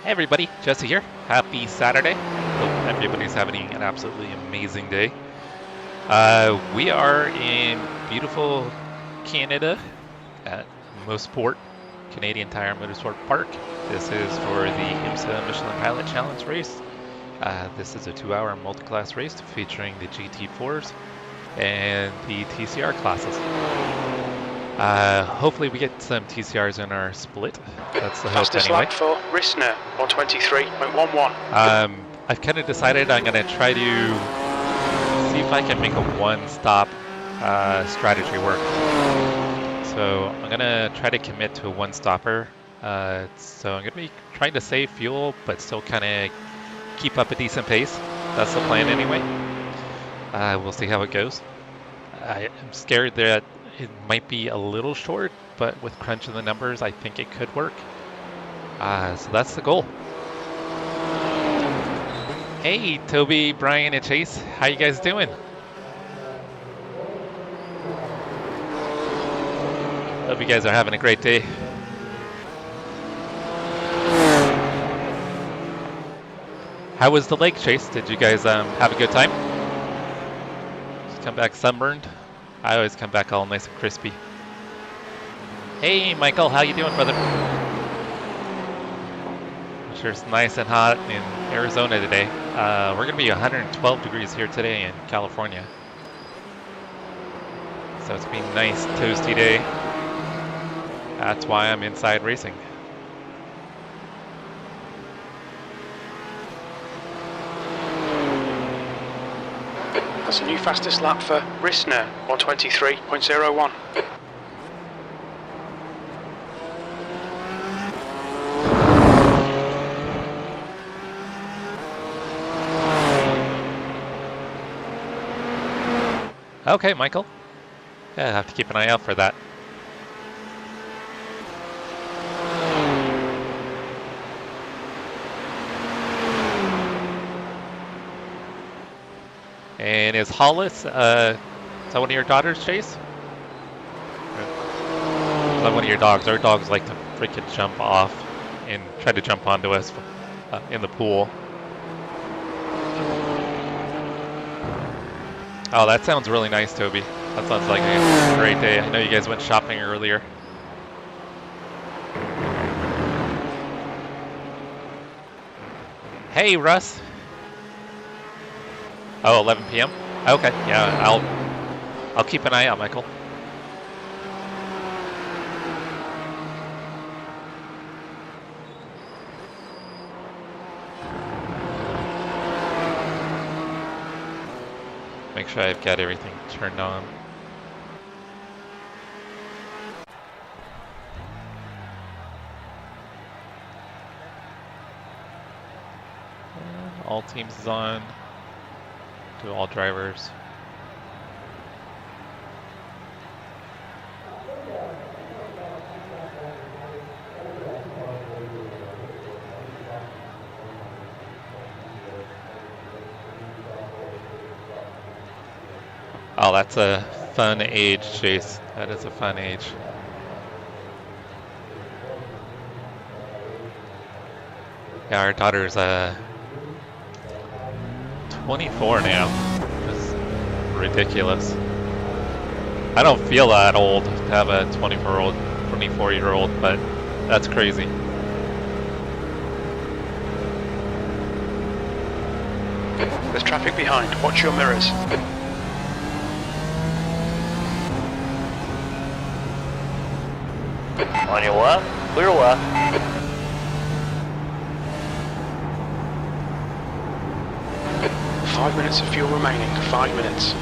Hey everybody, Jesse here. Happy Saturday. Hope everybody's having an absolutely amazing day. We are in beautiful Canada at Mosport, Canadian Tire Motorsport Park. This is for the IMSA Michelin Pilot Challenge race. This is a 2-hour multi-class race featuring the GT4s and the TCR classes. Hopefully we get some TCRs in our split. That's the hope Fastest anyway. lap for Rissner, 123.11. I've kind of decided I'm going to try to see if I can make a one-stop strategy work. So I'm going to try to commit to a one-stopper. So I'm going to be trying to save fuel, but still kind of keep up a decent pace. That's the plan anyway. We'll see how it goes. I'm scared that it might be a little short, but with crunching the numbers, I think it could work. So that's the goal. Hey, Toby, Brian, and Chase. How you guys doing? Hope you guys are having a great day. How was the lake, Chase? Did you guys have a good time? Just come back sunburned? I always come back all nice and crispy. Hey, Michael, how you doing, brother? I'm sure it's nice and hot in Arizona today. We're going to be 112 degrees here today in California. So it's been a nice, toasty day. That's why I'm inside racing. That's a new fastest lap for Rissner, 123.01. Okay, Michael. Yeah, I have to keep an eye out for that. And is Hollis, is that one of your daughters, Chase? Is that one of your dogs? Our dogs like to freaking jump off and try to jump onto us in the pool. Oh, that sounds really nice, Toby. That sounds like a great day. I know you guys went shopping earlier. Hey, Russ. Oh, 11 p.m.? Okay, yeah, I'll keep an eye out, Michael. Make sure I've got everything turned on. All teams is on. To all drivers. Oh, that's a fun age, Chase. That is a fun age. Yeah, our daughter's 24 now. It's ridiculous. I don't feel that old to have a 24-year-old, but that's crazy. There's traffic behind. Watch your mirrors. On your left, clear left. Five minutes of fuel remaining. 5 minutes.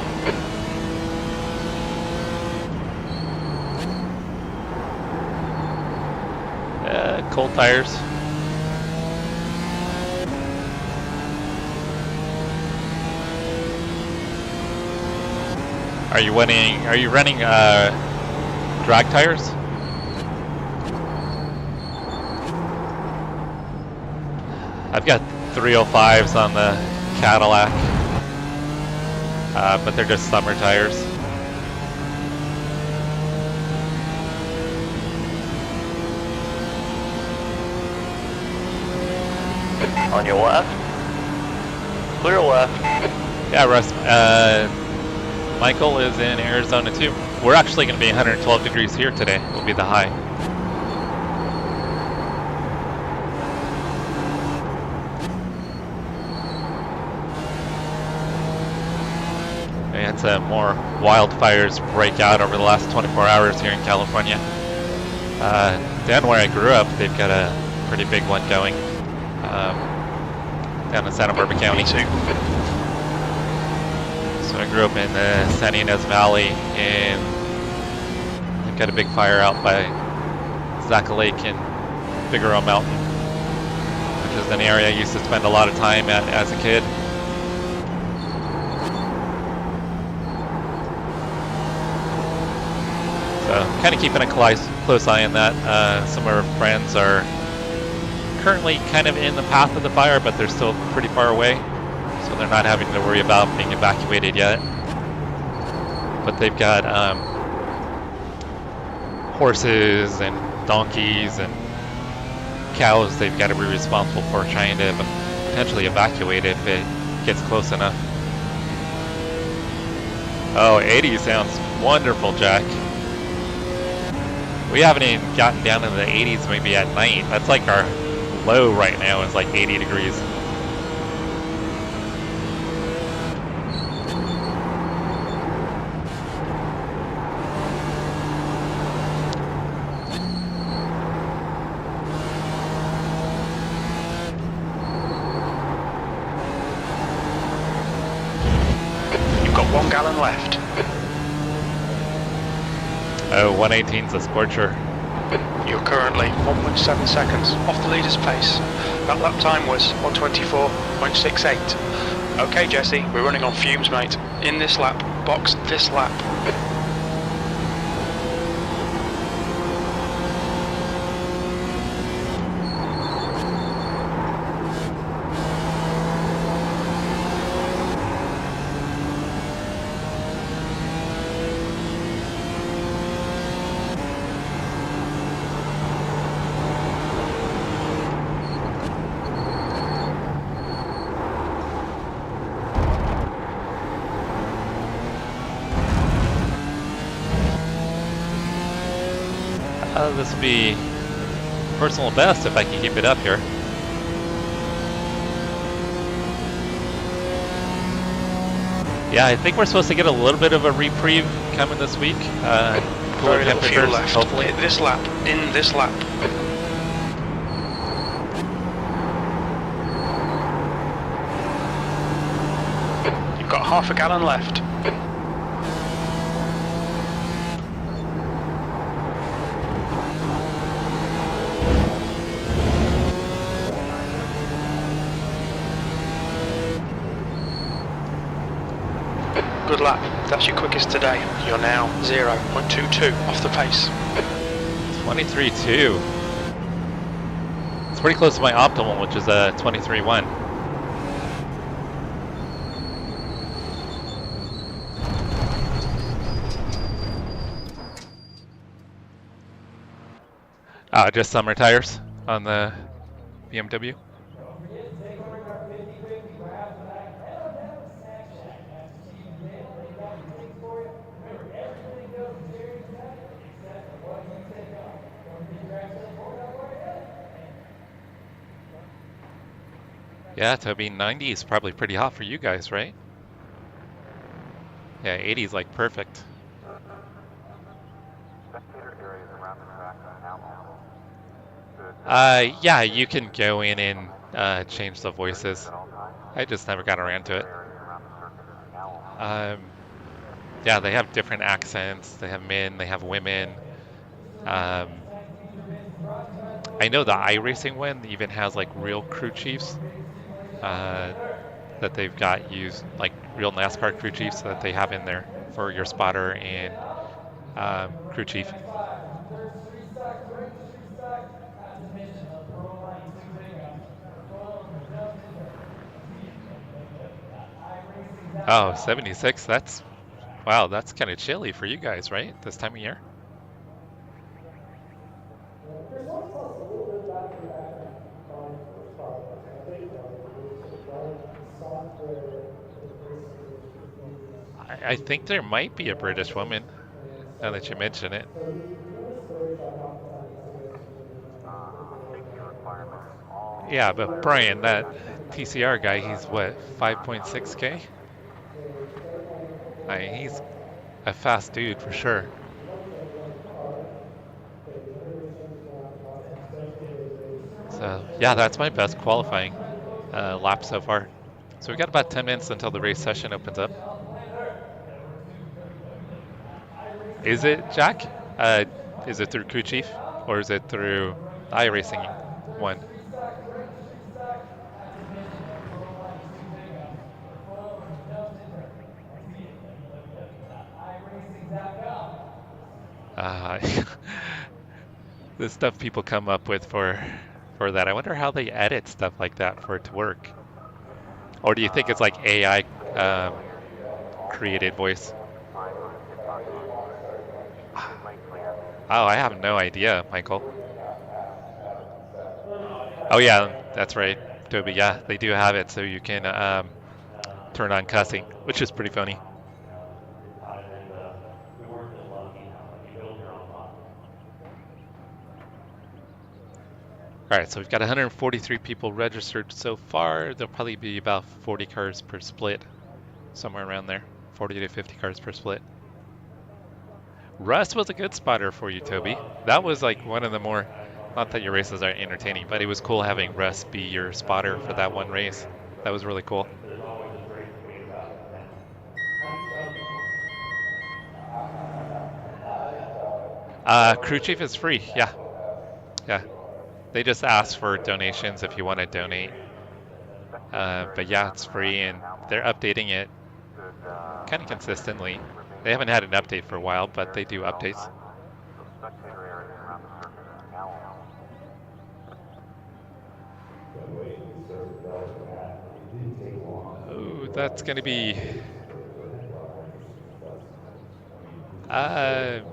Cold tires. Are you running drag tires? I've got 305s on the Cadillac, but they're just summer tires. On your left. Clear left. Yeah, Russ. Michael is in Arizona too. We're actually going to be 112 degrees here today. Will be the high. We had some more wildfires break out over the last 24 hours here in California. Down where I grew up, they've got a pretty big one going down in Santa Barbara County. Me too. So I grew up in the San Ynez Valley, and they've got a big fire out by Zaca Lake and Figueroa Mountain, which is an area I used to spend a lot of time at as a kid. So kind of keeping a close eye on that. Some of our friends are currently kind of in the path of the fire, but they're still pretty far away. So they're not having to worry about being evacuated yet. But they've got horses and donkeys and cows they've got to be responsible for trying to potentially evacuate if it gets close enough. Oh, 80 sounds wonderful, Jack. We haven't even gotten down into the 80s maybe at night. That's like our low right now is like 80 degrees. You've got 1 gallon left. Oh, 118's a scorcher. You're currently 1.7 seconds off the leader's pace. That lap time was 124.68. Okay, Jesse, we're running on fumes, mate. In this lap, box this lap. This will be personal best if I can keep it up here. Yeah, I think we're supposed to get a little bit of a reprieve coming this week. Cooler Very little fuel temperatures, left. hopefully. Hit this lap, in this lap. You've got half a gallon left. Good lap. That's your quickest today. You're now 0.22 off the pace. 23.2. It's pretty close to my optimal, which is a 23.1. Just summer tires on the BMW. Yeah, Toby, 90 is probably pretty hot for you guys, right? Yeah, 80 is like perfect. Yeah, you can go in and change the voices. I just never got around to it. Yeah, they have different accents. They have men, they have women. I know the iRacing one even has like real crew chiefs that they've got used, like real NASCAR crew chiefs that they have in there for your spotter and crew chief. Oh, 76, that's, wow, that's kind of chilly for you guys, right? This time of year? I think there might be a British woman, now that you mention it. Yeah, but Brian, that TCR guy, he's what, 5.6K? He's a fast dude for sure. So yeah, that's my best qualifying lap so far. So we got about 10 minutes until the race session opens up. Is it, Jack? Is it through Crew Chief or is it through iRacing 1? The stuff people come up with for that. I wonder how they edit stuff like that for it to work. Or do you think it's like AI created voice? Oh, I have no idea, Michael. Oh yeah, that's right, Toby. Yeah, they do have it so you can turn on cussing, which is pretty funny. All right, so we've got 143 people registered so far. There'll probably be about 40 cars per split, somewhere around there, 40 to 50 cars per split. Russ was a good spotter for you, Toby. That was like one of the more, not that your races are entertaining, but it was cool having Russ be your spotter for that one race. That was really cool. Crew Chief is free, yeah. Yeah. They just ask for donations if you want to donate. But yeah, it's free and they're updating it kind of consistently. They haven't had an update for a while, but they do updates. Oh, that's going to be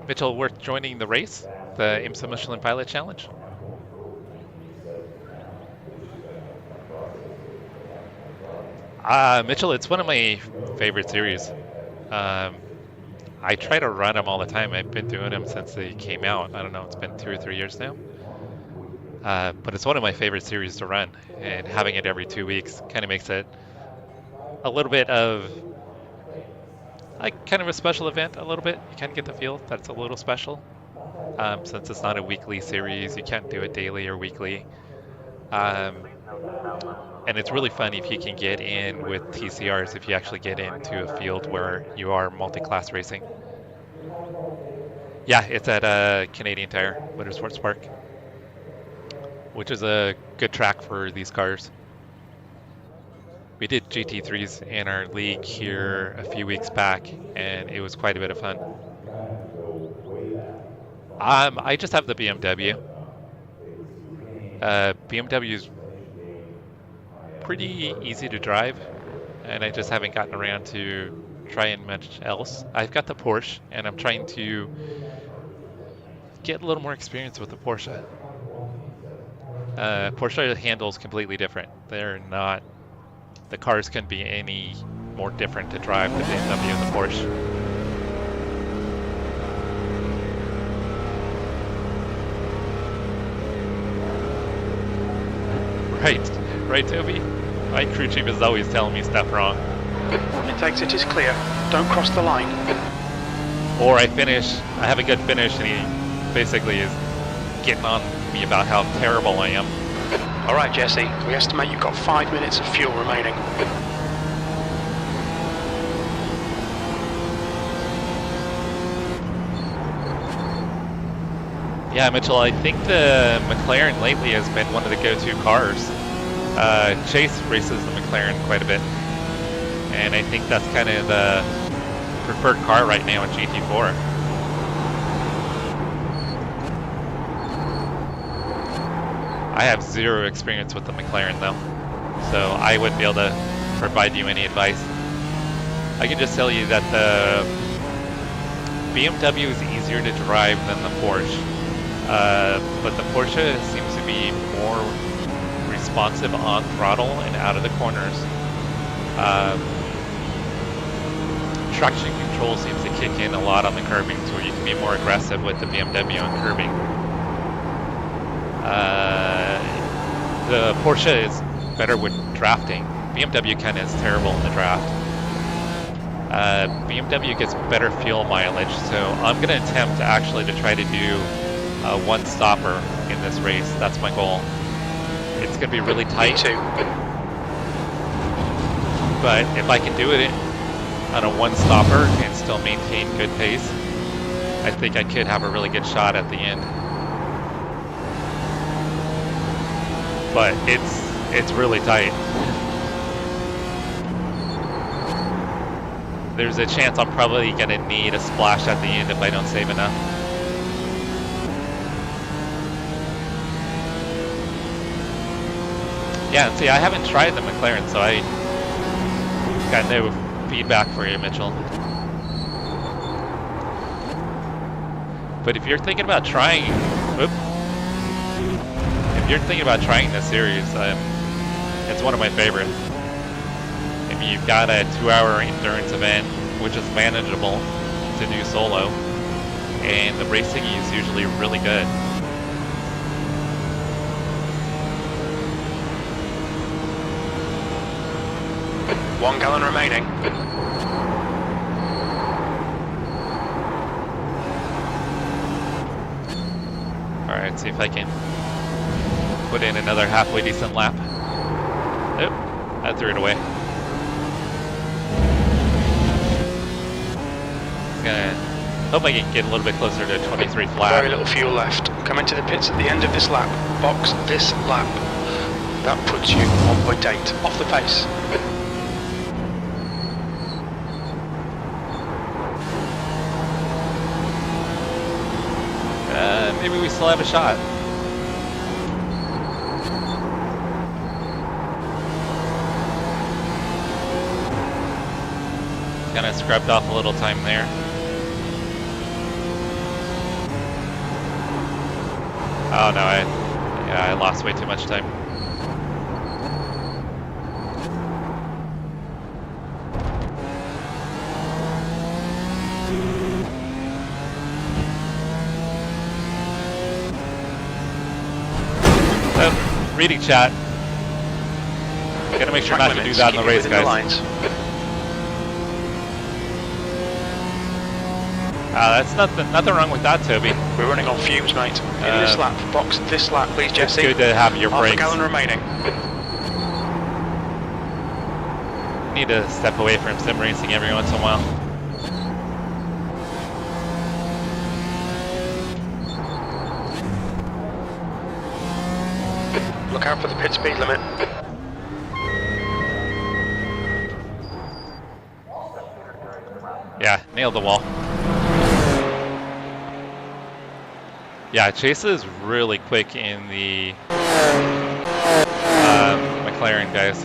Mitchell worth joining the race, the IMSA Michelin Pilot Challenge. Mitchell, it's one of my favorite series. I try to run them all the time. I've been doing them since they came out. I don't know, it's been 2 or 3 years now. But it's one of my favorite series to run, and having it every 2 weeks kind of makes it a little bit of like kind of a special event. A little bit, you kind of get the feel that it's a little special. Since it's not a weekly series, you can't do it daily or weekly. And it's really fun if you can get in with TCRs, if you actually get into a field where you are multi-class racing. Yeah, it's at Canadian Tire Motorsports Park, which is a good track for these cars. We did GT3s in our league here a few weeks back, and it was quite a bit of fun. I just have the BMW. BMW's pretty easy to drive, and I just haven't gotten around to trying much else. I've got the Porsche, and I'm trying to get a little more experience with the Porsche. Porsche handles completely different. They're not, the cars couldn't be any more different to drive the BMW and the Porsche. Right, Toby? My crew chief is always telling me stuff wrong. It takes it is clear. Don't cross the line. Or I have a good finish, and he basically is getting on me about how terrible I am. All right, Jesse. We estimate you've got 5 minutes of fuel remaining. Yeah, Mitchell, I think the McLaren lately has been one of the go-to cars. Chase races the McLaren quite a bit, and I think that's kind of the preferred car right now in GT4. I have zero experience with the McLaren though, so I wouldn't be able to provide you any advice. I can just tell you that the BMW is easier to drive than the Porsche. But the Porsche seems to be more responsive on throttle and out of the corners. Traction control seems to kick in a lot on the curbing, so you can be more aggressive with the BMW on curbing. The Porsche is better with drafting. BMW kind of is terrible in the draft. BMW gets better fuel mileage, so I'm going to attempt actually to try to do one stopper in this race. That's my goal. It's going to be really tight, but if I can do it on a one stopper and still maintain good pace, I think I could have a really good shot at the end. But it's really tight. There's a chance I'm probably gonna need a splash at the end if I don't save enough. Yeah, see, I haven't tried the McLaren, so I got no feedback for you, Mitchell. But if you're thinking about trying, if you're thinking about trying this series, it's one of my favorites. I mean, you've got a 2-hour endurance event, which is manageable to do solo, and the racing is usually really good. One gallon remaining. Alright, see if I can put in another halfway decent lap. Nope, I threw it away. Hope I can get a little bit closer to 23 flat. Very little fuel left. Come into the pits at the end of this lap. Box this lap. That puts you 1.8 off the pace. Maybe we still have a shot. Kind of scrubbed off a little time there. Oh no, I lost way too much time. Reading chat. Gotta make sure not to do that in the race, guys. That's nothing wrong with that, Toby. We're running on fumes, mate. In this lap, box this lap, please, Jesse. It's good to have your brakes. Half a gallon remaining. Need to step away from sim racing every once in a while. Look out for the pit speed limit. Yeah, nailed the wall. Yeah, Chase is really quick in the McLaren, guys.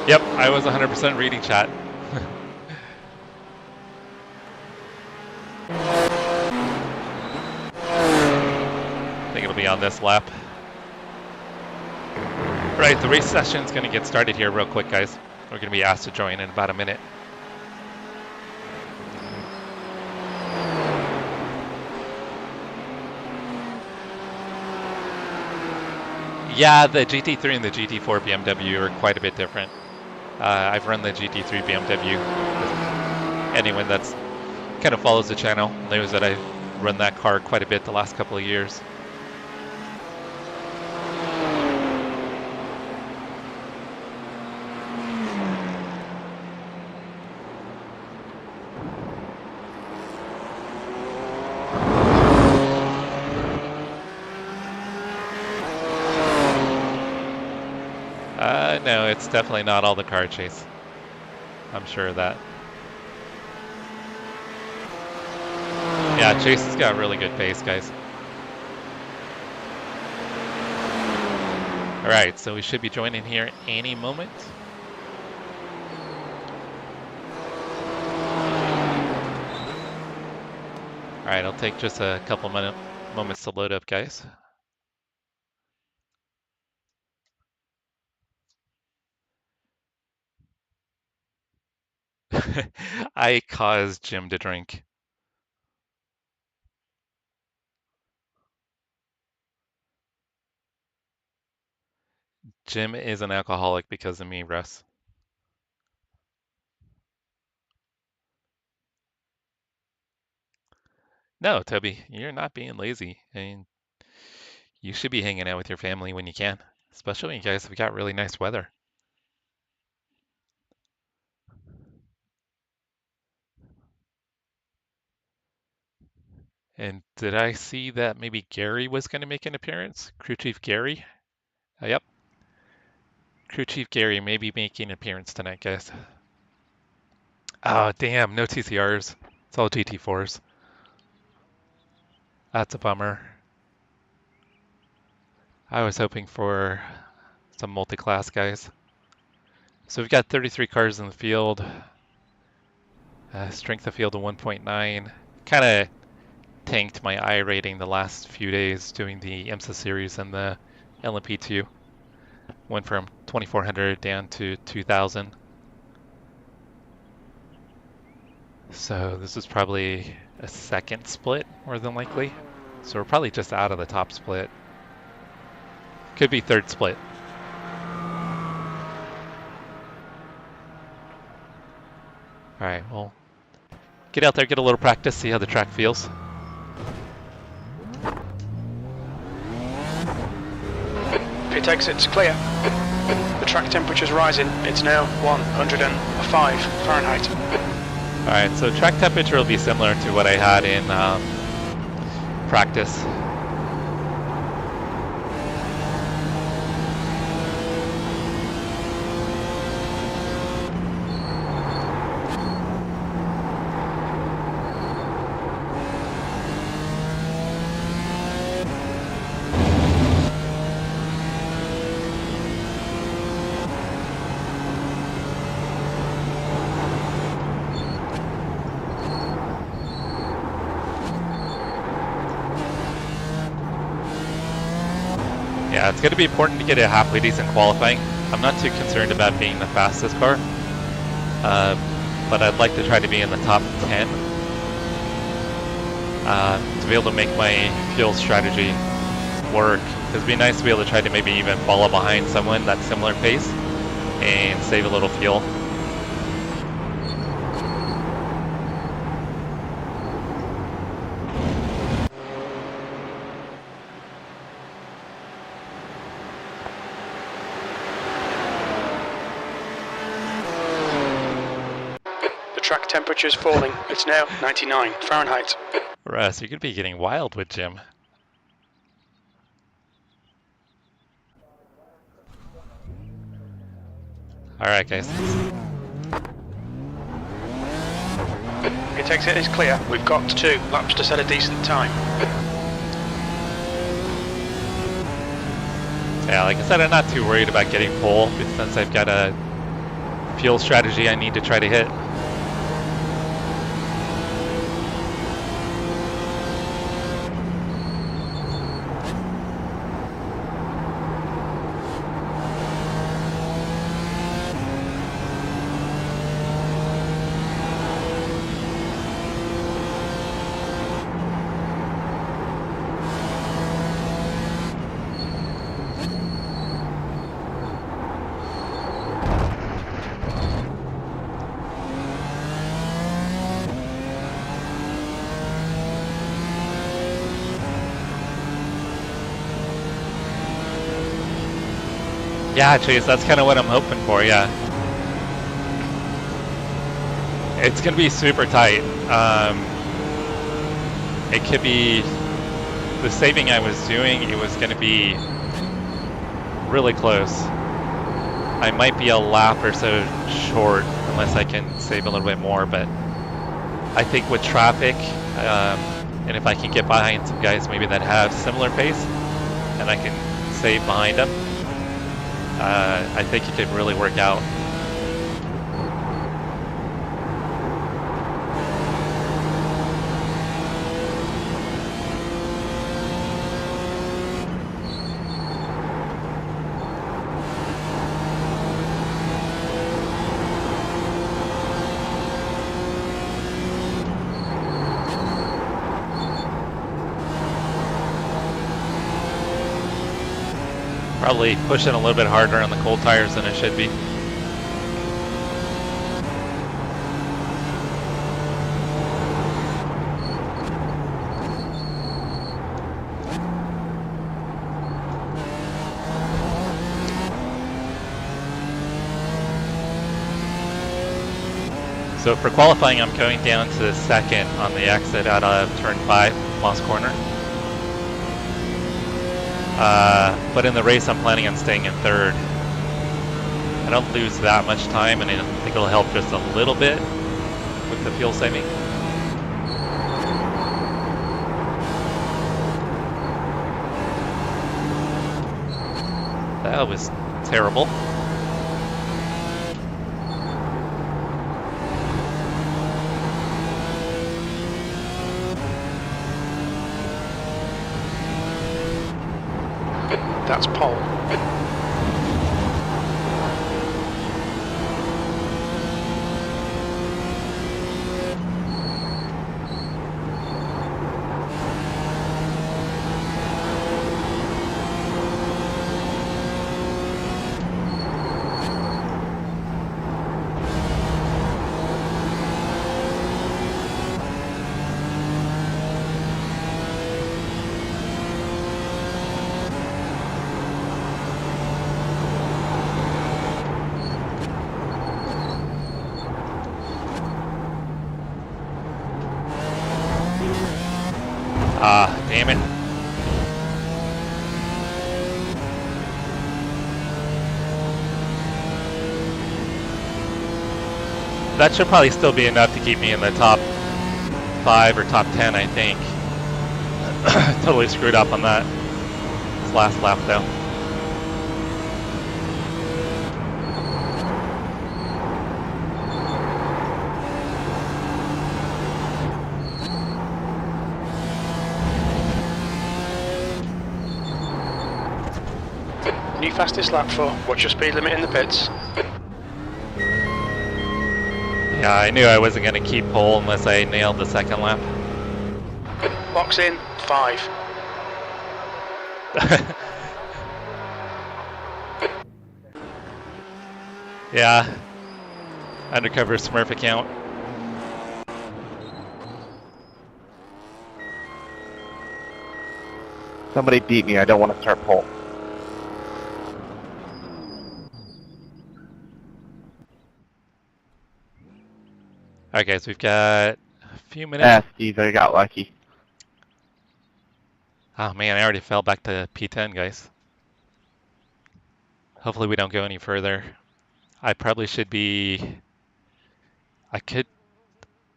Yep, I was 100% reading chat. I think it'll be on this lap. Right, the race session's gonna get started here real quick, guys. We're gonna be asked to join in about a minute. Yeah, the GT3 and the GT4 BMW are quite a bit different. I've run the GT3 BMW. Anyone that's kind of follows the channel knows that I've run that car quite a bit the last couple of years. No, it's definitely not all the car chase. I'm sure of that. Yeah, Chase has got really good pace, guys. Alright, so we should be joining here any moment. Alright, it'll take just a couple moments to load up, guys. I caused Jim to drink. Jim is an alcoholic because of me, Russ. No, Toby, you're not being lazy. I mean, you should be hanging out with your family when you can, especially when you guys have got really nice weather. And did I see that maybe Gary was going to make an appearance? Crew Chief Gary? Yep. Crew Chief Gary may be making an appearance tonight, guys. Oh, damn, no TCRs. It's all GT4s. That's a bummer. I was hoping for some multi-class guys. So we've got 33 cars in the field. Strength of field of 1.9. Kind of tanked my I rating the last few days doing the IMSA series and the LMP2. Went from 2400 down to 2000. So this is probably a second split, more than likely. So we're probably just out of the top split. Could be third split. All right, well, get out there, get a little practice, see how the track feels. Pit exit's clear. The track temperature's rising. It's now 105 Fahrenheit. All right, so track temperature will be similar to what I had in practice. Yeah, it's going to be important to get a halfway decent qualifying. I'm not too concerned about being the fastest car, but I'd like to try to be in the top 10 to be able to make my fuel strategy work. It'd be nice to be able to try to maybe even follow behind someone that's similar pace and save a little fuel. Track temperature's falling. It's now 99 Fahrenheit. Russ, you're going to be getting wild with Jim. All right, guys. Pit exit is clear. We've got 2 laps to set a decent time. Yeah, like I said, I'm not too worried about getting pole since I've got a fuel strategy I need to try to hit. Yeah, Chase, that's kind of what I'm hoping for, yeah. It's going to be super tight. It could be, the saving I was doing, it was going to be really close. I might be a lap or so short unless I can save a little bit more, but I think with traffic, and if I can get behind some guys maybe that have similar pace, and I can save behind them, I think it could really work out. Probably pushing a little bit harder on the cold tires than it should be. So for qualifying, I'm going down to second on the exit out of turn 5, Moss Corner. But in the race, I'm planning on staying in third. I don't lose that much time, and I think it'll help just a little bit with the fuel saving. That was terrible. That's pole. Ah, damn it. That should probably still be enough to keep me in the top 5 or top 10, I think. Totally screwed up on that. This last lap though. New fastest lap for what's your speed limit in the pits? Yeah, I knew I wasn't going to keep pole unless I nailed the second lap. Box in, 5. Yeah, undercover Smurf account. Somebody beat me. I don't want to start pole. Alright guys, we've got a few minutes. Steve, I got lucky. Oh man, I already fell back to P10, guys. Hopefully we don't go any further. I probably should be...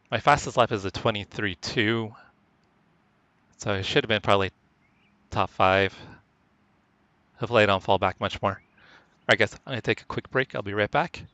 My fastest lap is a 23.2. So I should have been probably top 5. Hopefully I don't fall back much more. Alright guys, I'm going to take a quick break. I'll be right back.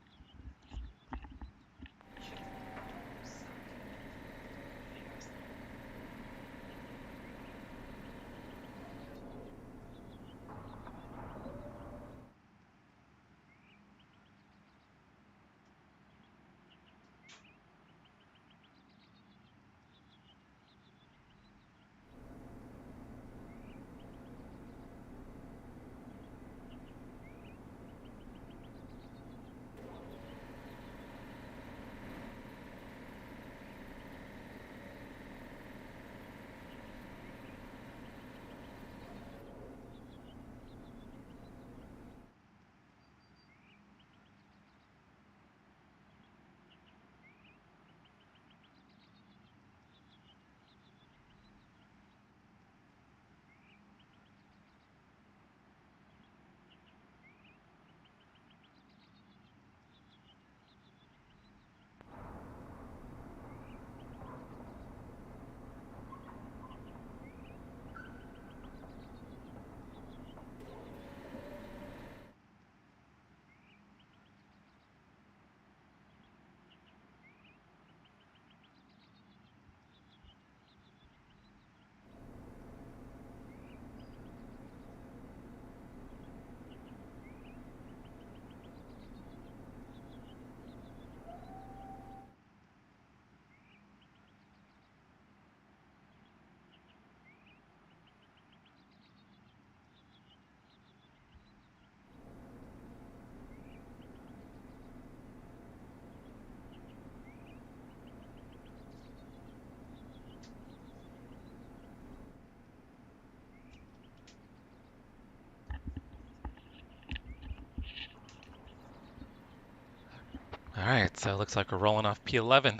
Alright, so it looks like we're rolling off P11.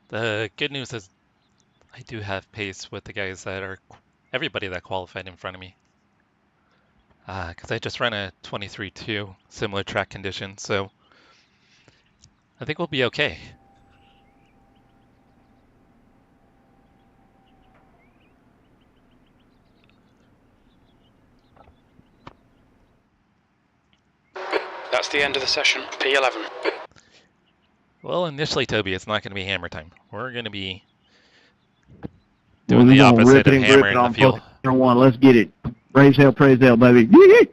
The good news is I do have pace with the guys that are, everybody that qualified in front of me. Because I just ran a 23.2, similar track conditions, so I think we'll be okay. That's the end of the session, P11. Well, initially, Toby, it's not going to be hammer time. We're going to be Well, doing we're the gonna opposite rip it of and grip hammering it the on fuel. Formula One. Let's get it. Praise hell, baby. Yee-yee.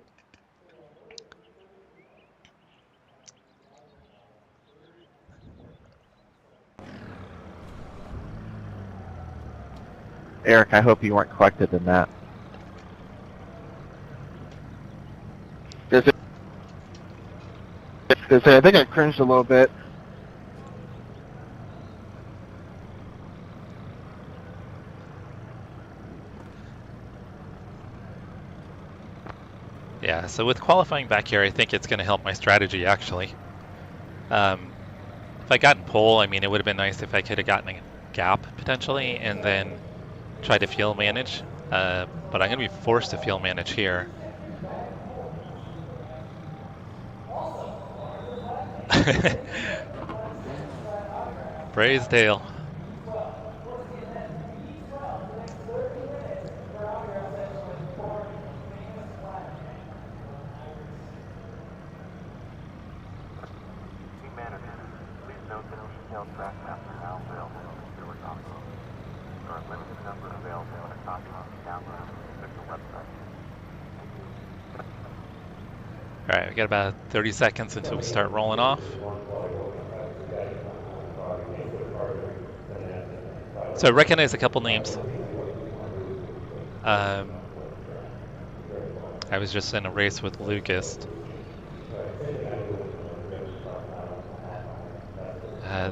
Eric, I hope you weren't collected in that. I think I cringed a little bit. Yeah, so with qualifying back here, I think it's going to help my strategy, actually. If I got in pole, I mean, it would have been nice if I could have gotten a gap, potentially, and then try to fuel manage. But I'm going to be forced to fuel manage here. Praise Dale. Alright, we got about 30 seconds until we start rolling off. So I recognize a couple names. I was just in a race with Lucas.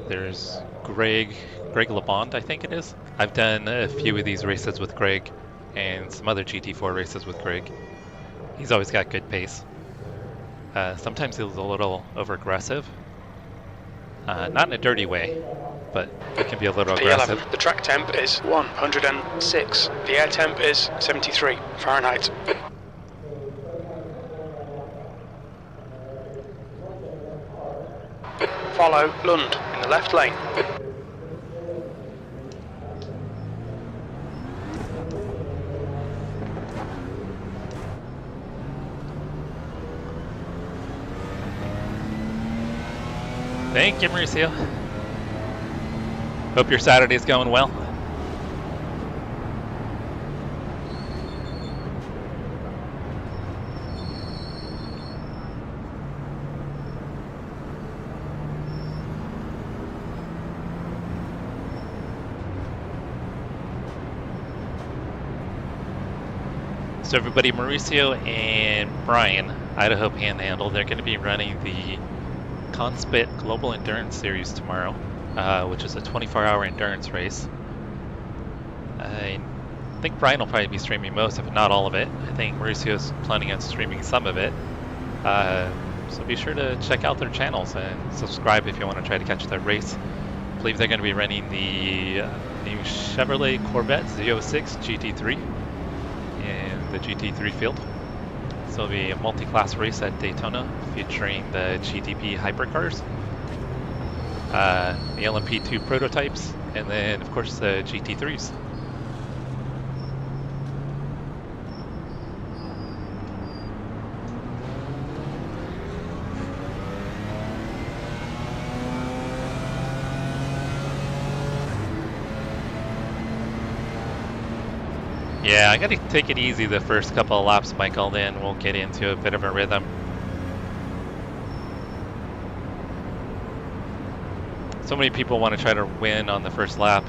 There's Greg LeBond, I think it is. I've done a few of these races with Greg and some other GT4 races with Greg. He's always got good pace. Sometimes he's a little over-aggressive. Not in a dirty way, but it can be a little aggressive. P11. The track temp is 106. The air temp is 73 Fahrenheit. Follow Lund in the left lane. Thank you, Mauricio. Hope your Saturday's going well. So everybody, Mauricio and Brian, Idaho Panhandle, they're going to be running the Conspit Global Endurance Series tomorrow, which is a 24-hour endurance race. I think Brian will probably be streaming most, if not all of it. I think Mauricio's planning on streaming some of it. So be sure to check out their channels and subscribe if you want to try to catch their race. I believe they're going to be running the new Chevrolet Corvette Z06 GT3 in the GT3 field. So it'll be a multi-class race at Daytona featuring the GTP hypercars, the LMP2 prototypes, and then of course the GT3s. Yeah, I gotta take it easy the first couple of laps, Michael, then we'll get into a bit of a rhythm. So many people want to try to win on the first lap.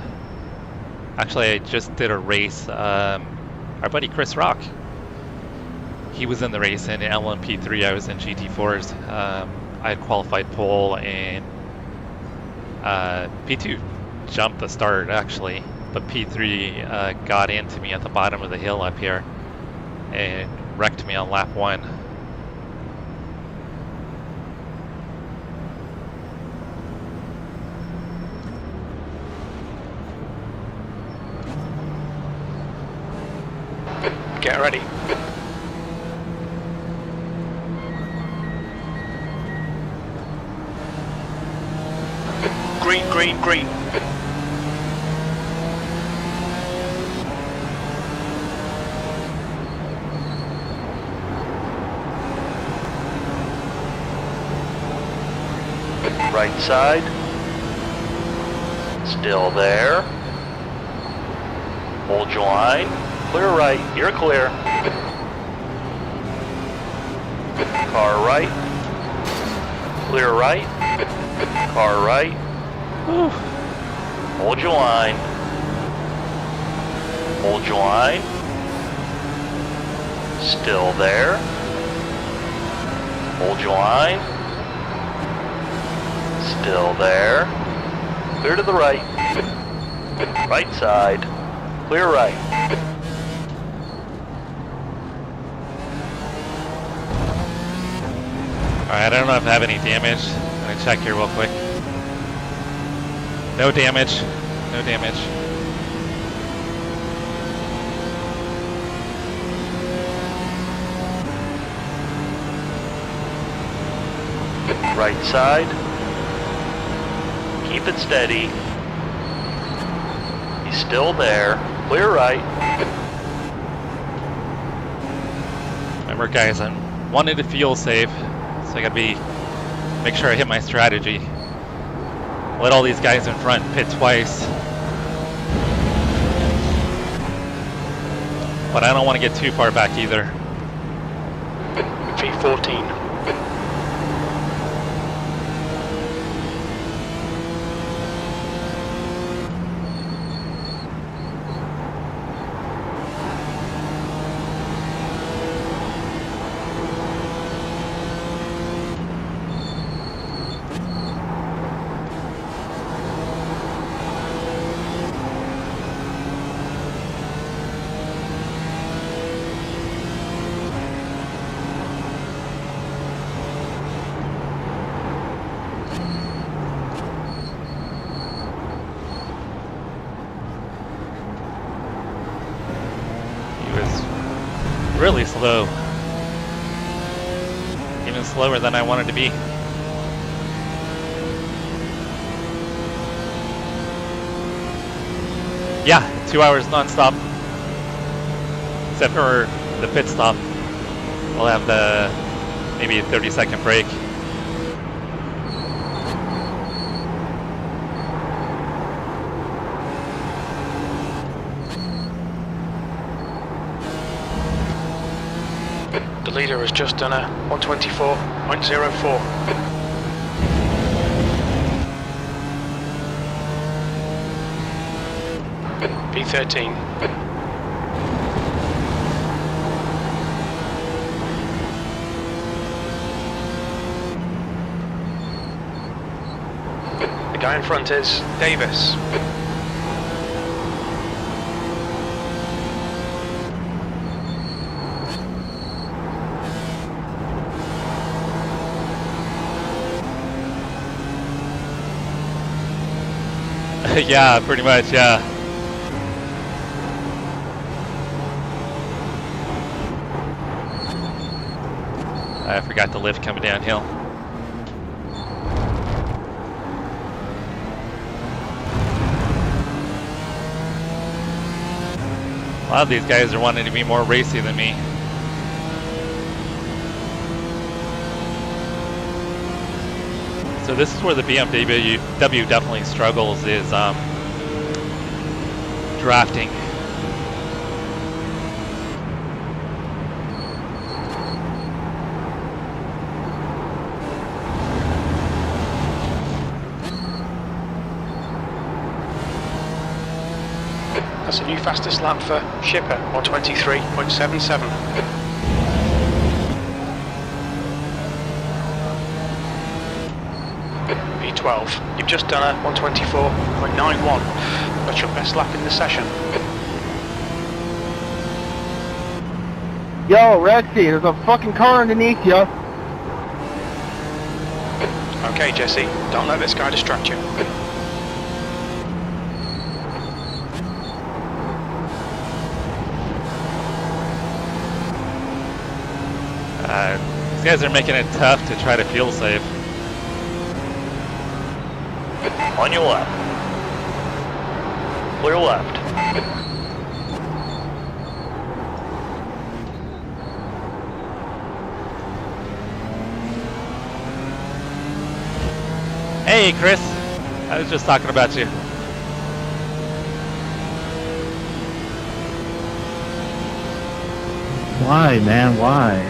Actually, I just did a race. Our buddy Chris Rock, he was in the race in LMP3, I was in GT4s. I had qualified pole and P2 jumped the start actually. But P3 got into me at the bottom of the hill up here, and wrecked me on lap 1. Get ready. Green, green, green. Right side. Still there. Hold your line. Clear right. You're clear. Car right. Clear right. Car right. Hold your line. Hold your line. Still there. Hold your line. Still there. Clear to the right. Right side. Clear right. Alright, I don't know if I have any damage. I'm gonna check here real quick. No damage. No damage. Right side. Keep it steady. He's still there. Clear right. Remember guys, I wanted to feel safe, so I gotta make sure I hit my strategy. Let all these guys in front pit twice. But I don't want to get too far back either. V14. Really slow. Even slower than I wanted to be. Yeah, 2 hours non-stop. Except for the pit stop. We'll have the maybe a 30-second break. The leader has just done a 124.04. P13. The guy in front is Davis. Yeah, pretty much, yeah. I forgot the lift coming downhill. A lot of these guys are wanting to be more racy than me. So this is where the BMW definitely struggles, is drafting. That's a new fastest lap for Shipper, 123.77. V12, you've just done a 124.91. That's your best lap in the session. Yo, Rexy, there's a fucking car underneath you. Okay, Jesse, don't let this guy distract you. These guys are making it tough to try to fuel save. On your left. Clear left. Hey, Chris. I was just talking about you. Why, man? Why?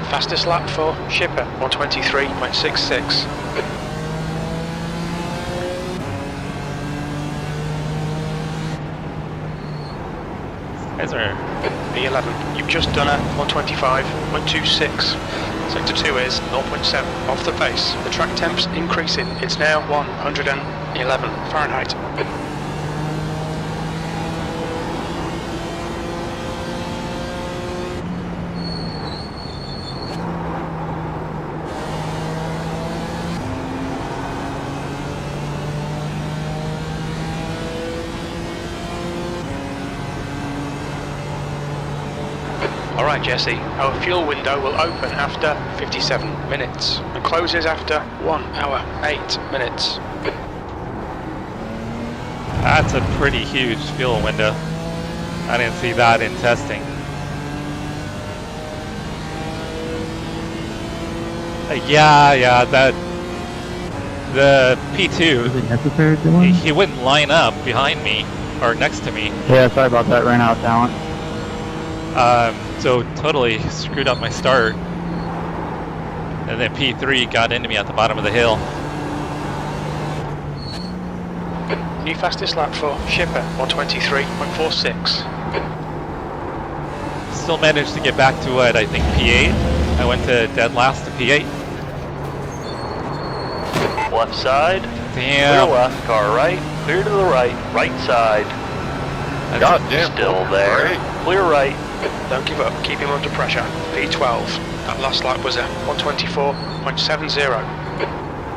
Fastest lap for Shipper, 123.66. These guys are... P11, you've just done a 125.26. Sector 2 is 0.7 off the pace. The track temp's increasing. It's now 111 Fahrenheit. Alright Jesse, our fuel window will open after 57 minutes and closes after 1 hour, 8 minutes. That's a pretty huge fuel window. I didn't see that in testing. Yeah, that... The P2, Is it necessary to one? he wouldn't line up behind me, or next to me. Yeah, sorry about that. Ran out of talent. So totally screwed up my start. And then P3 got into me at the bottom of the hill. New fastest lap for Shipper, 123.46. Still managed to get back to what, I think P8. I went to dead last to P8. Left side. Damn. Clear left, car right. Clear to the right. Right side. That's- Still there. Clear right. Don't give up, keep him under pressure. P12, that last lap was a 124.70.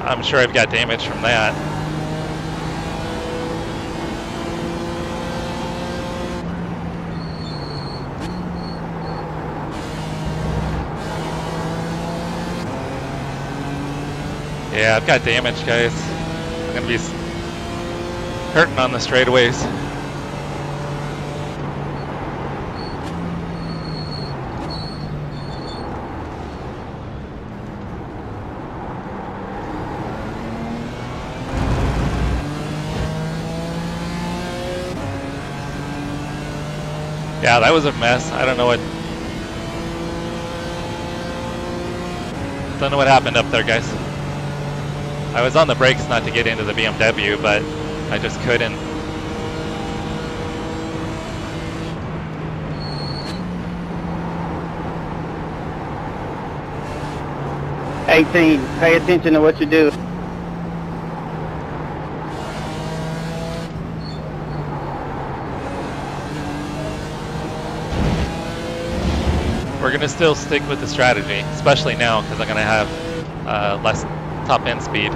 I'm sure I've got damage from that. Yeah, I've got damage, guys. I'm gonna be hurting on the straightaways. Yeah, that was a mess. I don't know what happened up there, guys. I was on the brakes not to get into the BMW, but I just couldn't. 18, pay attention to what you do. We're gonna still stick with the strategy, especially now because I'm gonna have less top end speed.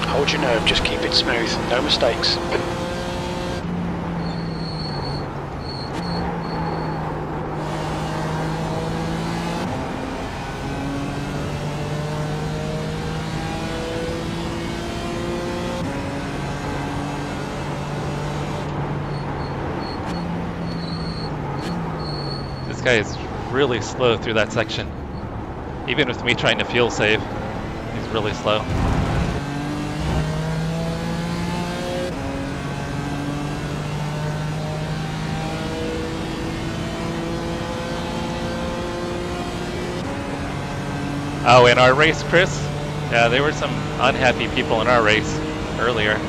Hold your nerve, just keep it smooth, no mistakes. This guy is really slow through that section. Even with me trying to fuel save, he's really slow. Oh, in our race, Chris? Yeah, there were some unhappy people in our race earlier.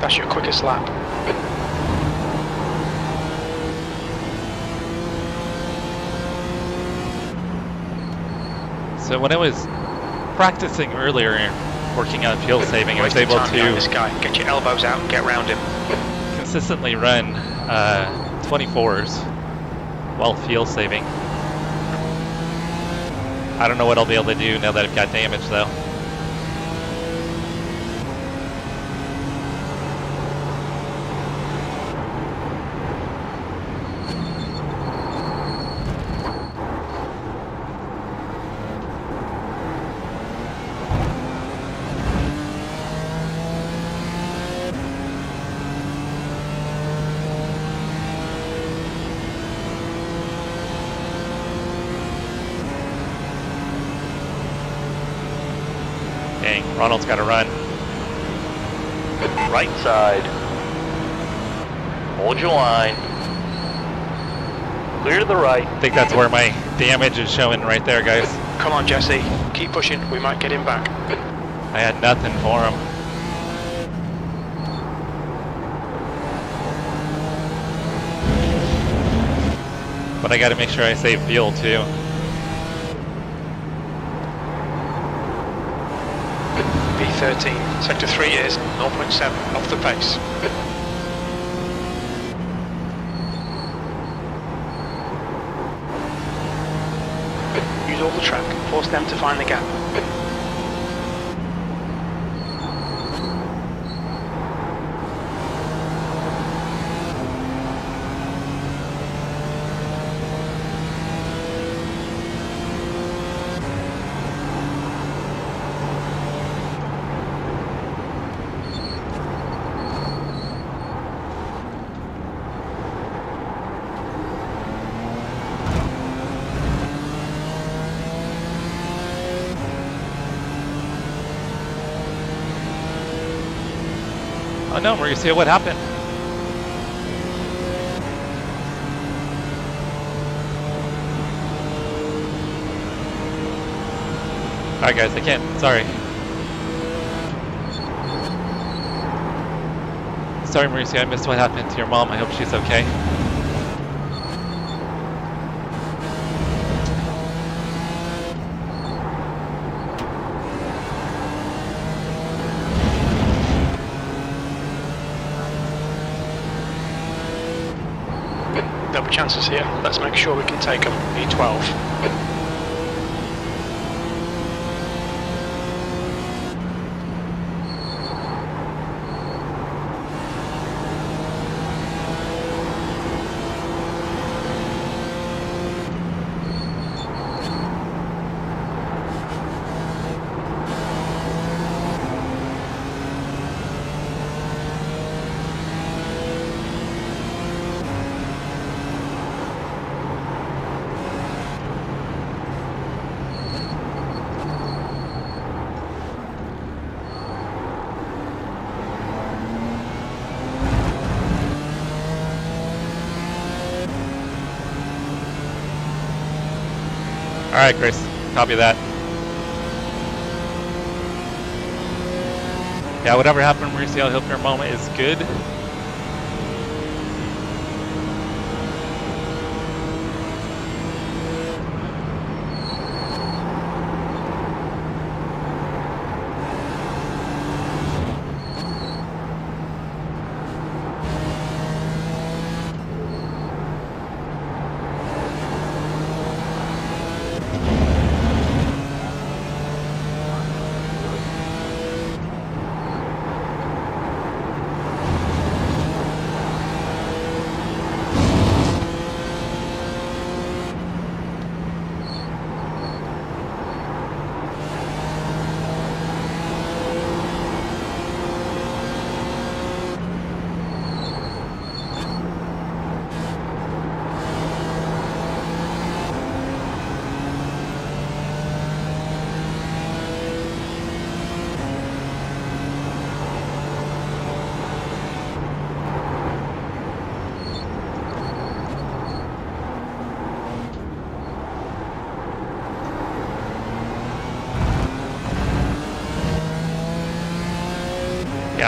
That's your quickest lap. So when I was practicing earlier, working on fuel saving, I was Wasting able time behind to this guy. Get your elbows out and get round him. consistently run 24s while fuel saving. I don't know what I'll be able to do now that I've got damage though. Dang, Ronald's got to run. Right side. Hold your line. Clear to the right. I think that's where my damage is showing right there, guys. Come on, Jesse. Keep pushing. We might get him back. I had nothing for him. But I got to make sure I save fuel too. V13, sector 3 is 0.7 off the pace. Use all the track, force them to find the gap. Oh no, Mauricio, what happened? Alright guys, I can't, sorry. Sorry Mauricio, I missed what happened to your mom. I hope she's okay. There'll be chances here. Let's make sure we can take them. E12. Alright, Chris, copy that. Yeah, whatever happened, Mauricio, I hope your mom is good.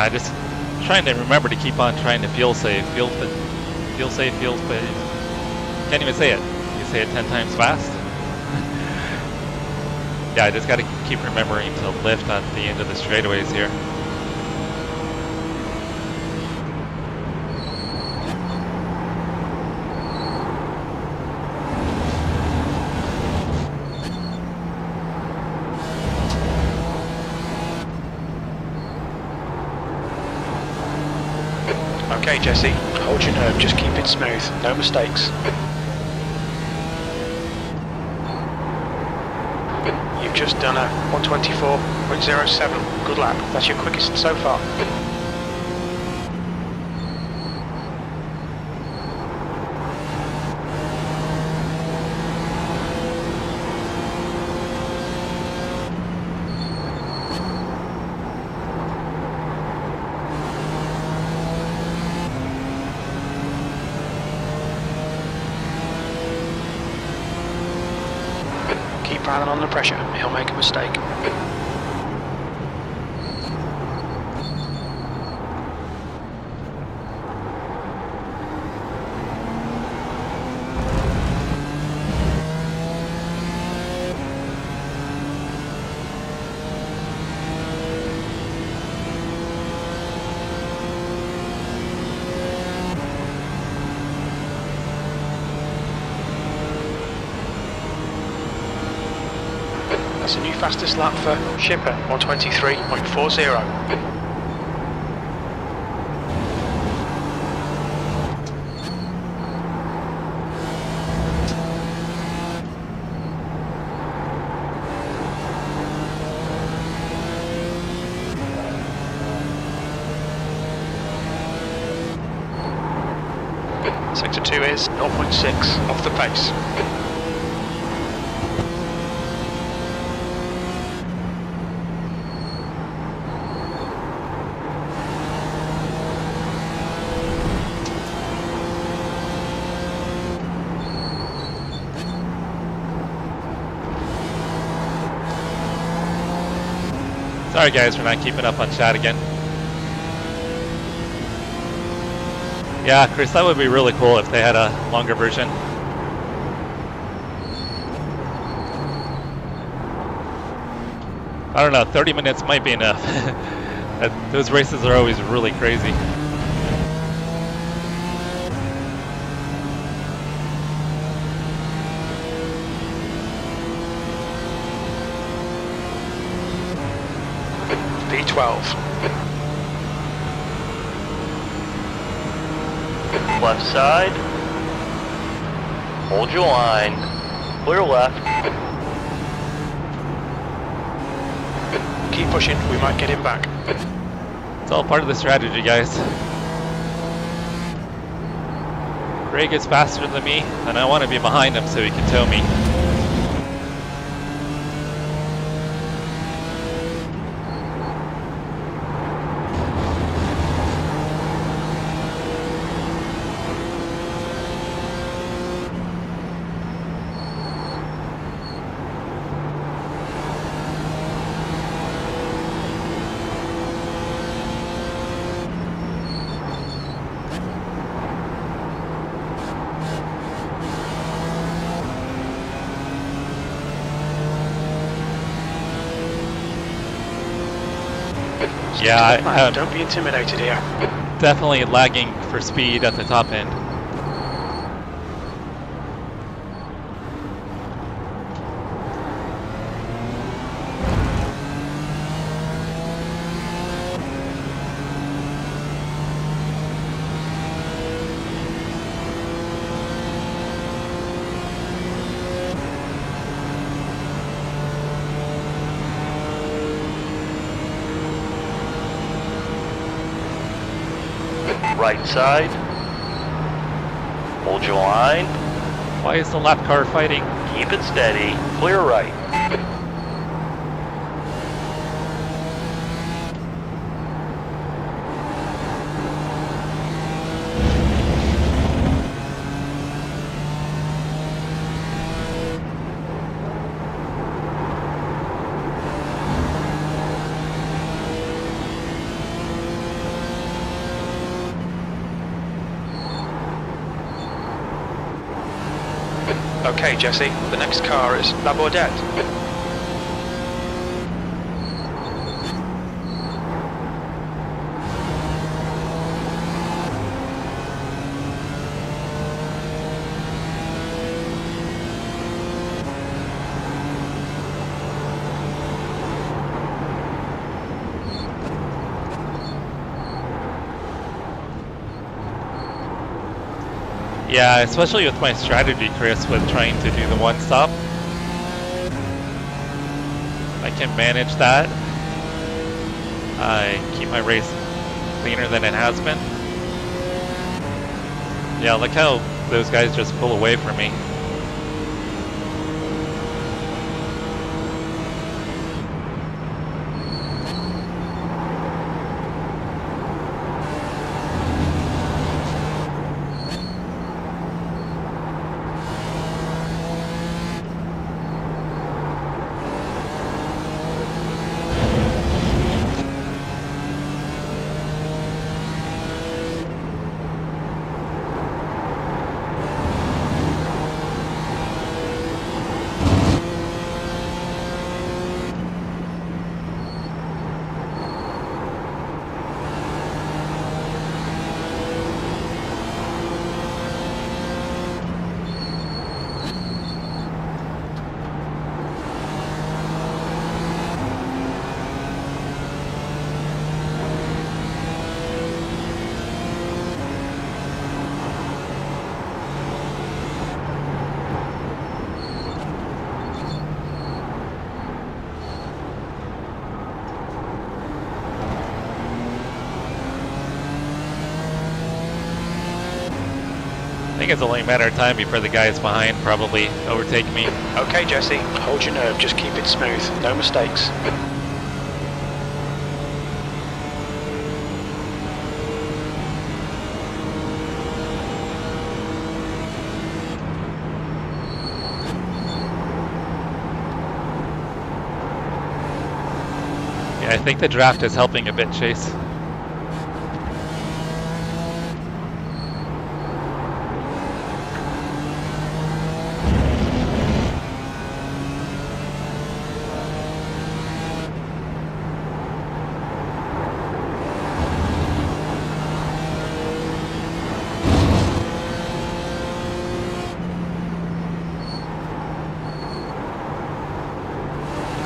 Yeah, just trying to remember to keep on trying to feel safe. Feel safe. Can't even say it. You say it 10 times fast. Yeah, I just got to keep remembering to lift at the end of the straightaways here. Okay, Jesse, hold your nerve, just keep it smooth, no mistakes. You've just done a 124.07, good lap, that's your quickest so far. Keep piling on the pressure, he'll make a mistake. That's a new fastest lap for Shipper, 123.40. Sector 2 is 0.6 off the pace. Sorry guys for not keeping up on chat again. Yeah, Chris, that would be really cool if they had a longer version. I don't know, 30 minutes might be enough. Those races are always really crazy. V12. Left side. Hold your line. Clear left. Keep pushing, we might get him back. It's all part of the strategy, guys. Craig is faster than me, and I want to be behind him so he can tow me. Yeah, don't be intimidated here. Definitely lagging for speed at the top end. Right side. Hold your line. Why is the lap car fighting? Keep it steady. Clear right. Okay, Jesse, the next car is La Baudette. Yeah, especially with my strategy, Chris, with trying to do the one stop. I can manage that. I keep my race cleaner than it has been. Yeah, look how those guys just pull away from me. I think it's only a matter of time before the guys behind probably overtake me. Okay, Jesse, hold your nerve, just keep it smooth, no mistakes. Yeah, I think the draft is helping a bit, Chase.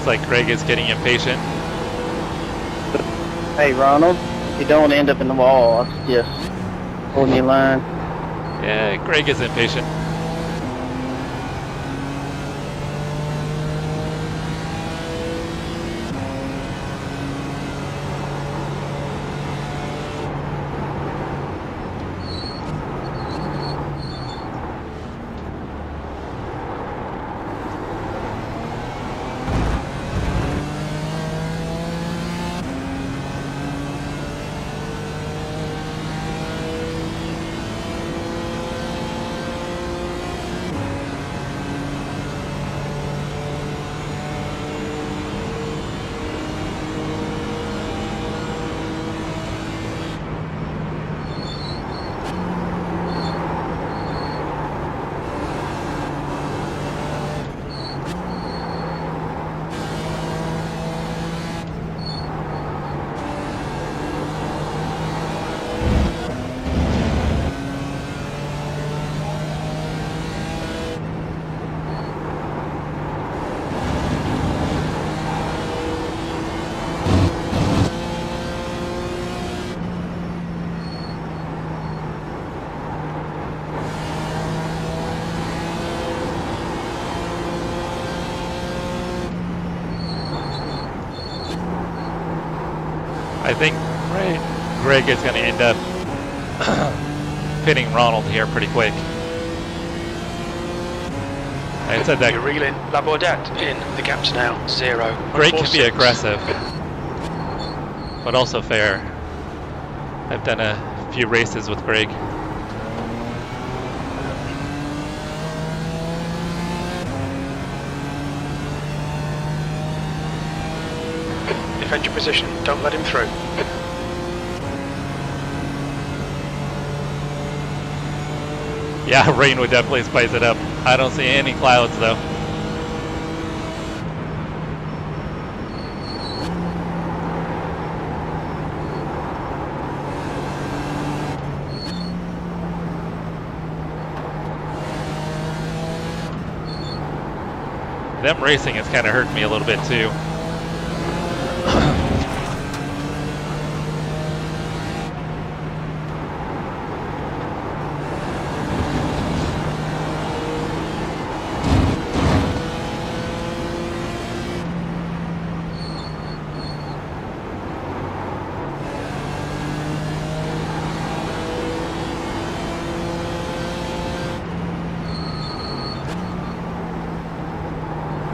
Like Greg is getting impatient. Hey, Ronald, you don't want to end up in the wall. I suggest holding your line. Yeah, Greg is impatient. I think Greg is going to end up pitting Ronald here pretty quick. I said that You're reeling La Baudette in, the gap's now 0. Greg can be aggressive, but also fair. I've done a few races with Greg. Defend your position, don't let him through. Yeah, rain would definitely spice it up. I don't see any clouds though. Them racing has kind of hurt me a little bit too.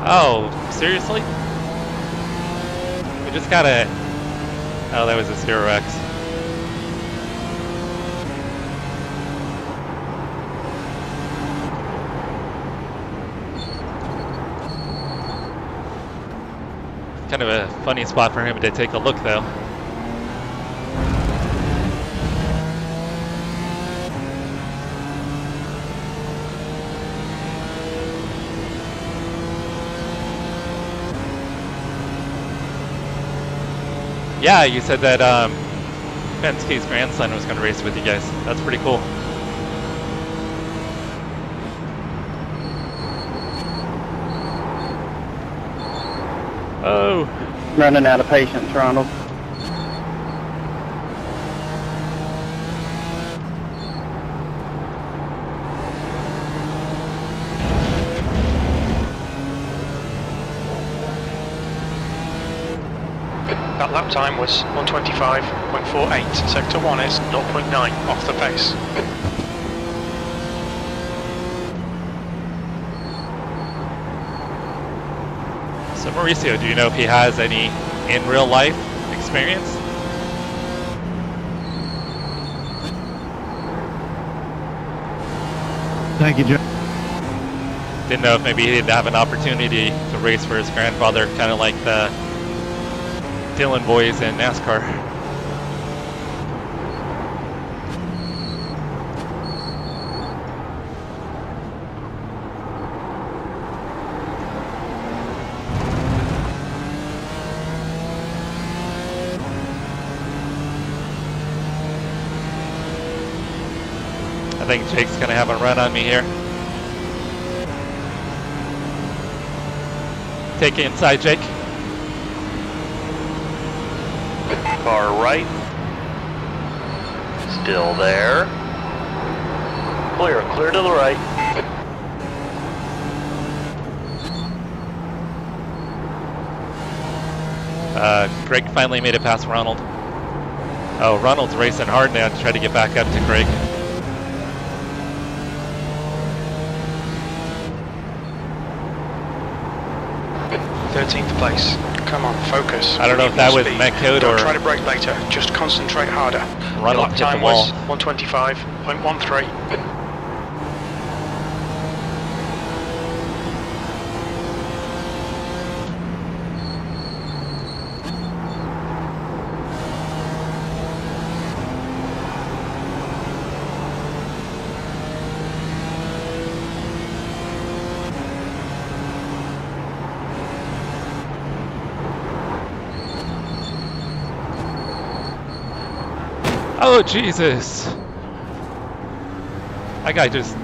Oh, seriously? We just gotta... Oh, that was a 0x. Kind of a funny spot for him to take a look, though. Yeah, you said that Penske's grandson was going to race with you guys. That's pretty cool. Oh. Running out of patience, Ronald. That lap time was 125.48. Sector 1 is 0.9 off the pace. So Mauricio, do you know if he has any in real life experience? Thank you, Joe. Didn't know if maybe he didn't have an opportunity to race for his grandfather, kind of like the Dylan boys in NASCAR. I think Jake's gonna have a run on me here. Take it inside, Jake. Car right. Still there. Clear, clear to the right. Greg finally made it past Ronald. Oh, Ronald's racing hard now to try to get back up to Greg. th place. Come on, focus. I don't know if that was Met code Don't or try to brake later, just concentrate harder. Ronald Lap hit the time wall. was 125.13. Oh, Jesus. That guy just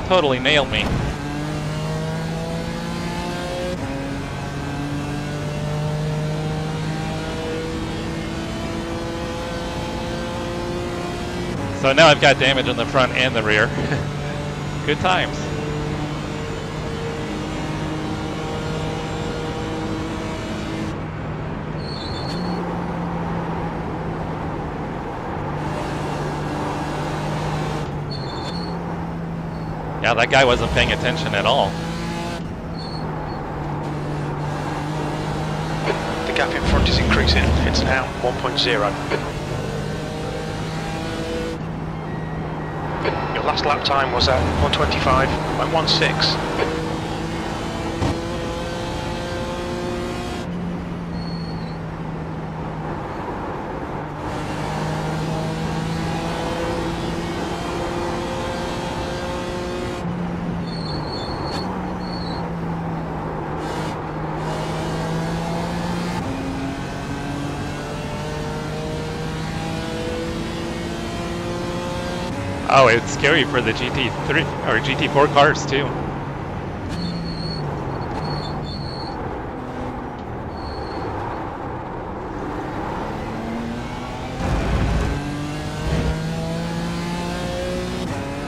totally nailed me. So now I've got damage on the front and the rear. Good times. Yeah, that guy wasn't paying attention at all. The gap in front is increasing. It's now 1.0. Your last lap time was at 125.16. Oh, it's scary for the GT3 or GT4 cars too.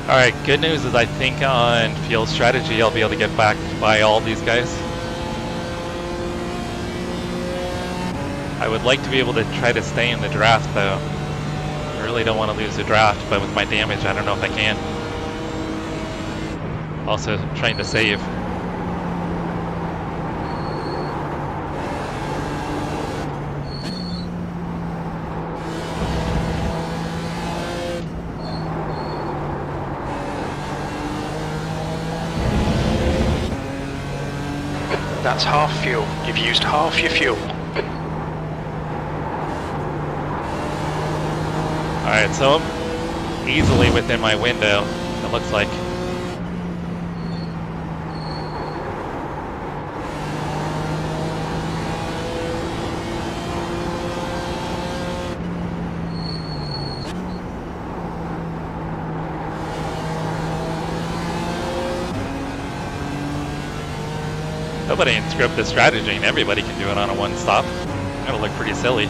Alright, good news is I think on field strategy I'll be able to get back by all these guys. I would like to be able to try to stay in the draft though. I really don't want to lose the draft, but with my damage I don't know if I can. Also trying to save. That's half fuel. You've used half your fuel. Alright, so I'm easily within my window, it looks like. Nobody can script the strategy and everybody can do it on a one stop. That'll look pretty silly.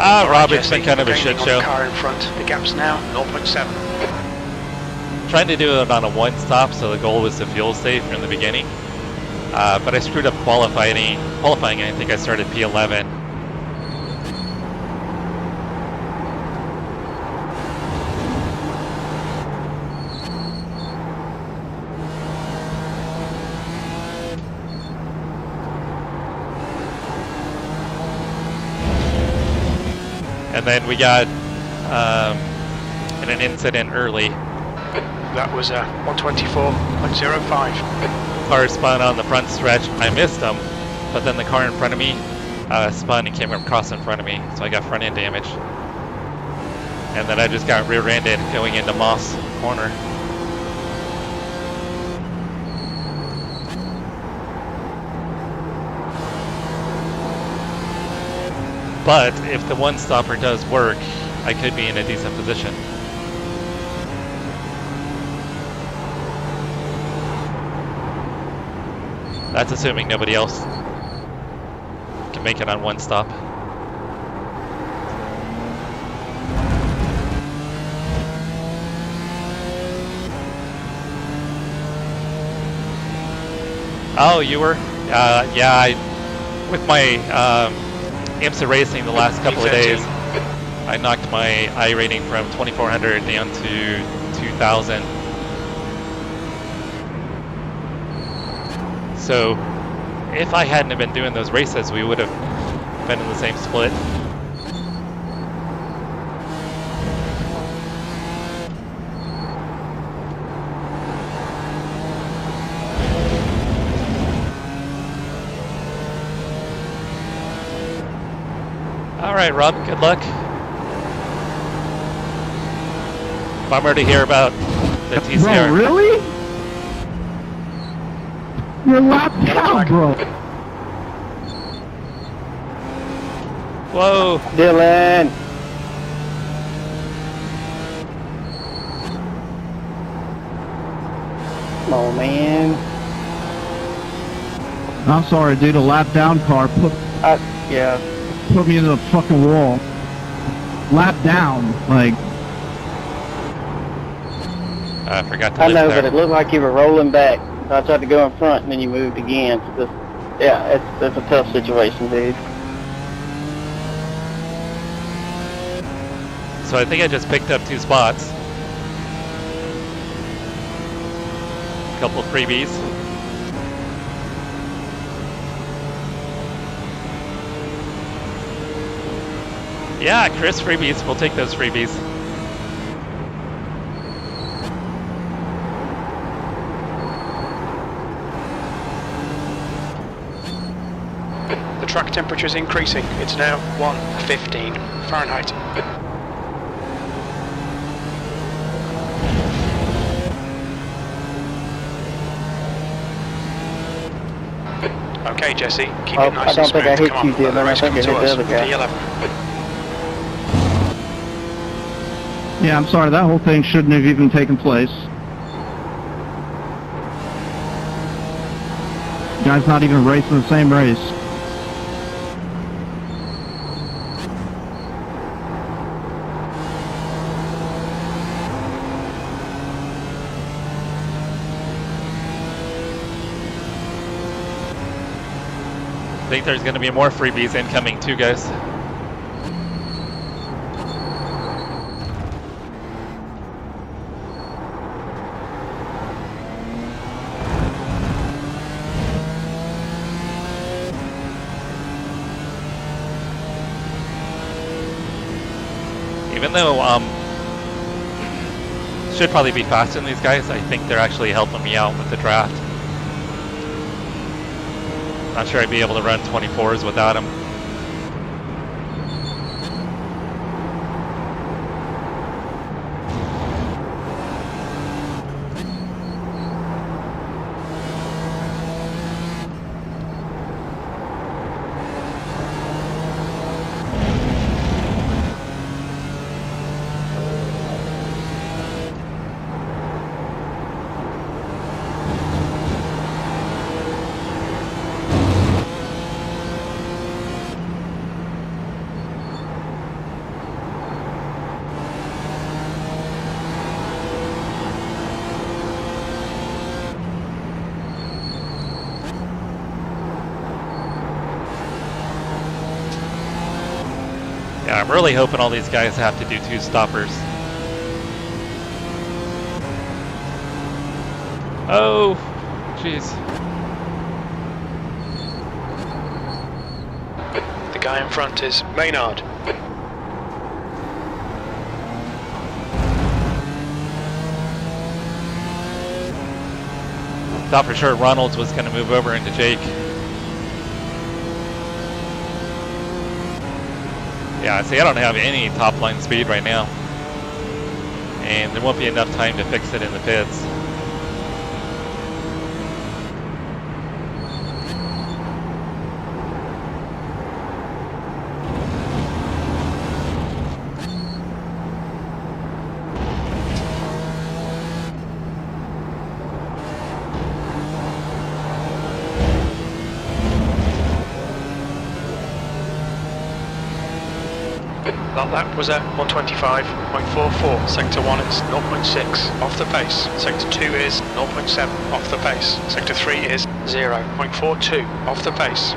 Ah, Rob, it's been kind of a shit show. Car in front. The gap's now 0.7. Trying to do it on a one stop, so the goal was to fuel safe from the beginning. But I screwed up qualifying. I think I started P11. And then we got in an incident early. That was 124.05. Car spun on the front stretch. I missed him, but then the car in front of me spun and came across in front of me, so I got front end damage. And then I just got rear-ended going into Moss corner. But if the one stopper does work, I could be in a decent position. That's assuming nobody else can make it on one stop. Oh, you were? Yeah, with my IMSA racing the last couple of days, I knocked my I rating from 2400 down to 2000. So if I hadn't have been doing those races, we would have been in the same split. All right, Rob, good luck. Bummer to hear about the TCR. Bro, really? You're locked out, bro. Whoa. Dylan. Come on, man. I'm sorry, dude. A lap down car put me into the fucking wall. Lap down, like. I forgot to I lift know, there. but it looked like you were rolling back. So I tried to go in front, and then you moved again. So it's a tough situation, dude. So I think I just picked up 2 spots. A couple freebies. Yeah, Chris, freebies. We'll take those freebies. The track temperature is increasing. It's now 115 Fahrenheit. Okay, Jesse, keep Oh, it nice I don't and think I smooth. hit Come you, on, Jim. let the I race think come I to hit the us. other guy. P11. Yeah, I'm sorry, that whole thing shouldn't have even taken place. Guy's not even racing the same race. I think there's going to be more freebies incoming too, guys. Even though should probably be faster than these guys, I think they're actually helping me out with the draft. Not sure I'd be able to run 24s without them. Yeah, I'm really hoping all these guys have to do 2 stoppers. Oh, jeez. The guy in front is Maynard. Thought for sure Ronalds was going to move over into Jake. Yeah, see, I don't have any top line speed right now. And there won't be enough time to fix it in the pits. That lap was at 125.44. Sector 1 is 0.6 off the pace. Sector 2 is 0.7 off the pace. Sector 3 is 0.42 off the pace.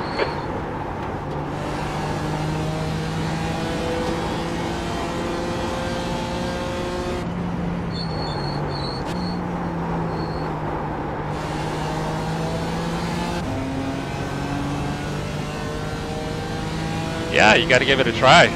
Yeah, you got to give it a try.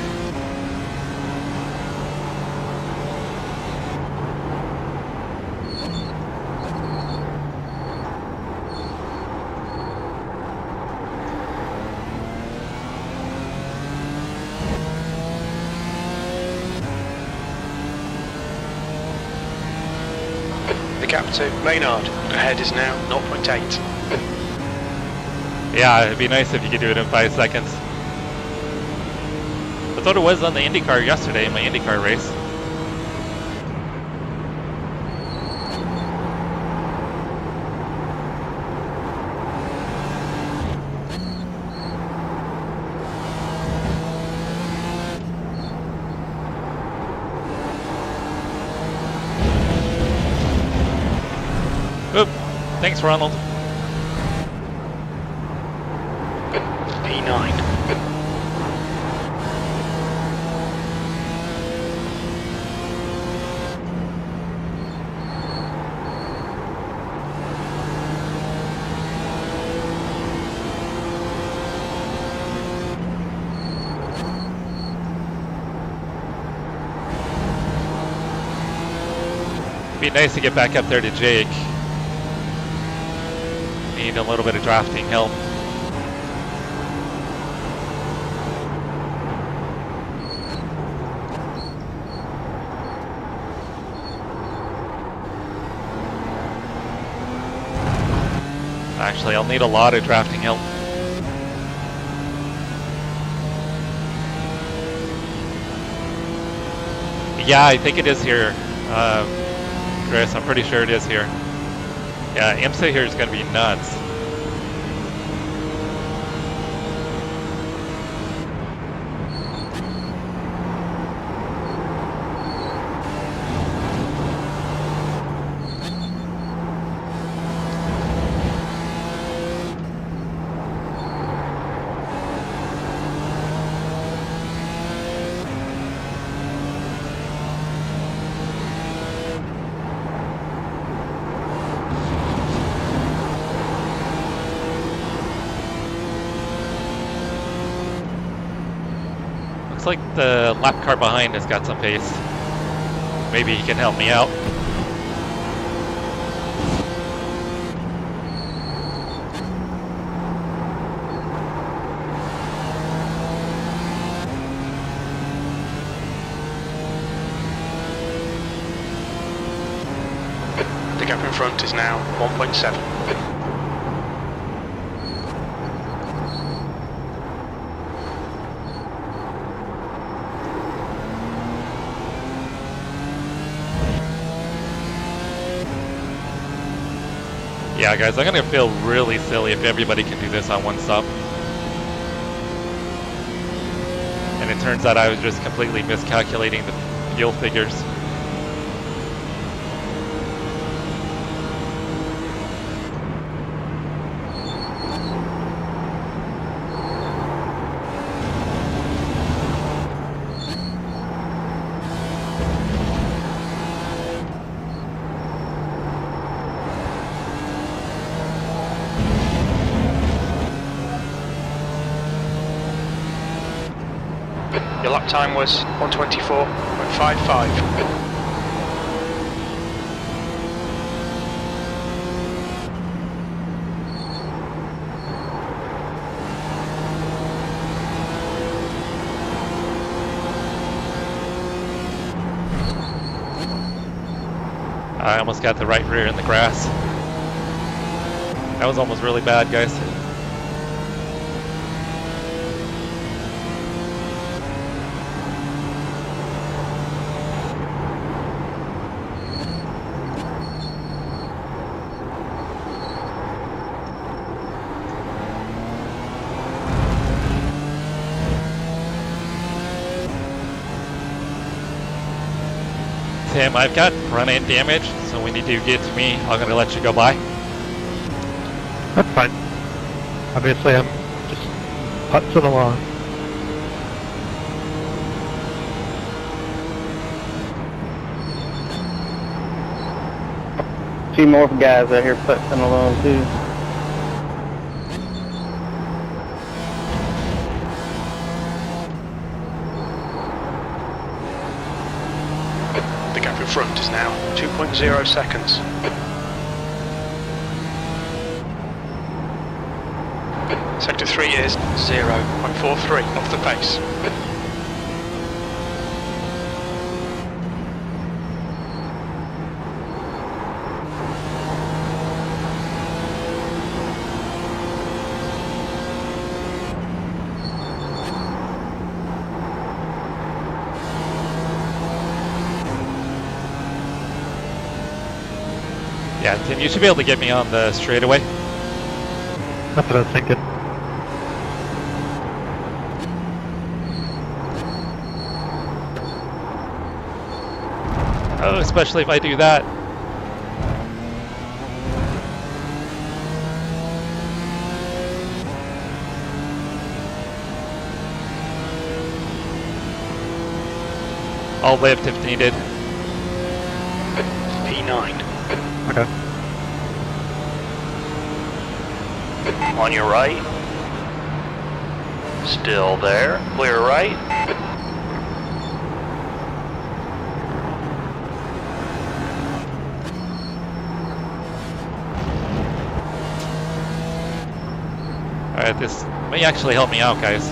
The gap to Maynard ahead is now 0.8. Yeah, it'd be nice if you could do it in 5 seconds. That's what it was on the IndyCar yesterday, in my IndyCar race. Oop, thanks Ronald. P9. Be nice to get back up there to Jake. Need a little bit of drafting help. Actually, I'll need a lot of drafting help. Yeah, I think it is here, Chris. I'm pretty sure it is here. Yeah, IMSA here is going to be nuts. Looks like the lap car behind has got some pace. Maybe he can help me out. The gap in front is now 1.7. Yeah, guys, I'm gonna feel really silly if everybody can do this on one stop. And it turns out I was just completely miscalculating the fuel figures. Your lap time was 124.55. I almost got the right rear in the grass. That was almost really bad, guys. Tim, I've got front end damage, so when you do get to me, I'm gonna let you go by. That's fine. Obviously, I'm just putzing along. A few more guys out here putzing along too. The gap in front is now 2.0 seconds. Sector 3 is 0.43 off the pace. Yeah, Tim, you should be able to get me on the straightaway. That's what I was thinking. Oh, especially if I do that. I'll lift if needed. P9. Okay. On your right. Still there. Clear right. Alright, this may actually help me out, guys.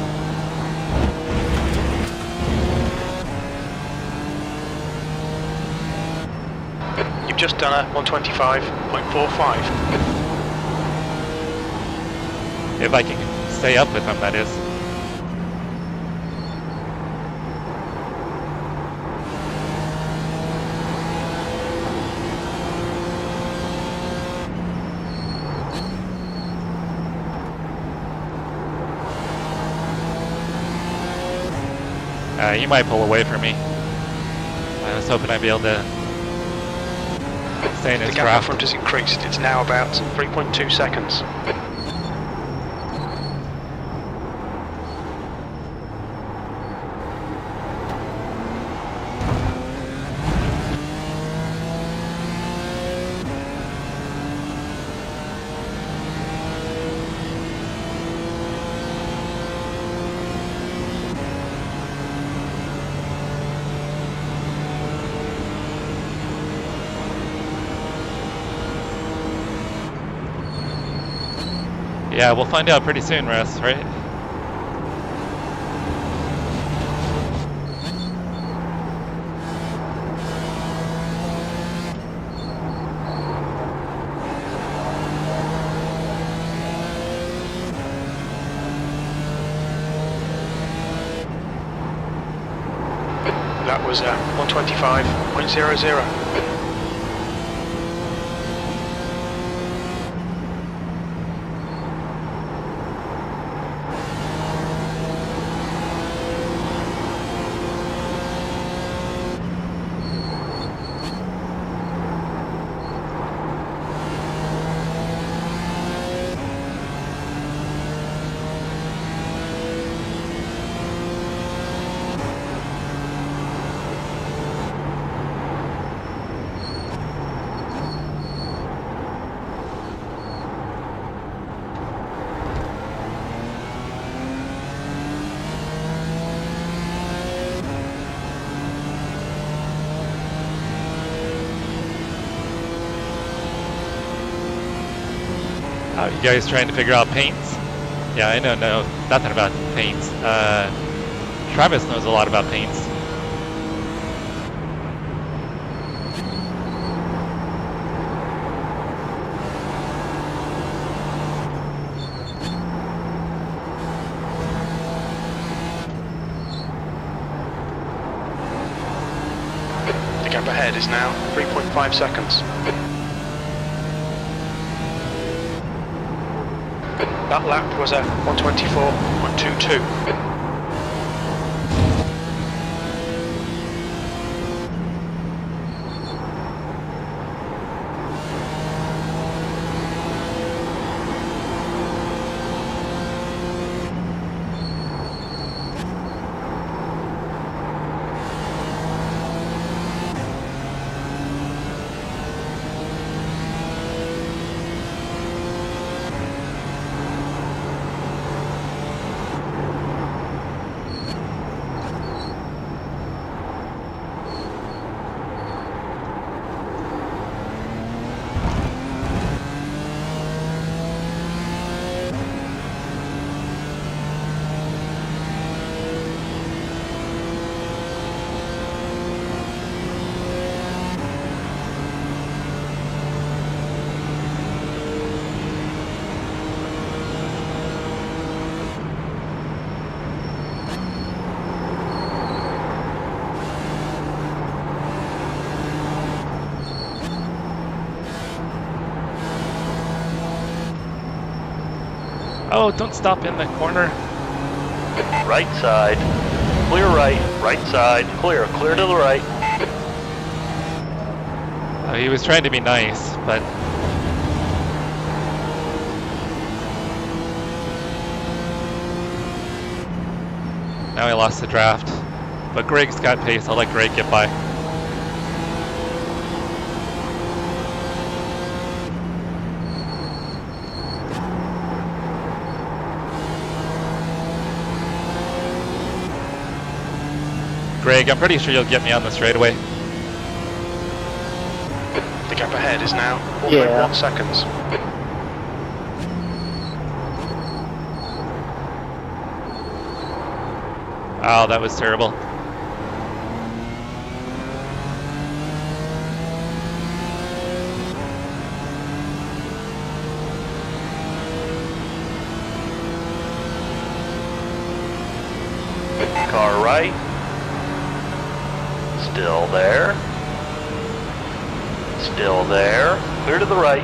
You've just done a 125.45. If I can stay up with them, that is. He might pull away from me. I was hoping I'd be able to stay in The his gap in draft. front has increased. It's now about 3.2 seconds. Yeah, we'll find out pretty soon, Russ, right? That was 125.00. You guys trying to figure out paints? Yeah, I know nothing about paints. Travis knows a lot about paints. The gap ahead is now 3.5 seconds. That lap was a 124.22. Oh, don't stop in the corner. Right side. Clear right. Right side. Clear. Clear to the right. He was trying to be nice, but now he lost the draft. But Greg's got pace. I'll let Greg get by. Greg, I'm pretty sure you'll get me on the straightaway. The gap ahead is now 4.1 Yeah. seconds. Oh, that was terrible. Car right. Still there. Still there. Clear to the right.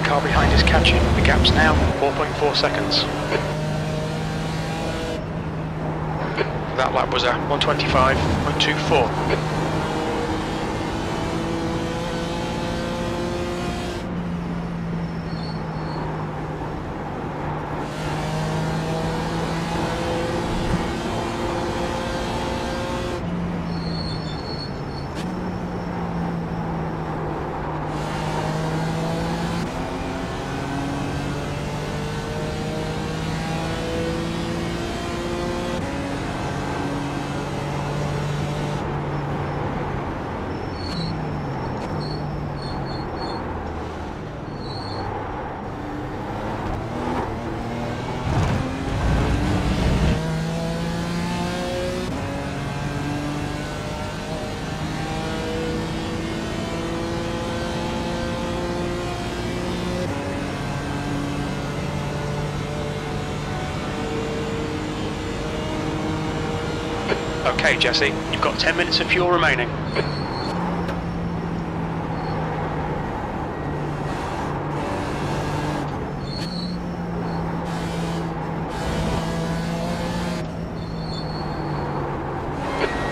car behind is catching. The gap's now 4.4 seconds. That lap was a 125.24. Okay, Jesse, you've got 10 minutes of fuel remaining.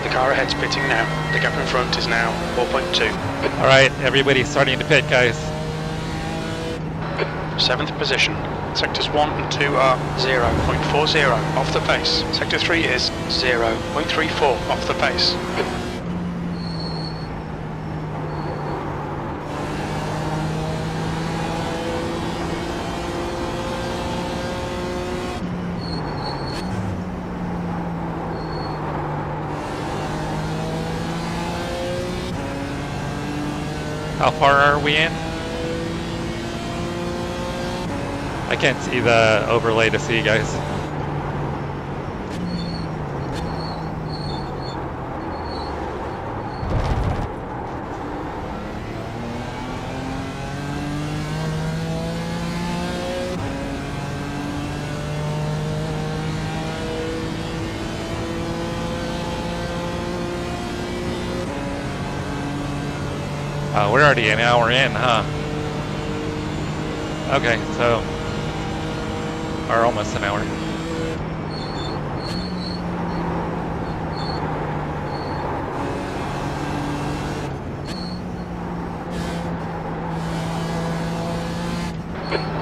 The car ahead's pitting now. The gap in front is now 4.2. All right, everybody's starting to pit, guys. 7th position. Sectors 1 and 2 are 0.40 off the pace. Sector 3 is 0.34 off the pace. How far are we in? I can't see the overlay to see, guys. We're already an hour in, huh? Okay, so, or almost an hour.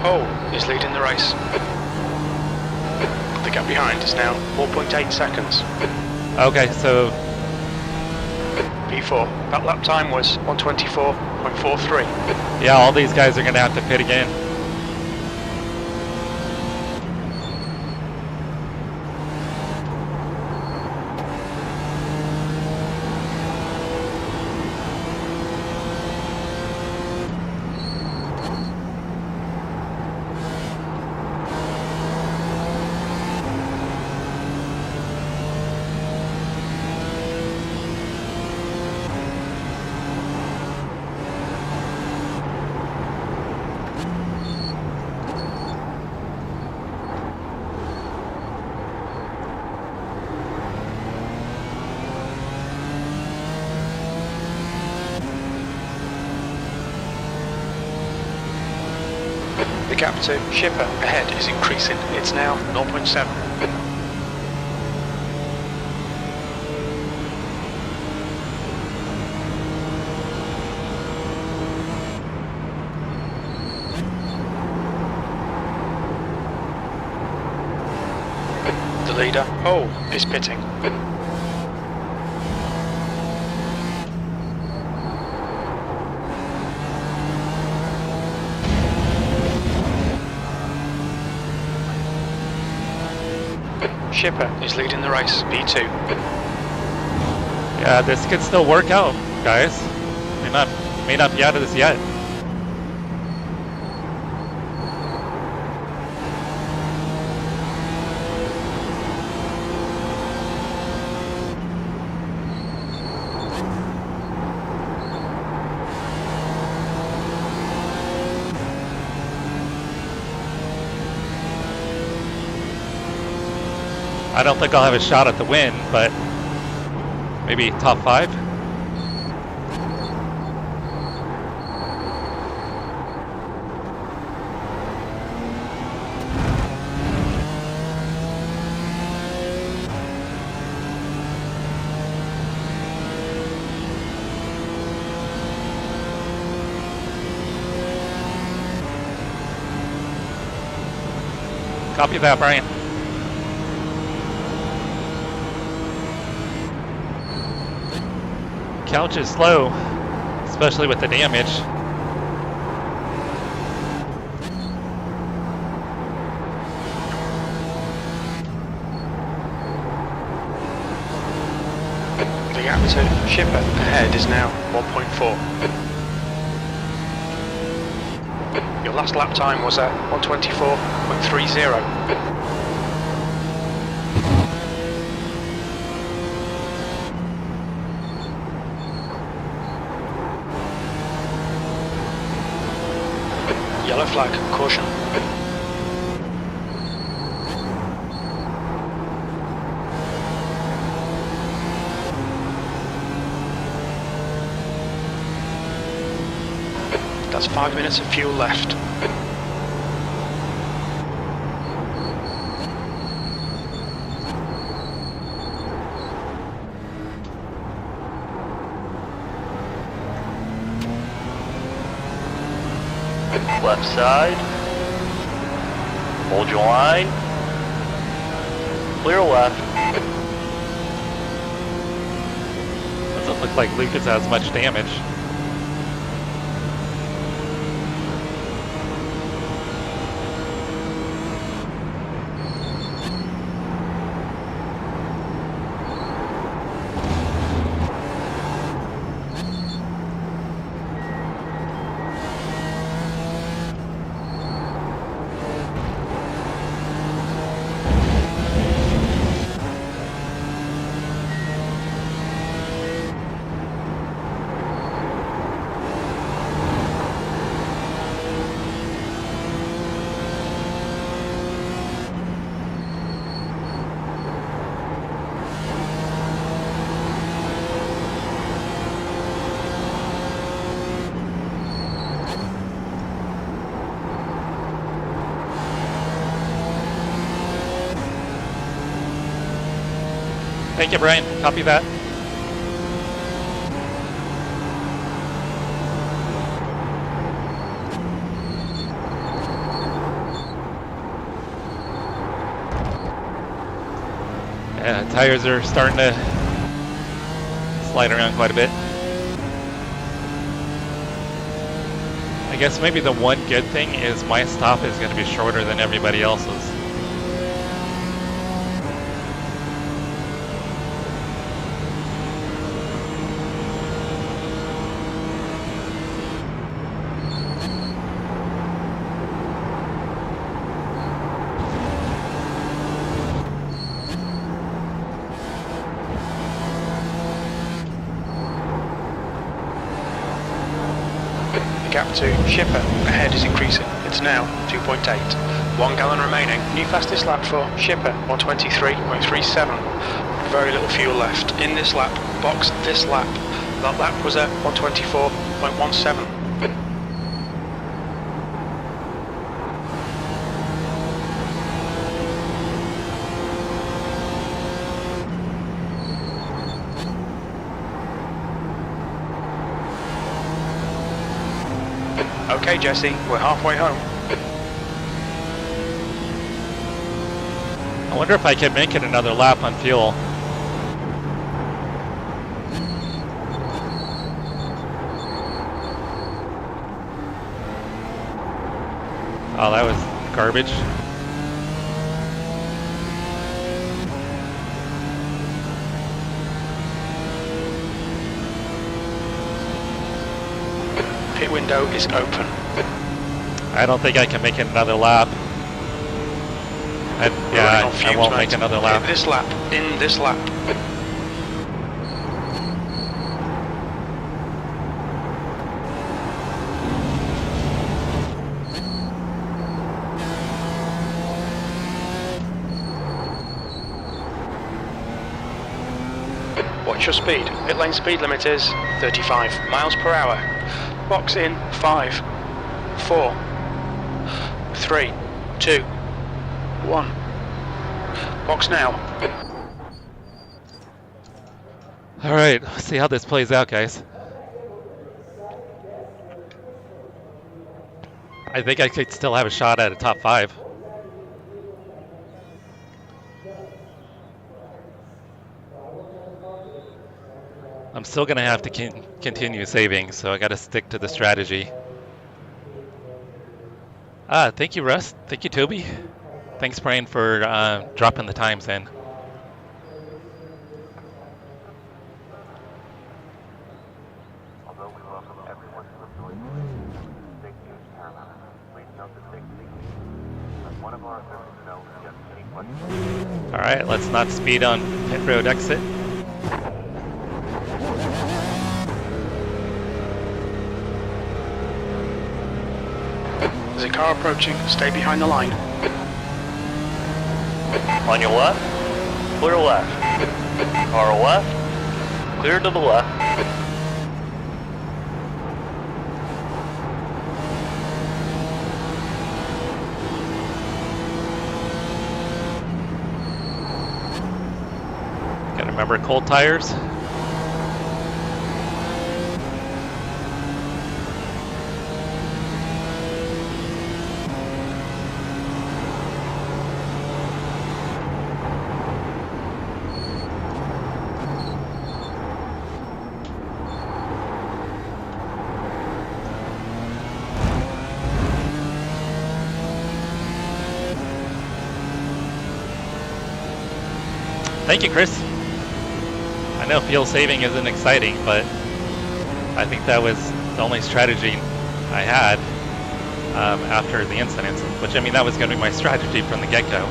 Pole is leading the race. The gap behind is now 4.8 seconds. Okay, so P4. That lap time was 124.43. yeah, all these guys are gonna have to pit again. The gap to Shipper ahead is increasing. It's now 0.7. The leader, Pole, is pitting. Shipper is leading the race, P2. Yeah, this could still work out, guys. May not be out of this yet. I don't think I'll have a shot at the win, but maybe top 5. Copy that, Brian. Couch is slow, especially with the damage. The gap to shipper ahead is now 1.4. Your last lap time was at 124.30. Yellow flag, caution. That's 5 minutes of fuel left. Left side. Hold your line. Clear left. Doesn't look like Lucas has much damage. Thank you, Brian. Copy that. Yeah, tires are starting to slide around quite a bit. I guess maybe the one good thing is my stop is going to be shorter than everybody else's. Gap to shipper ahead is increasing. It's now 2.8. 1 gallon remaining. New fastest lap for shipper 123.37. Very little fuel left. In this lap, box this lap. That lap was at 124.17. Okay, Jesse, we're halfway home. I wonder if I can make it another lap on fuel. Oh, that was garbage. Pit window is open. I don't think I can make it another lap. Yeah, I won't make another lap. In this lap. In this lap. Watch your speed. Pit lane speed limit is 35 miles per hour. Box in 5, 4, 3, 2, 1. Box now. All right, let's see how this plays out, guys. I think I could still have a shot at a top 5. still gonna have to continue saving, so I gotta stick to the strategy. Thank you, Russ. Thank you, Toby. Thanks, Brian, for dropping the times in. All right, let's not speed on pit road exit. There's a car approaching. Stay behind the line. On your left, clear left. Car left, clear to the left. Gotta remember cold tires. Thank you, Chris. I know fuel saving isn't exciting, but I think that was the only strategy I had after the incident, which, I mean, that was going to be my strategy from the get-go.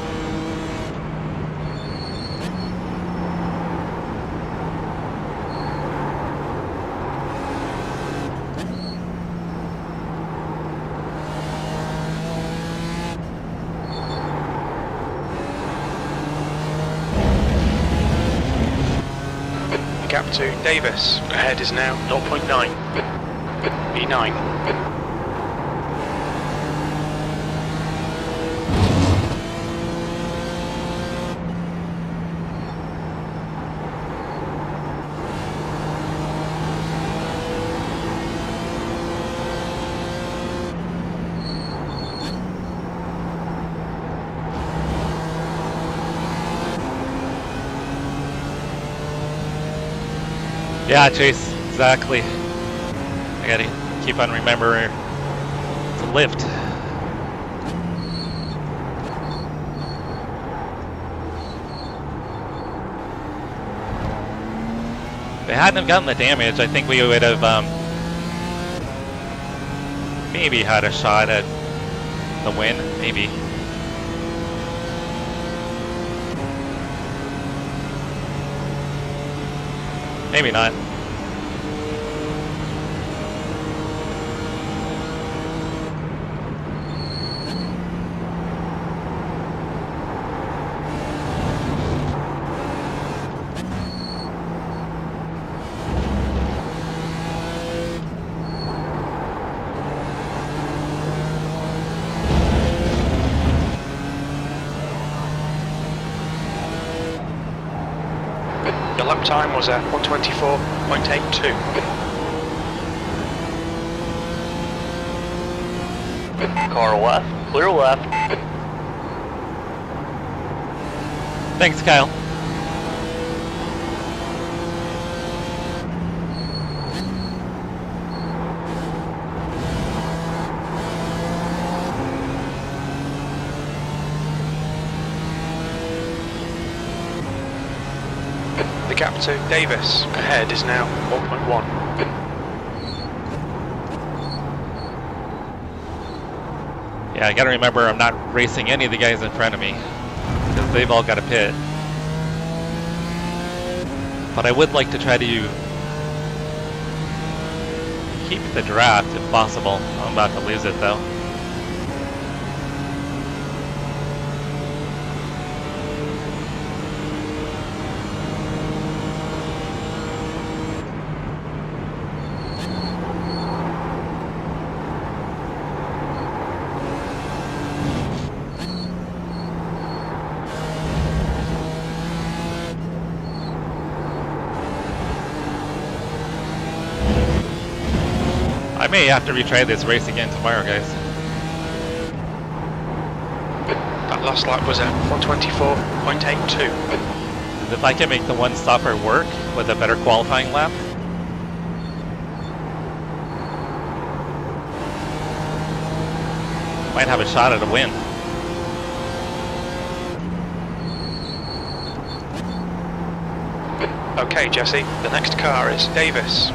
Gap to Davis. Ahead is now 0.9. B9. Yeah, Chase, exactly. I gotta keep on remembering to lift. If they hadn't have gotten the damage, I think we would have maybe had a shot at the win, maybe. Maybe not. Your lap time was at 124.82. Car left, clear left. Thanks, Kyle. The gap to Davis ahead is now 1.1. Yeah, I gotta remember I'm not racing any of the guys in front of me, because they've all got a pit. But I would like to try to keep the draft if possible. I'm about to lose it though. I may have to retry this race again tomorrow, guys. That last lap was at 124.82. If I can make the one stopper work with a better qualifying lap, Might have a shot at a win. Okay, Jesse, the next car is Davis.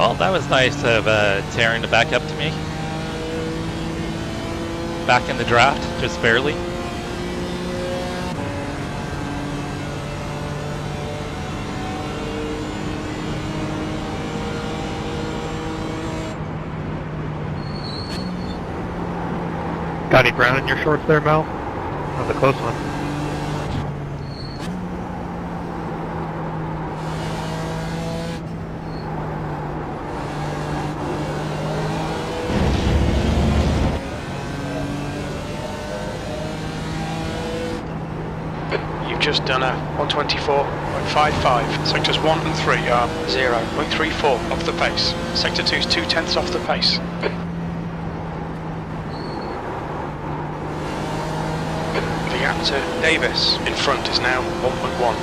Oh, that was nice of Taryn to back up to me. Back in the draft, just barely. Got any brown in your shorts there, Mel? That was a close one. Just done a 124.55. Sectors 1 and 3 are 0.34 off the pace. Sector 2 is 0.2 off the pace. The gap to Davis in front is now 1.1.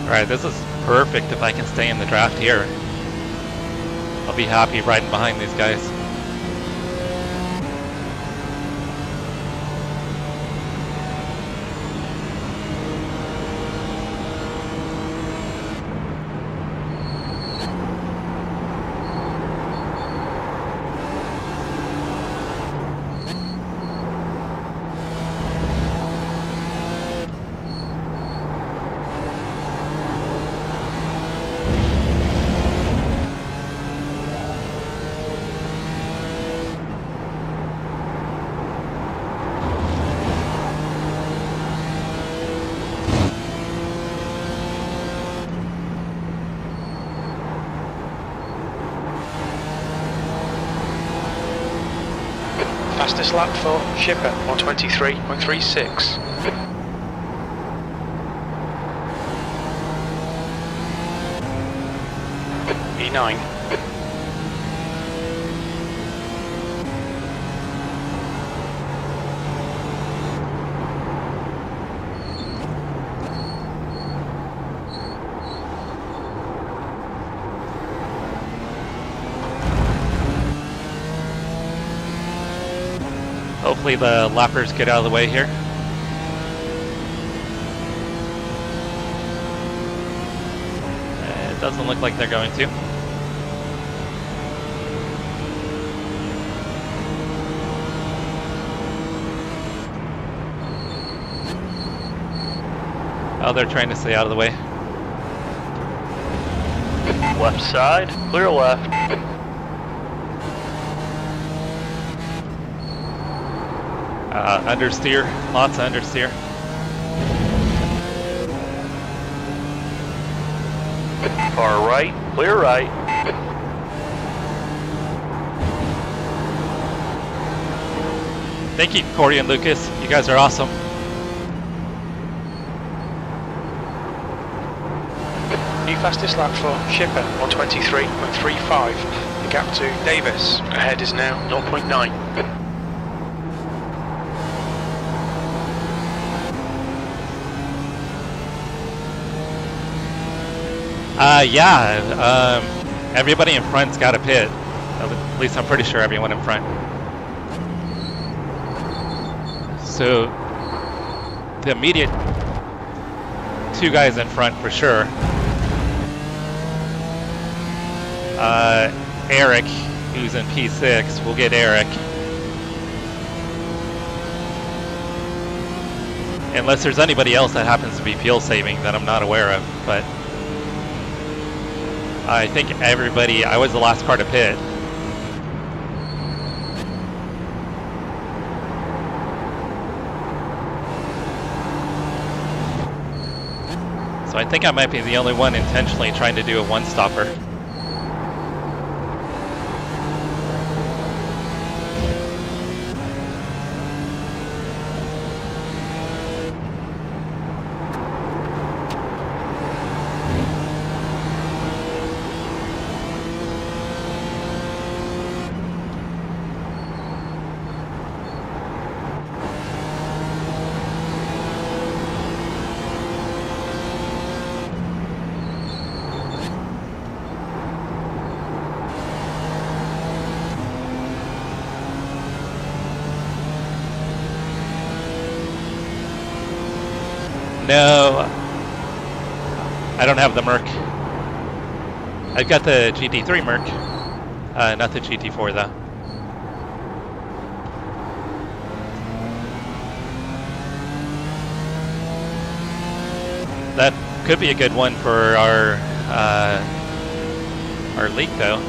Alright, this is perfect if I can stay in the draft here. I'll be happy riding behind these guys. Fastest lap for Shipper, 123.36. E9. Hopefully the lappers get out of the way here. It doesn't look like they're going to. Oh, they're trying to stay out of the way. Left side, clear left. Understeer, lots of understeer. Far right, clear right. Thank you, Corey and Lucas. You guys are awesome. New fastest lap for Shipper, 123.35. The gap to Davis ahead is now 0.9. Everybody in front's got a pit. At least I'm pretty sure everyone in front. So the immediate two guys in front for sure. Eric, who's in P6, we'll get Eric. Unless there's anybody else that happens to be fuel saving that I'm not aware of, but I think everybody, I was the last car to pit. So I think I might be the only one intentionally trying to do a one-stopper. No, I don't have the Merc. I've got the GT3 Merc, not the GT4 though. That could be a good one for our league though.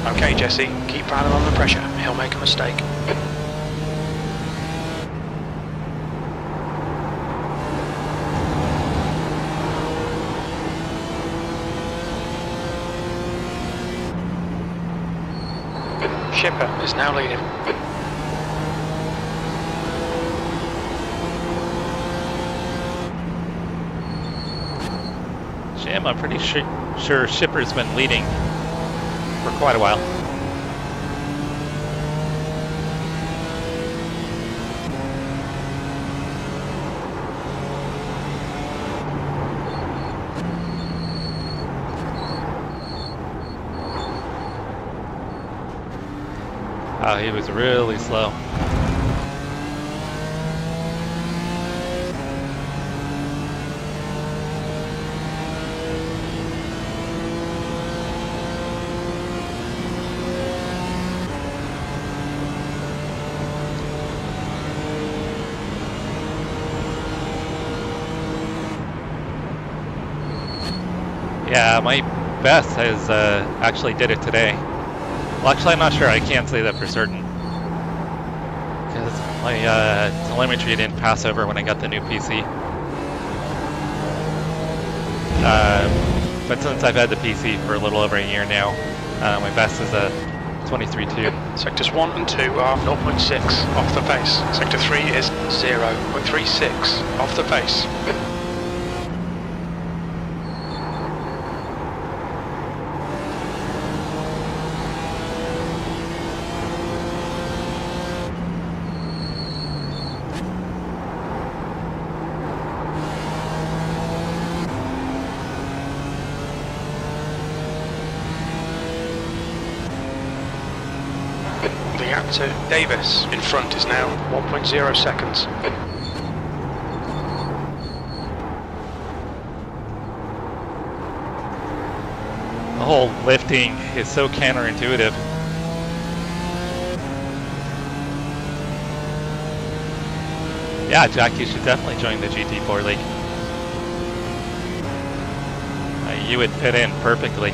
Okay, Jesse, keep Brandon under pressure. He'll make a mistake. Shipper is now leading. Jim, I'm pretty sure Shipper's been leading for quite a while. Oh, he was really slow. Yeah, my best has actually did it today. Well, actually, I'm not sure. I can't say that for certain. Because my telemetry didn't pass over when I got the new PC. But since I've had the PC for a little over a year now, my best is a 23.2. Sectors 1 and 2 are 0.6 off the pace. Sector 3 is 0.36 off the pace. To Davis in front is now 1.0 seconds. The whole lifting is so counterintuitive. Yeah, Jack, you should definitely join the GT4 League. You would fit in perfectly.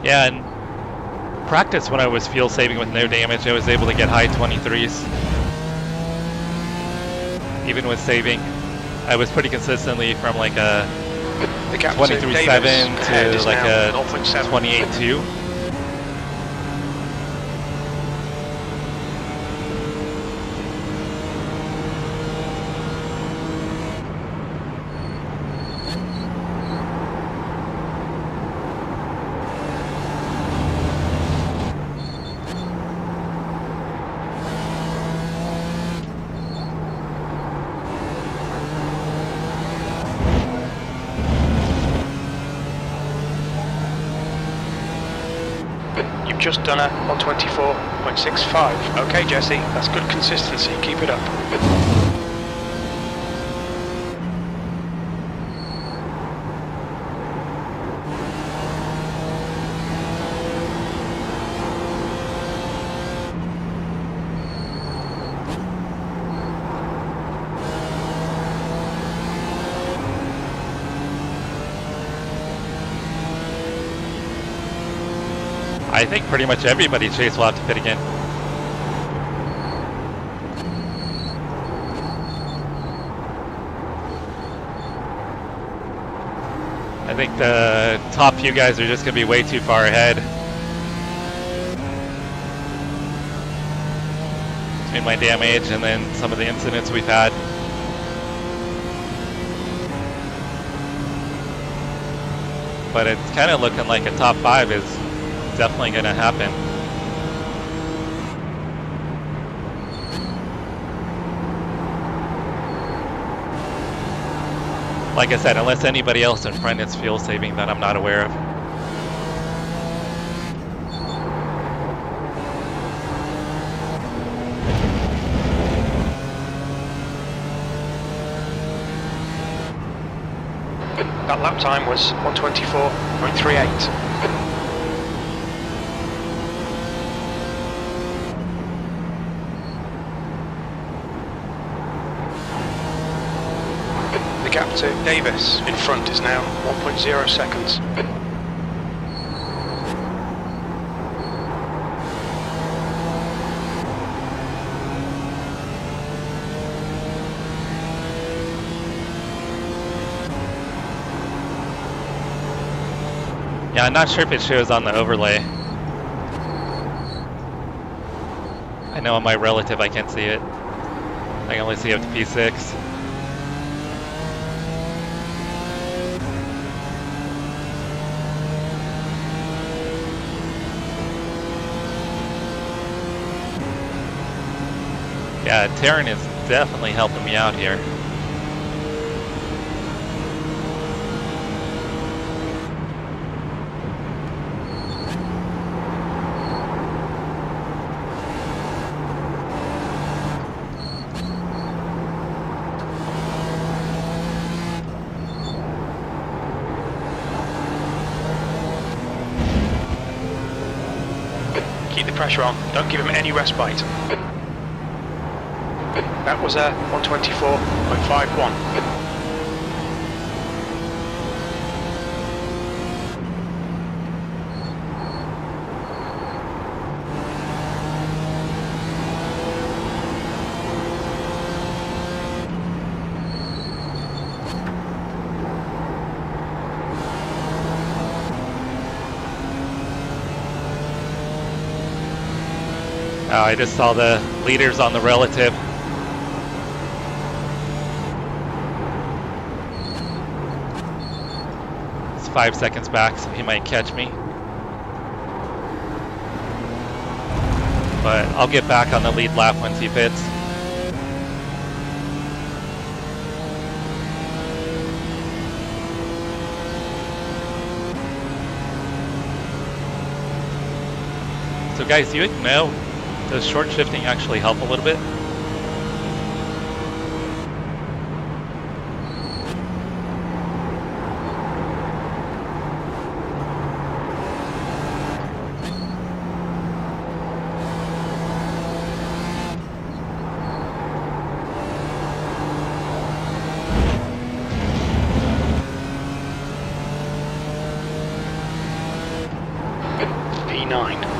Yeah, and practice when I was fuel saving with no damage, I was able to get high 23s. Even with saving, I was pretty consistently from like a The gap 23.7 ahead to is like now a 0.7. 28.2. You've just done a 124.65. Okay, Jesse, that's good consistency. Keep it up. I think pretty much everybody Chase will have to pit again. I think the top few guys are just going to be way too far ahead. Between my damage and then some of the incidents we've had. But it's kind of looking like a top 5 is definitely going to happen. Like I said, unless anybody else in front is fuel saving that I'm not aware of. That lap time was 124.38. The gap to Davis in front is now 1.0 seconds. Yeah, I'm not sure if it shows on the overlay. I know on my relative I can't see it. I can only see up to P6. Yeah, Terran is definitely helping me out here. Keep the pressure on, don't give him any respite. That was a 124.51. I just saw the leaders on the relative. It's 5 seconds back, so he might catch me. But I'll get back on the lead lap once he pits. So guys, do you know, does short shifting actually help a little bit? 1:39.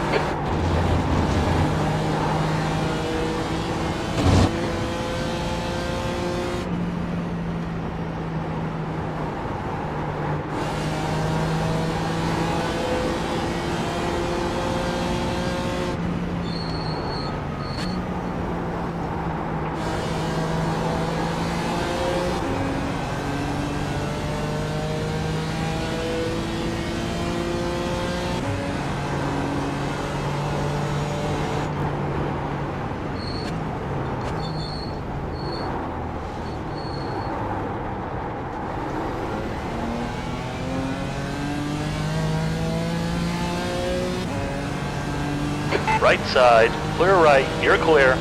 Right side, clear right, you're clear.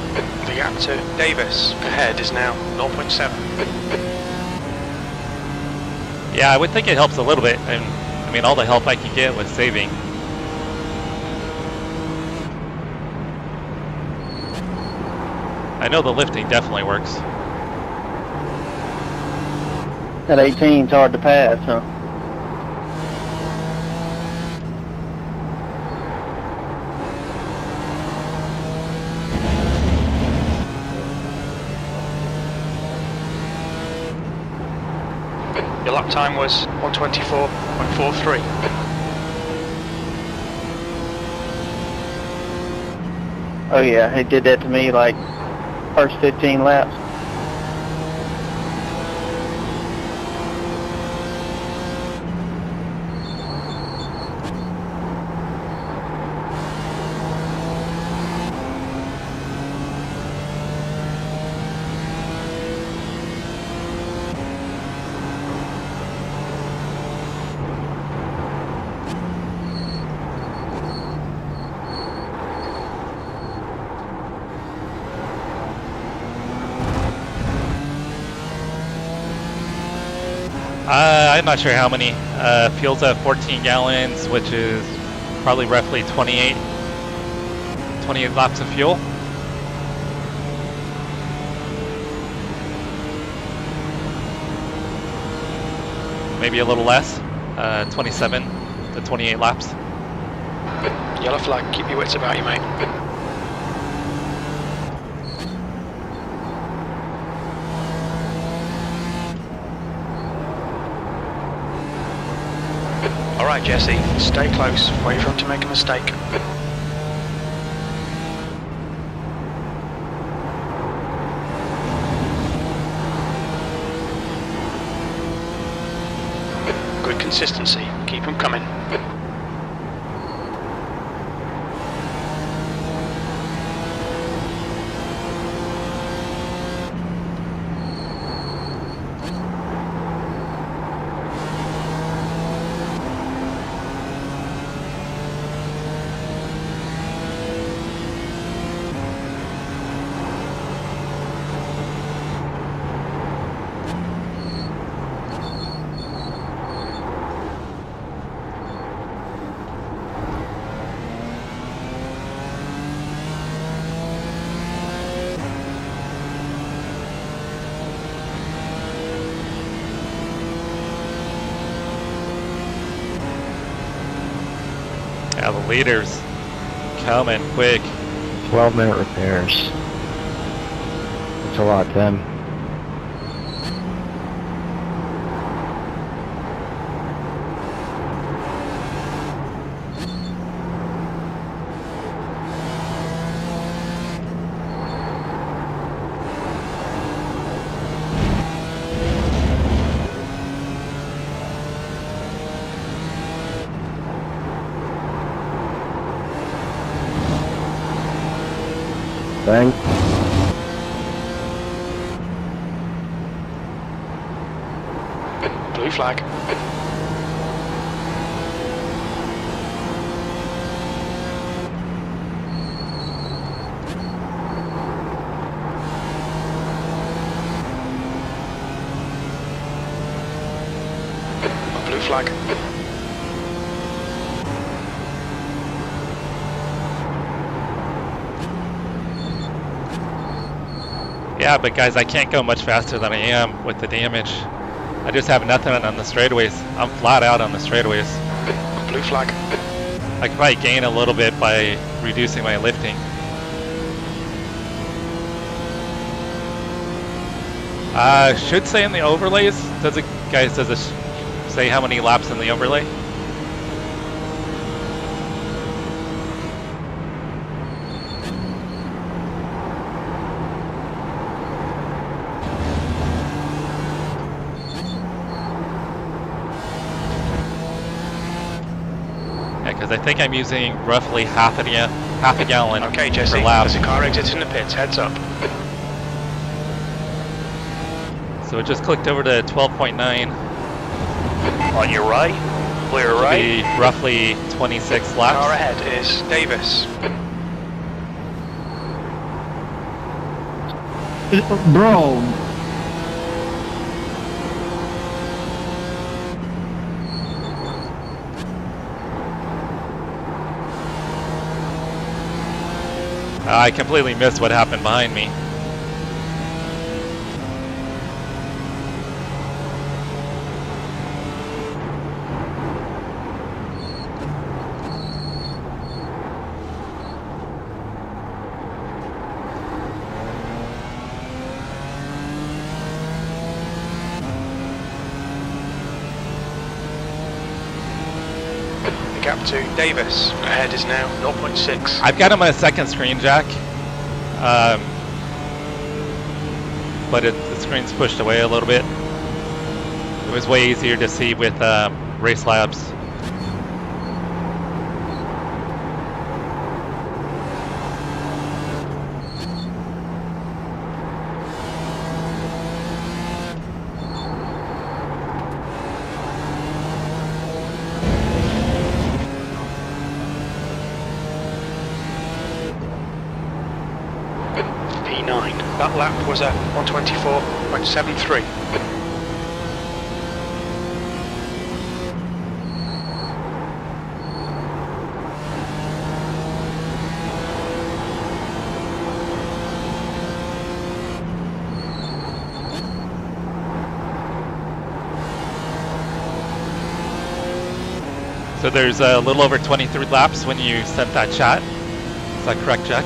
The gap to Davis ahead is now 0.7. Yeah, I would think it helps a little bit. And I mean, all the help I can get was saving. I know the lifting definitely works. That 18's hard to pass, huh? Your lap time was 1:24.43. Oh yeah, he did that to me like first 15 laps. I'm not sure how many. Fuel's at 14 gallons, which is probably roughly 28 laps of fuel. Maybe a little less, 27 to 28 laps. Yellow flag, keep your wits about you, mate. Alright Jesse, stay close, wait for him to make a mistake. Good consistency, keep him coming. Yeah, the leaders coming quick. 12-minute repairs. That's a lot, Tim. Bang. Blue flag. Blue flag. Yeah, but guys, I can't go much faster than I am with the damage. I just have nothing on the straightaways. I'm flat out on the straightaways. Blue flag. I could probably gain a little bit by reducing my lifting. Should say in the overlays. Does it say how many laps in the overlay? Yeah, because I think I'm using roughly half a gallon Okay, Jesse, per lap. there's a car exiting the pits, heads up. So it just clicked over to 12.9. On your right, clear Should right. be roughly 26 laps. Car ahead is Davis. Bro, I completely missed what happened behind me. The gap to Davis ahead is now 0.6. I've got him on a second screen, Jack. But the screen's pushed away a little bit. It was way easier to see with race labs. P9. That lap was a 124.73. So there's a little over 23 laps when you sent that shot. Is that correct, Jack?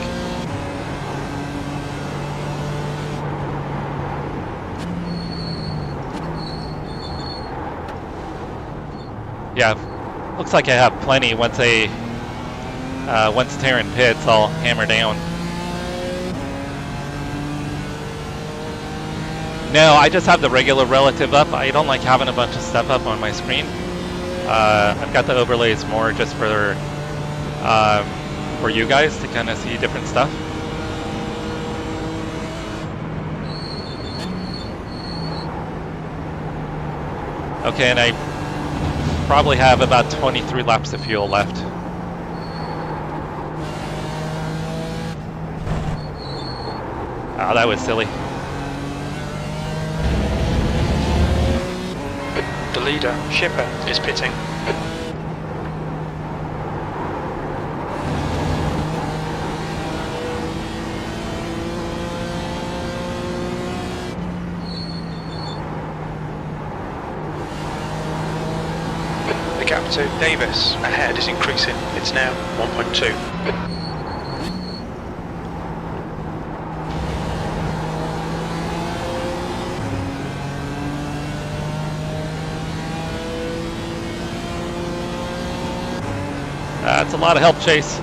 Yeah, looks like I have plenty. Once Taryn pits, I'll hammer down. No, I just have the regular relative up. I don't like having a bunch of stuff up on my screen. I've got the overlays more just for you guys to kind of see different stuff. Okay, and I probably have about 23 laps of fuel left. Oh, that was silly. The leader, Shipper, is pitting. The gap to Davis ahead is increasing. It's now 1.2. That's a lot of help, Chase.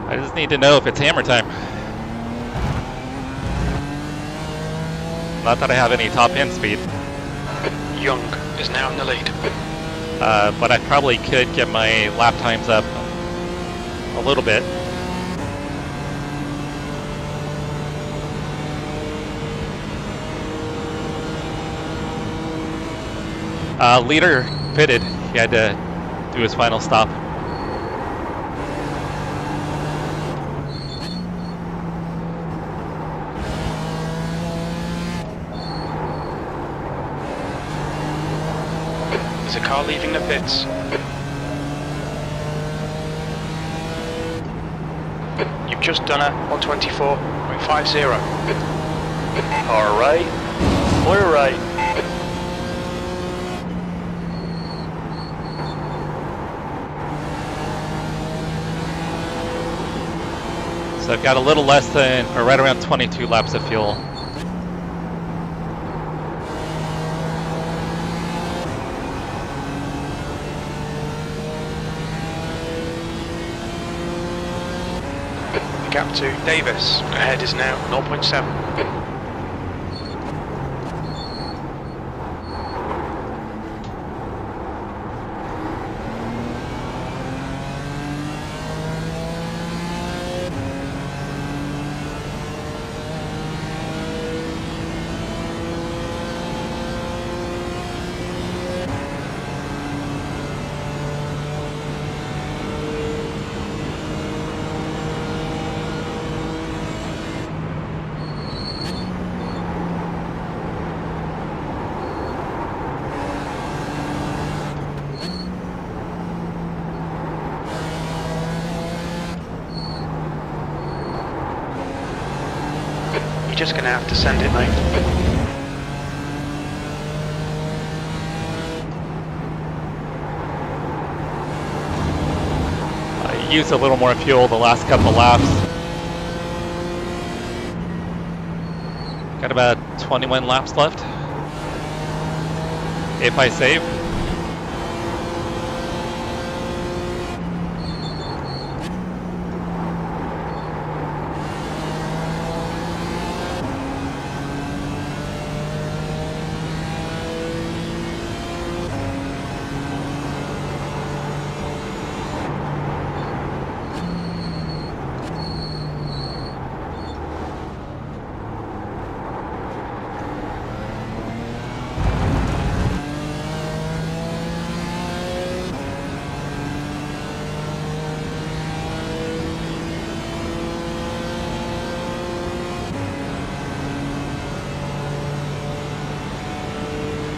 I just need to know if it's hammer time. Not that I have any top end speed. Young is now in the lead. But I probably could get my lap times up a little bit. Leader pitted. He had to do his final stop. There's a car leaving the pits. You've just done a 124.50. Car right, clear right. So I've got a little less than, or right around 22 laps of fuel. The gap to Davis ahead is now 0.7. Just gonna have to send it, mate. I used a little more fuel the last couple laps. Got about 21 laps left. If I save.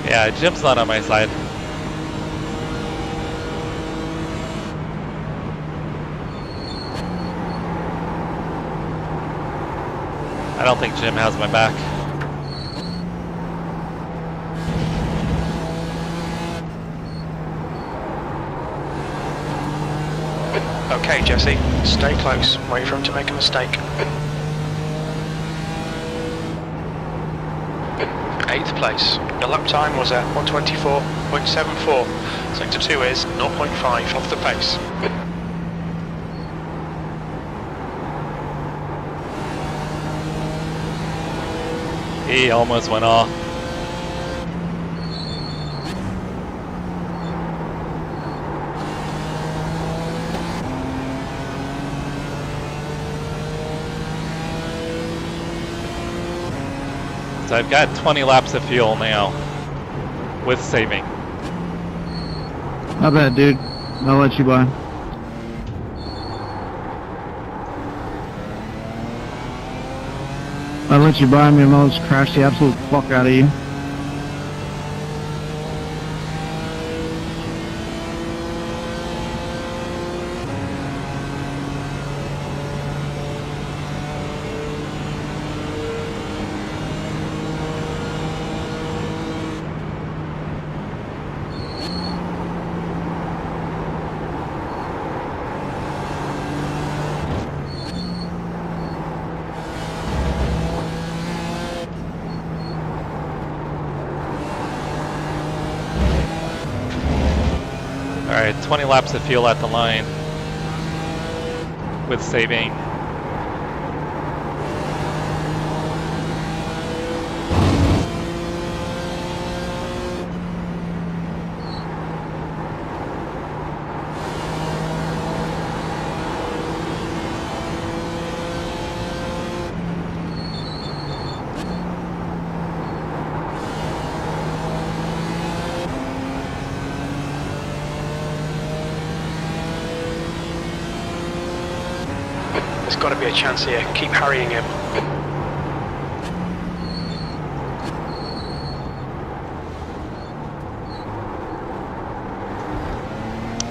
Yeah, Jim's not on my side. I don't think Jim has my back. Okay, Jesse, stay close. Wait for him to make a mistake. 8th place. Your lap time was at 1:24.74. Sector 2 is 0.5 off the pace. He almost went off. So I've got 20 laps of fuel now with saving. Not bad, dude. I'll let you by. I'll let you by me and I'll just crash the absolute fuck out of you. Alright, 20 laps of fuel at the line with saving. There's got to be a chance here. Keep harrying him.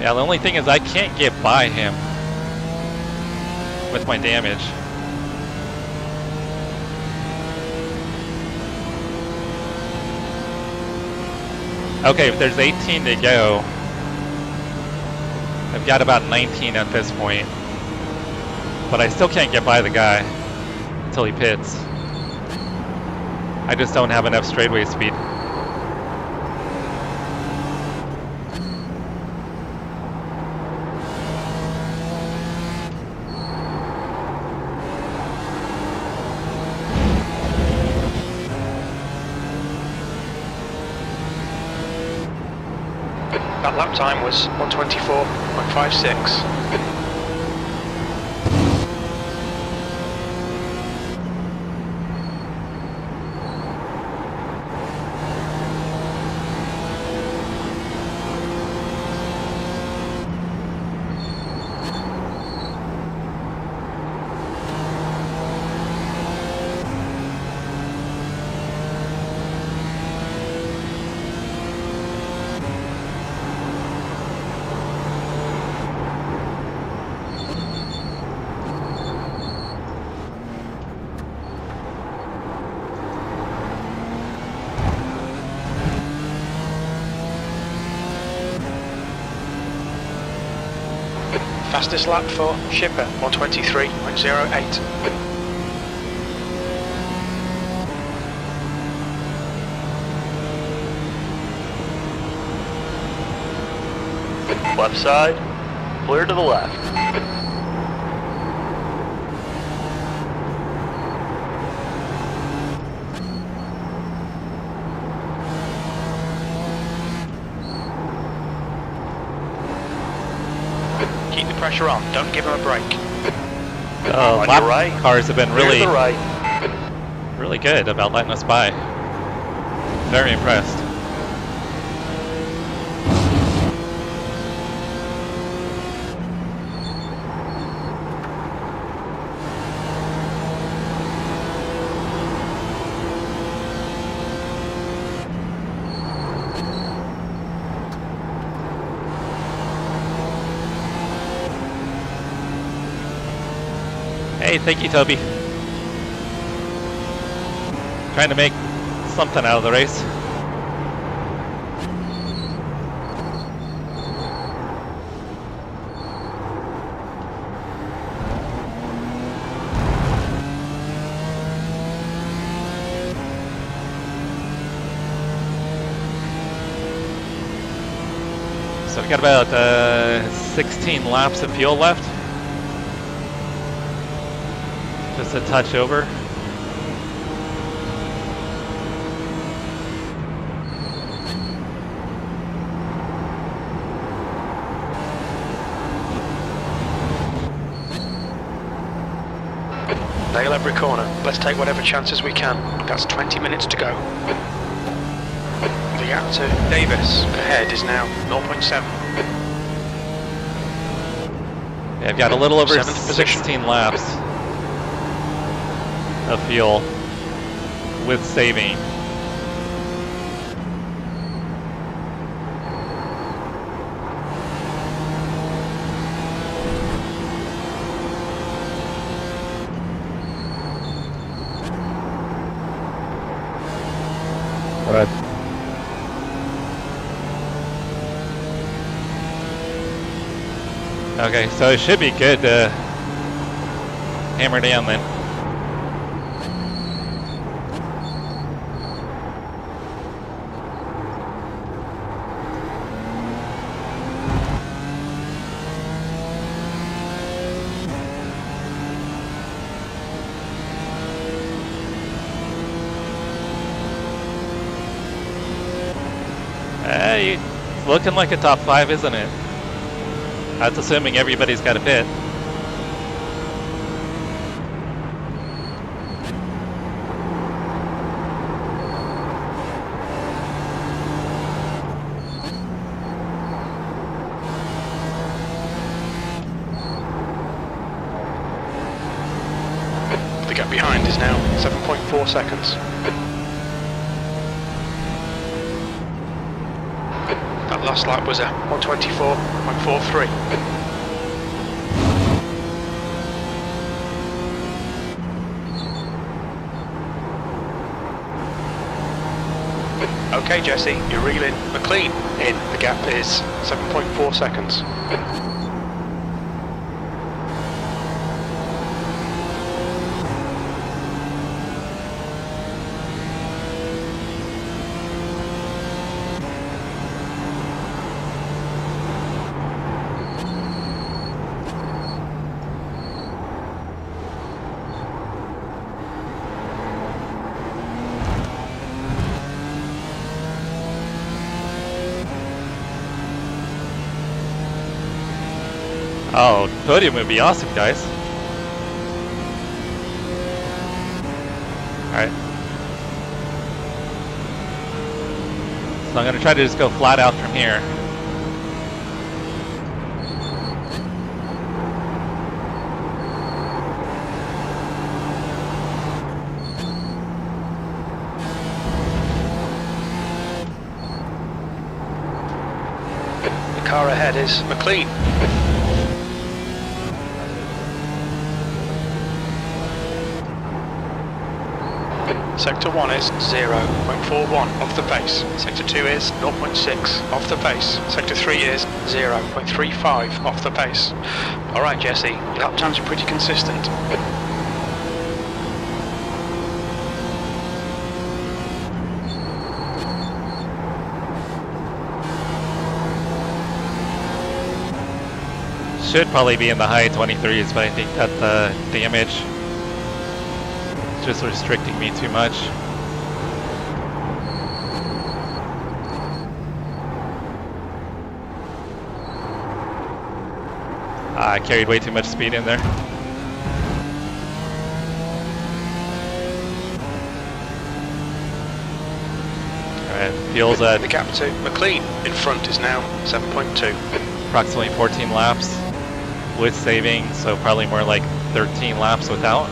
Yeah, the only thing is I can't get by him with my damage. Okay, if there's 18 to go, I've got about 19 at this point. but I still can't get by the guy until he pits. I just don't have enough straightaway speed. That lap time was 1:24.56. Fastest lap for Shipper, 1:23.08. Left side, clear to the left. Keep the pressure on, don't give him a break. On Lap your right, cars have been clear really, to the right. really good about letting us by. Very impressed. Hey, thank you, Toby. Trying to make something out of the race. So we got about 16 laps of fuel left. Just a touch over. Nail every corner. Let's take whatever chances we can. That's 20 minutes to go. The gap to Davis ahead is now 0.7. Yeah, I've got a little over 7th position. 16 laps of fuel with saving. All right. Okay, so it should be good to hammer down then. Hey, it's looking like a top 5, isn't it? That's assuming everybody's got a pit. The gap behind is now 7.4 seconds. That last lap was a 1:24.43. Okay, Jesse, you're reeling McLean in. The gap is 7.4 seconds. Oh, podium would be awesome, guys. Alright. So I'm going to try to just go flat out from here. The car ahead is McLean. Sector 1 is 0.41 off the pace. Sector 2 is 0.6 off the pace. Sector 3 is 0.35 off the pace. Alright Jesse, your lap times are pretty consistent. Should probably be in the high 23s, but I think that the damage is just restricting me too much. I carried way too much speed in there. Alright, feels at The gap to McLean in front is now 7.2. approximately 14 laps with saving, so probably more like 13 laps without.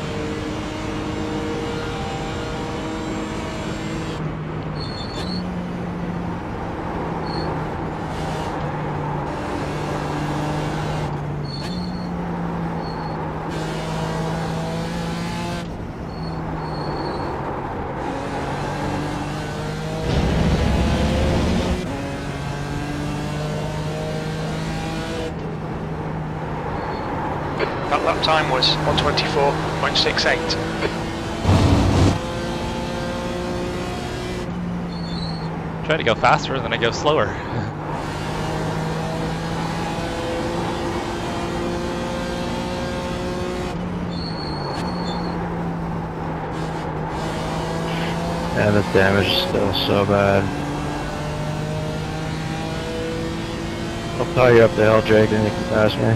That lap time was 124.68. Try to go faster, then I go slower. And the damage is still so bad. I'll tie you up the hill, Jake, and you can pass me.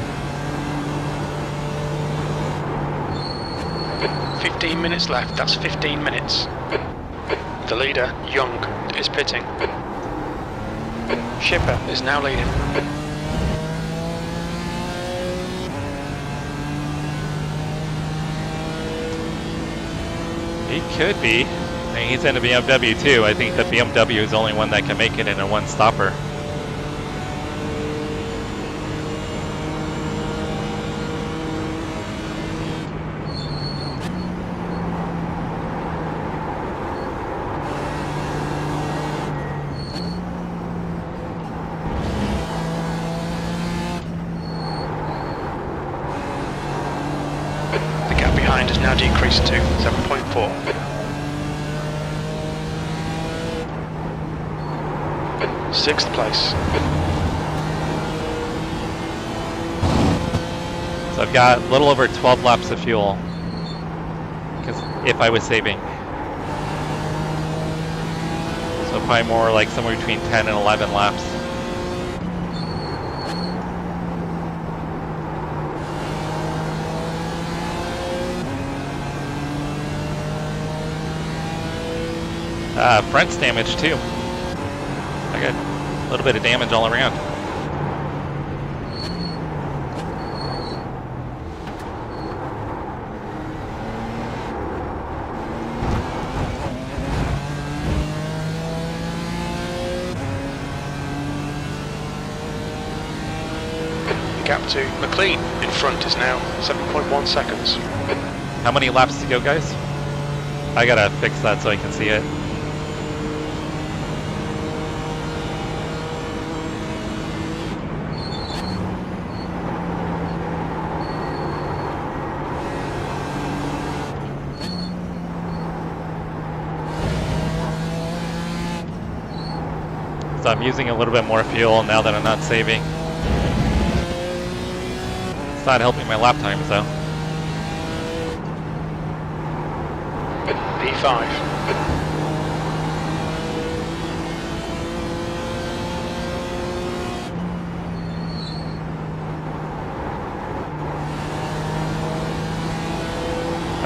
15 minutes left, that's 15 minutes. The leader, Young, is pitting. Schipper is now leading. He could be. I mean, he's in a BMW too. I think the BMW is the only one that can make it in a one-stopper. The gap behind has now decreased to 7.4. Sixth place. So I've got a little over 12 laps of fuel, because if I was saving. So probably more like somewhere between 10 and 11 laps. Front's damage too. I got a little bit of damage all around. The gap to McLean in front is now 7.1 seconds. How many laps to go, guys? I gotta fix that so I can see it. So I'm using a little bit more fuel now that I'm not saving. It's not helping my lap times though. P5.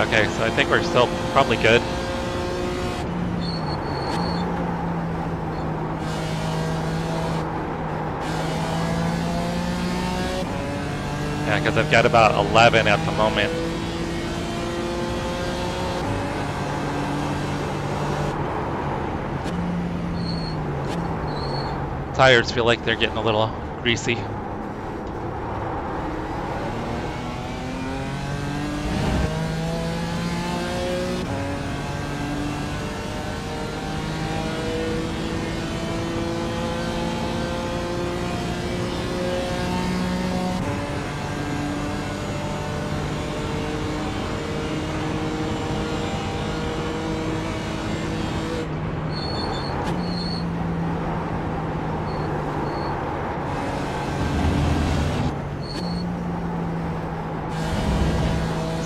Okay, so I think we're still probably good. Yeah, because I've got about 11 at the moment. Tires feel like they're getting a little greasy.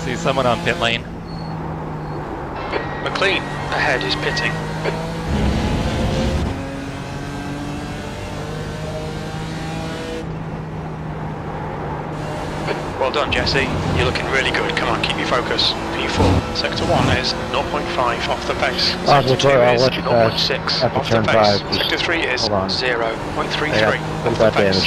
See someone on pit lane. McLean ahead is pitting. Well done, Jesse. You're looking really good. Come on, keep your focus. P4. Sector 1 is 0.5 off the pace. Sector 2 is 0.6 off the pace. Sector 3 is 0.33 off the pace.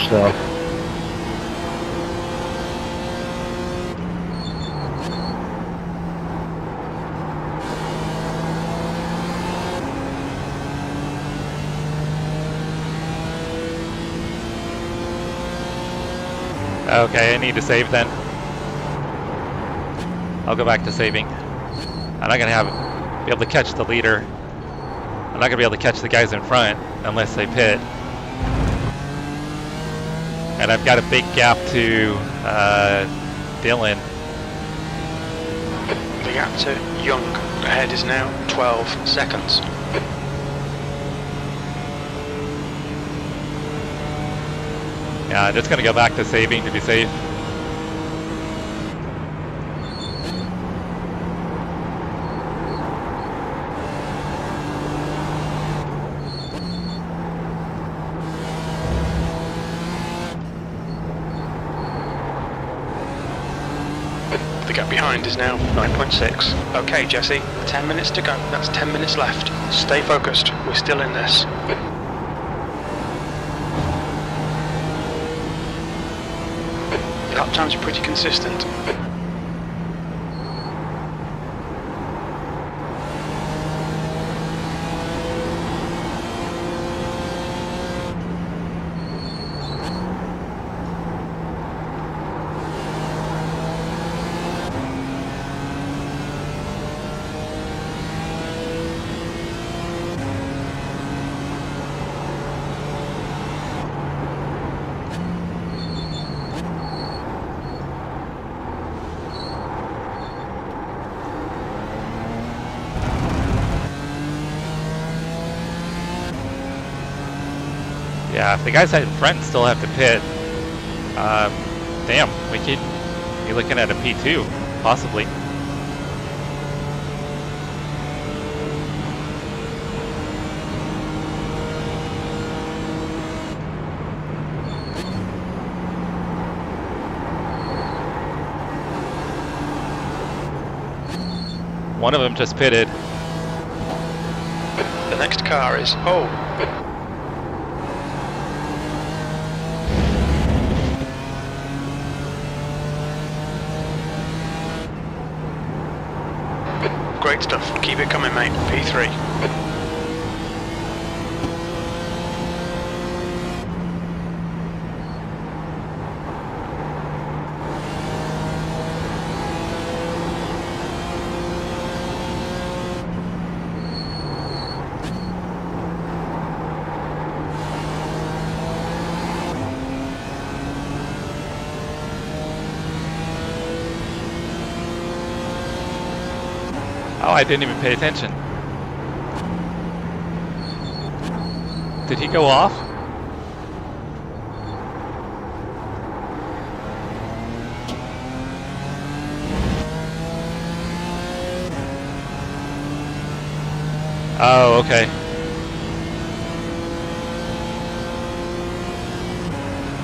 Okay, I need to save then. I'll go back to saving. I'm not gonna be able to catch the leader. I'm not gonna be able to catch the guys in front unless they pit. And I've got a big gap to Dylan. The gap to Young ahead is now 12 seconds. Yeah, just gonna go back to saving to be safe. The gap behind is now 9.6. Okay, Jesse, 10 minutes to go. That's 10 minutes left. Stay focused. We're still in this. Lap times are pretty consistent. Yeah, if the guys in front still have to pit, damn, we could be looking at a P2, possibly. One of them just pitted. The next car is Great stuff. Keep it coming, mate. P3. Oh, I didn't even pay attention. Did he go off? Oh, okay.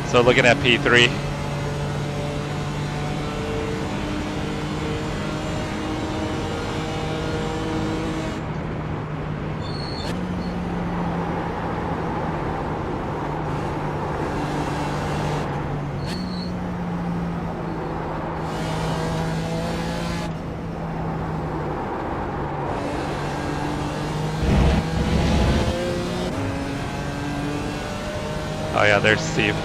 So looking at P3. Oh yeah, there's Steve.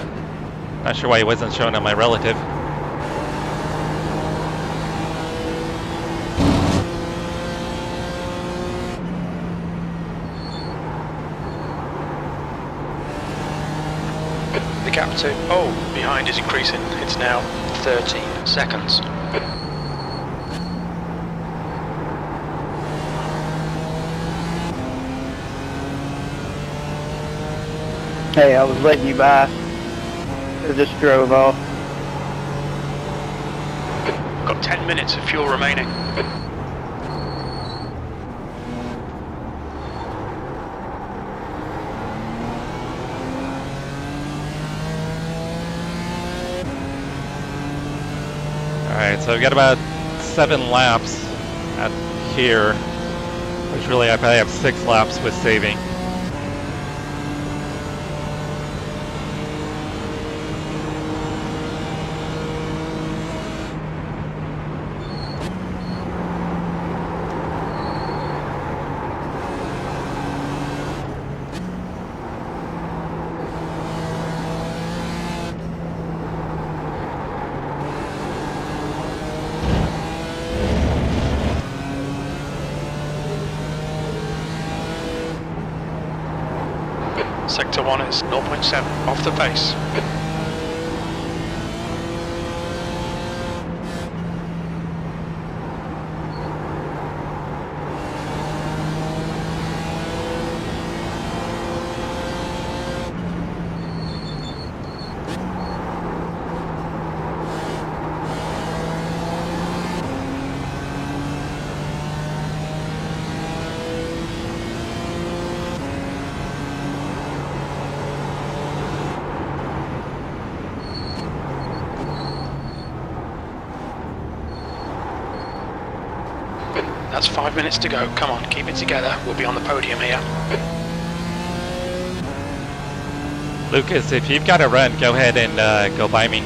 Not sure why he wasn't showing up my relative. The gap to behind is increasing. It's now 13 seconds. Hey, I was letting you by. I just drove off. Got 10 minutes of fuel remaining. Alright, so I've got about 7 laps at here, which really I probably have 6 laps with saving. Sector 1 is 0.7 off the pace. That's 5 minutes to go. Come on, keep it together. We'll be on the podium here. Lucas, if you've got to run, go ahead and go by me.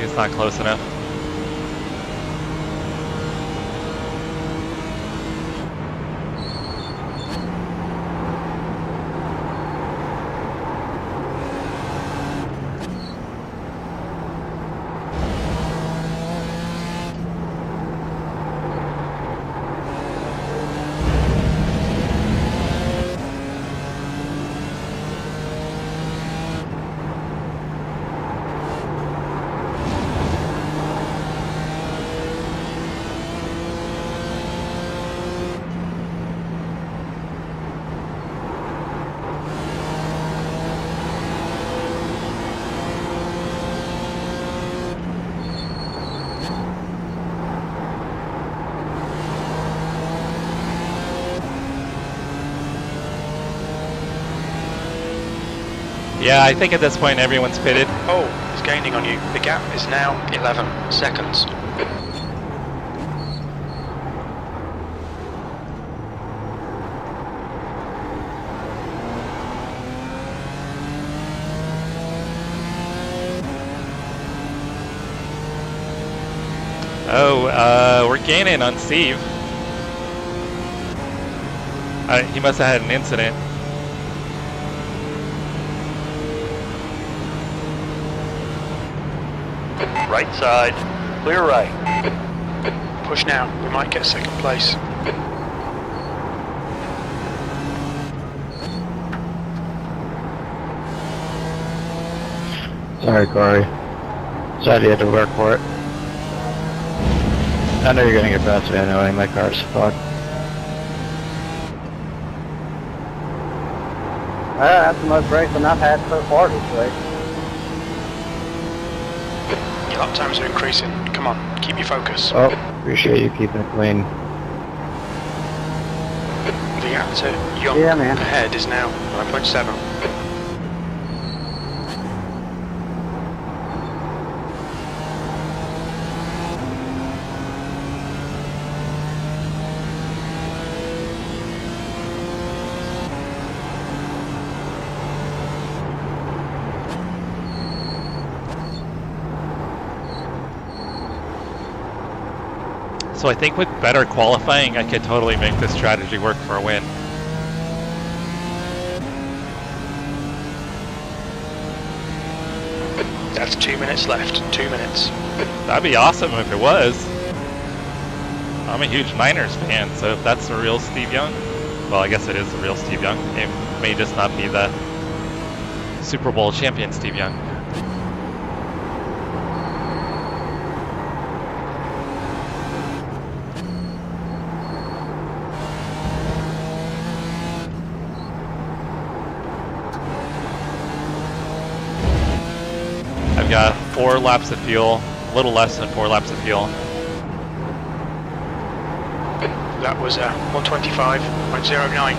It's not close enough. Yeah, I think at this point everyone's pitted. Oh, he's gaining on you. The gap is now 11 seconds. Oh, we're gaining on Steve. He must have had an incident. Right side, clear right. Push now, we might get second place. Sorry, Corey. Sad you had to work for it. I know you're gonna get past me anyway, my car's fucked. That's the most racing I've had so far this race. Your lap times are increasing. Come on, keep your focus. Oh, appreciate you keeping it clean. The gap to Young ahead is now 9.7. So I think with better qualifying, I could totally make this strategy work for a win. That's 2 minutes left. 2 minutes. That'd be awesome if it was. I'm a huge Niners fan, so if that's the real Steve Young, well, I guess it is the real Steve Young. It may just not be the Super Bowl champion Steve Young. I've got 4 laps of fuel, a little less than 4 laps of fuel. That was 125.09.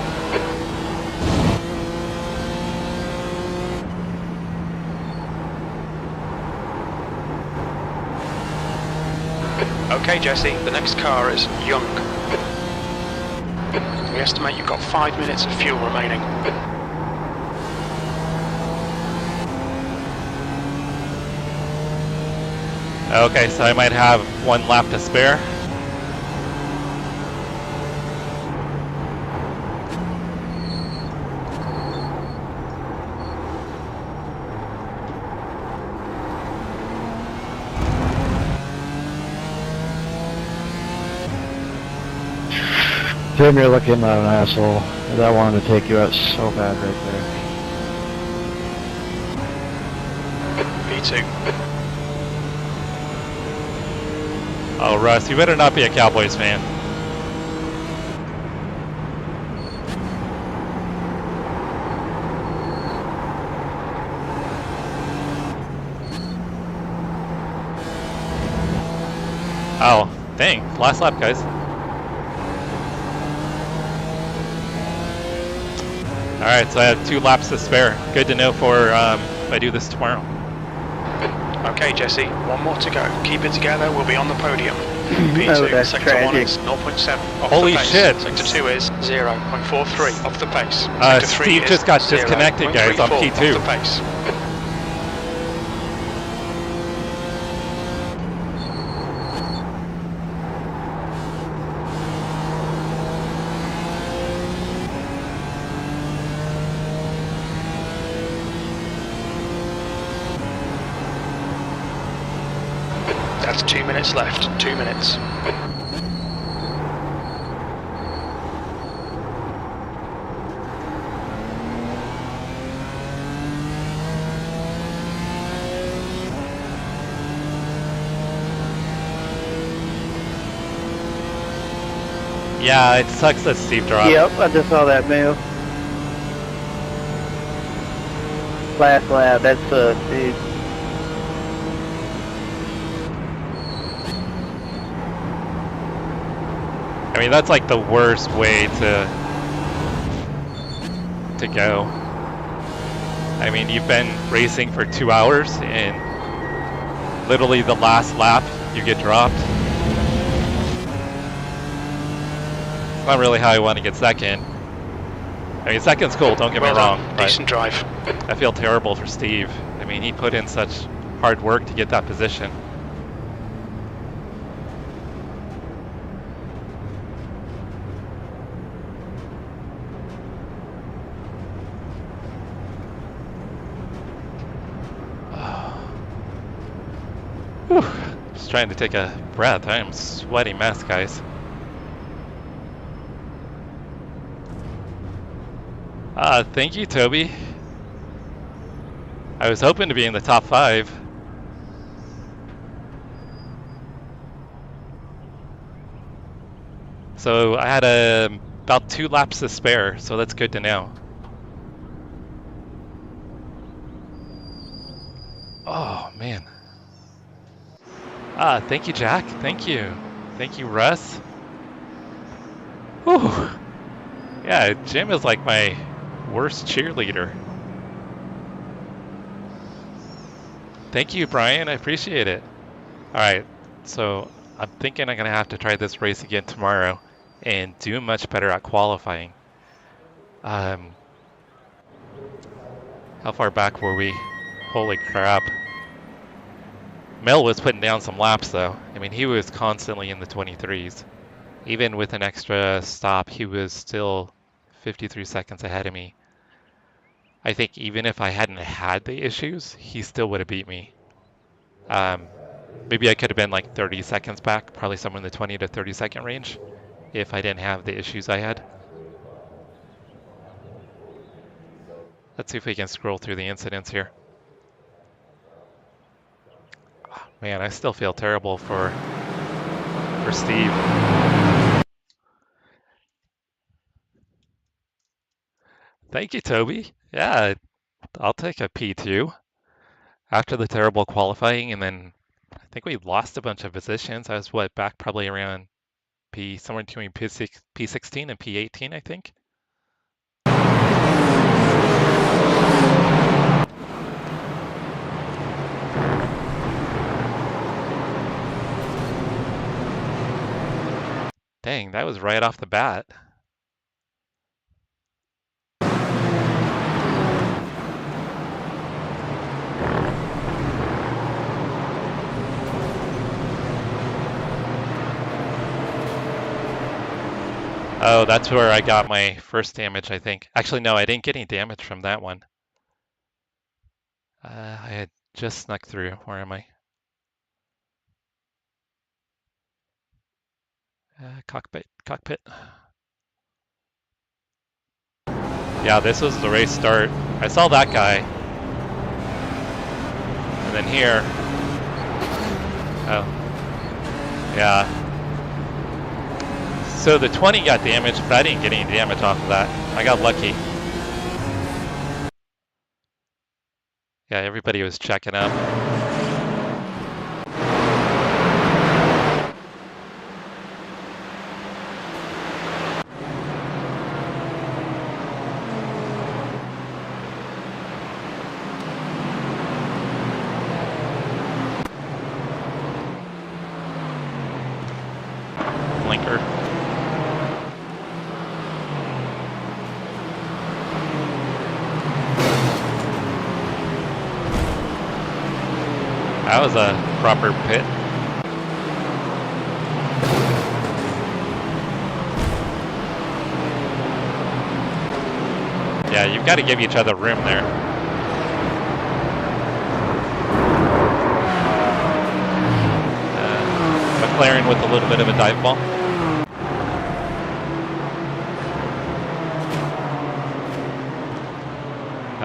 Okay, Jesse, the next car is Young. We estimate you've got 5 minutes of fuel remaining. Okay, so I might have 1 lap to spare. Tim, you're looking like an asshole. I wanted to take you out so bad right there. P2. Oh, Russ, you better not be a Cowboys fan. Oh, dang. Last lap, guys. Alright, so I have 2 laps to spare. Good to know for if I do this tomorrow. Okay, Jesse, 1 more to go. Keep it together, we'll be on the podium. Oh, P2, that's sector 1 tragic. is 0.7 off Holy the pace. shit. Sector 2 is 0.43 off the pace. Sector 3 Steve is just got disconnected, guys, on 0.34 P2. off the pace. That's 2 minutes left. 2 minutes. Yeah, it sucks that Steve dropped. Yep, I just saw that move. Last lap, that sucks, dude. I mean, that's like the worst way to go. I mean, you've been racing for 2 hours and literally the last lap you get dropped. It's not really how I want to get second. I mean, second's cool, don't get me Well wrong, done. but Decent drive. I feel terrible for Steve. I mean, he put in such hard work to get that position. Whew. Just trying to take a breath. I am a sweaty mess, guys. Thank you, Toby. I was hoping to be in the top 5. So I had about 2 laps to spare, so that's good to know. Oh, man. Thank you, Jack. Thank you. Thank you, Russ. Whew. Yeah, Jim is like my worst cheerleader. Thank you, Brian. I appreciate it. Alright, so I'm thinking I'm going to have to try this race again tomorrow and do much better at qualifying. How far back were we? Holy crap. Mel was putting down some laps though. I mean, he was constantly in the 23s. Even with an extra stop, he was still 53 seconds ahead of me. I think even if I hadn't had the issues, he still would have beat me. Maybe I could have been like 30 seconds back, probably somewhere in the 20 to 30 second range, if I didn't have the issues I had. Let's see if we can scroll through the incidents here. Man, I still feel terrible for Steve. Thank you, Toby. Yeah, I'll take a P2 after the terrible qualifying, and then I think we lost a bunch of positions. I was back probably around somewhere between P16 and P18, I think. Dang, that was right off the bat. Oh, that's where I got my first damage, I think. Actually, no, I didn't get any damage from that one. I had just snuck through. Where am I? Cockpit. Yeah, this was the race start. I saw that guy. And then here. Oh. Yeah. So the 20 got damaged, but I didn't get any damage off of that. I got lucky. Yeah, everybody was checking up. Blinker. That was a proper pit. Yeah, you've got to give each other room there. McLaren with a little bit of a dive ball.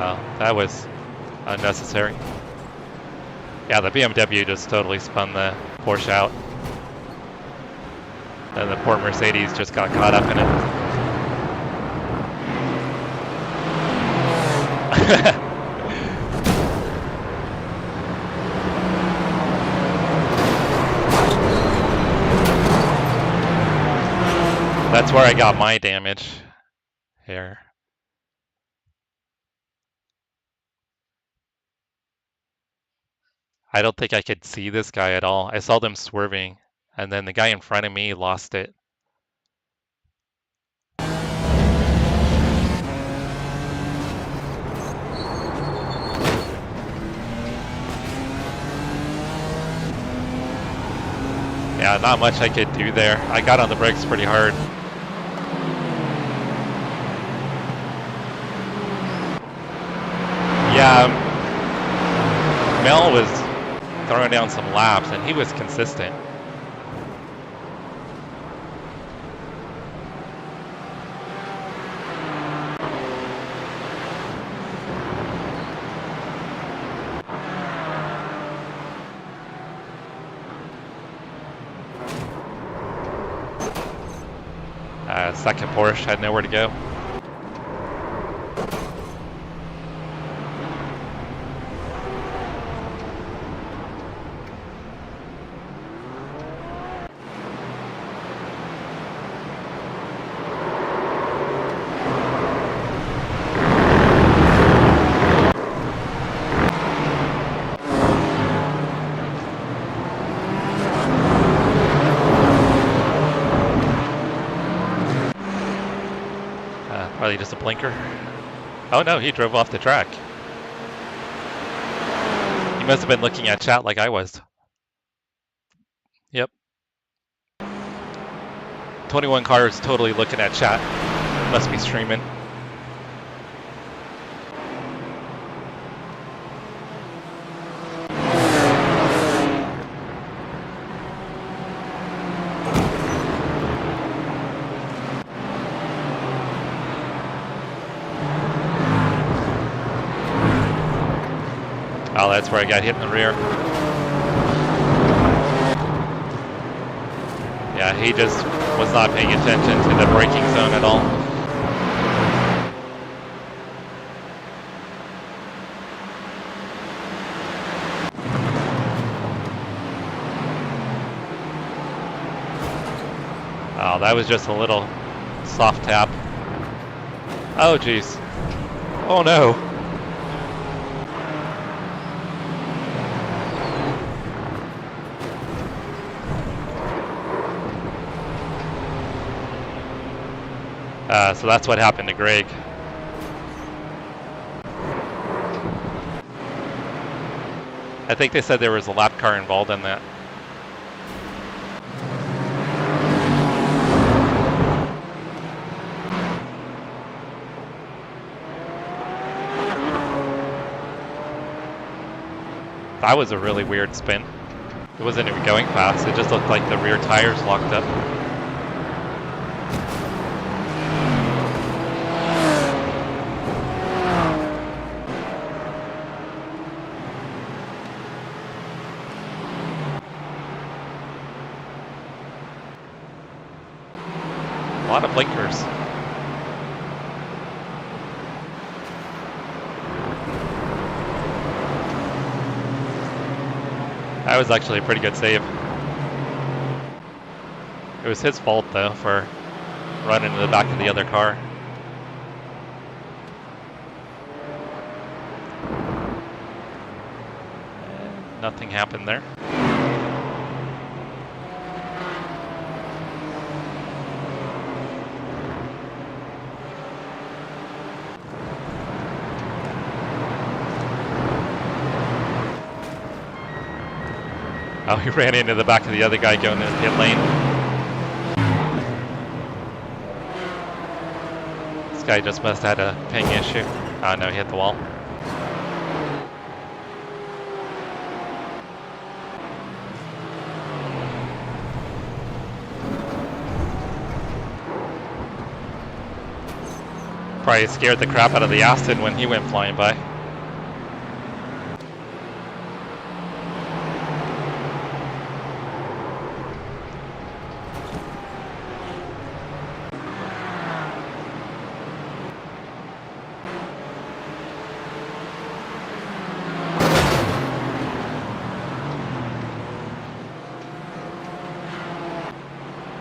Oh, that was unnecessary. Yeah, the BMW just totally spun the Porsche out. And the poor Mercedes just got caught up in it. That's where I got my damage here. I don't think I could see this guy at all. I saw them swerving, and then the guy in front of me lost it. Yeah, not much I could do there. I got on the brakes pretty hard. Yeah, Mel was throwing down some laps, and he was consistent. Second Porsche had nowhere to go. Probably just a blinker. Oh no, he drove off the track. He must have been looking at chat like I was. 21 cars totally looking at chat. Must be streaming. Oh, that's where I got hit in the rear. Yeah, he just was not paying attention to the braking zone at all. Oh, that was just a little soft tap. Oh, jeez. Oh, no. So that's what happened to Greg. I think they said there was a lap car involved in that. That was a really weird spin. It wasn't even going fast. It just looked like the rear tires locked up. A lot of blinkers. That was actually a pretty good save. It was his fault though for running into the back of the other car. And nothing happened there. Oh, he ran into the back of the other guy going in the pit lane. This guy just must have had a ping issue. Oh no, he hit the wall. Probably scared the crap out of the Aston when he went flying by.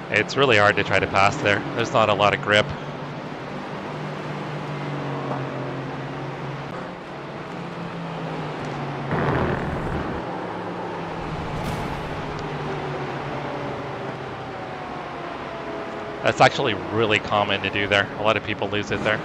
It's really hard to try to pass there. There's not a lot of grip. That's actually really common to do there. A lot of people lose it there.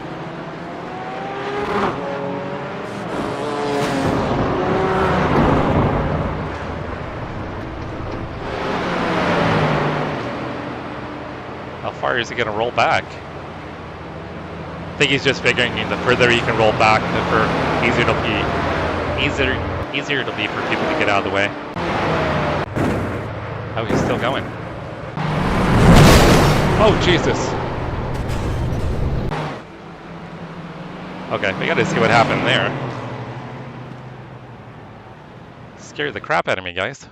How far is he going to roll back? I think he's just figuring the further he can roll back, the easier it'll be for people to get out of the way. Oh, he's still going. Oh, Jesus. Okay, we gotta see what happened there. Scared the crap out of me, guys.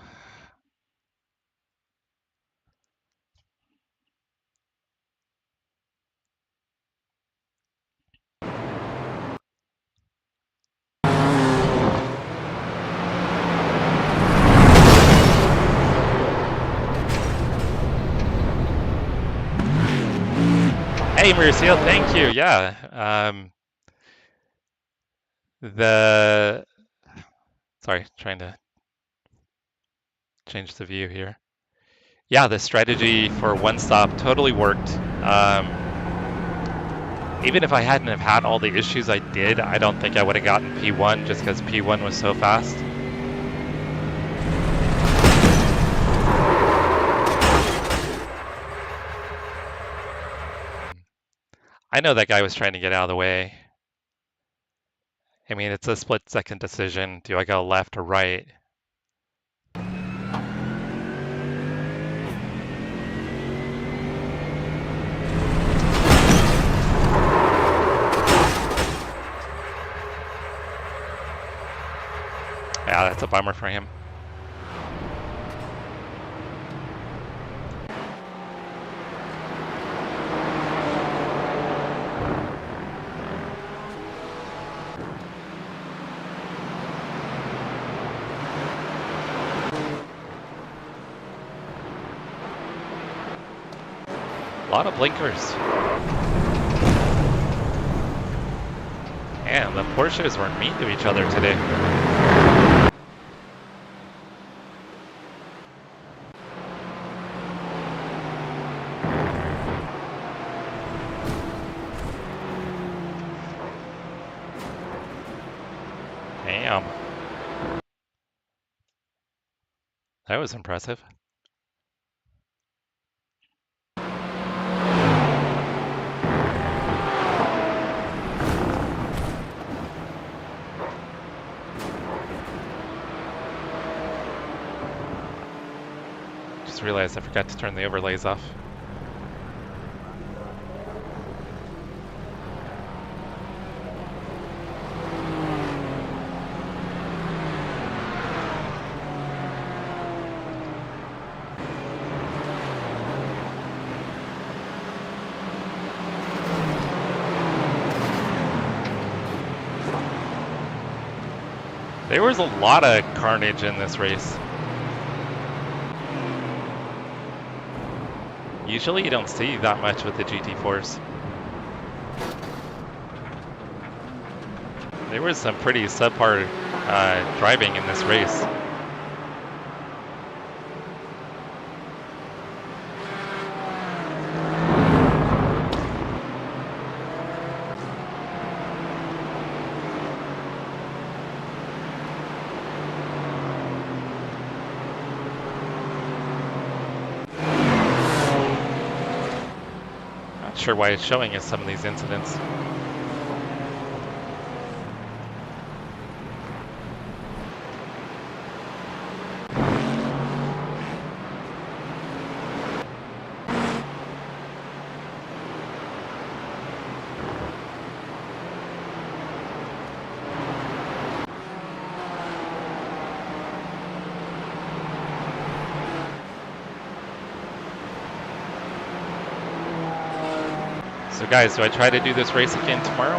Hey, Marcio, thank you. Yeah. Sorry, trying to change the view here. Yeah, the strategy for one stop totally worked. Even if I hadn't have had all the issues I did, I don't think I would have gotten P1 just because P1 was so fast. I know that guy was trying to get out of the way. I mean, it's a split-second decision. Do I go left or right? Yeah, that's a bummer for him. A lot of blinkers. Man, the Porsches were mean to each other today. Damn. That was impressive. Just realized I forgot to turn the overlays off. There was a lot of carnage in this race. Usually you don't see that much with the GT4s. There was some pretty subpar driving in this race. Not sure why it's showing us some of these incidents. So guys, do I try to do this race again tomorrow?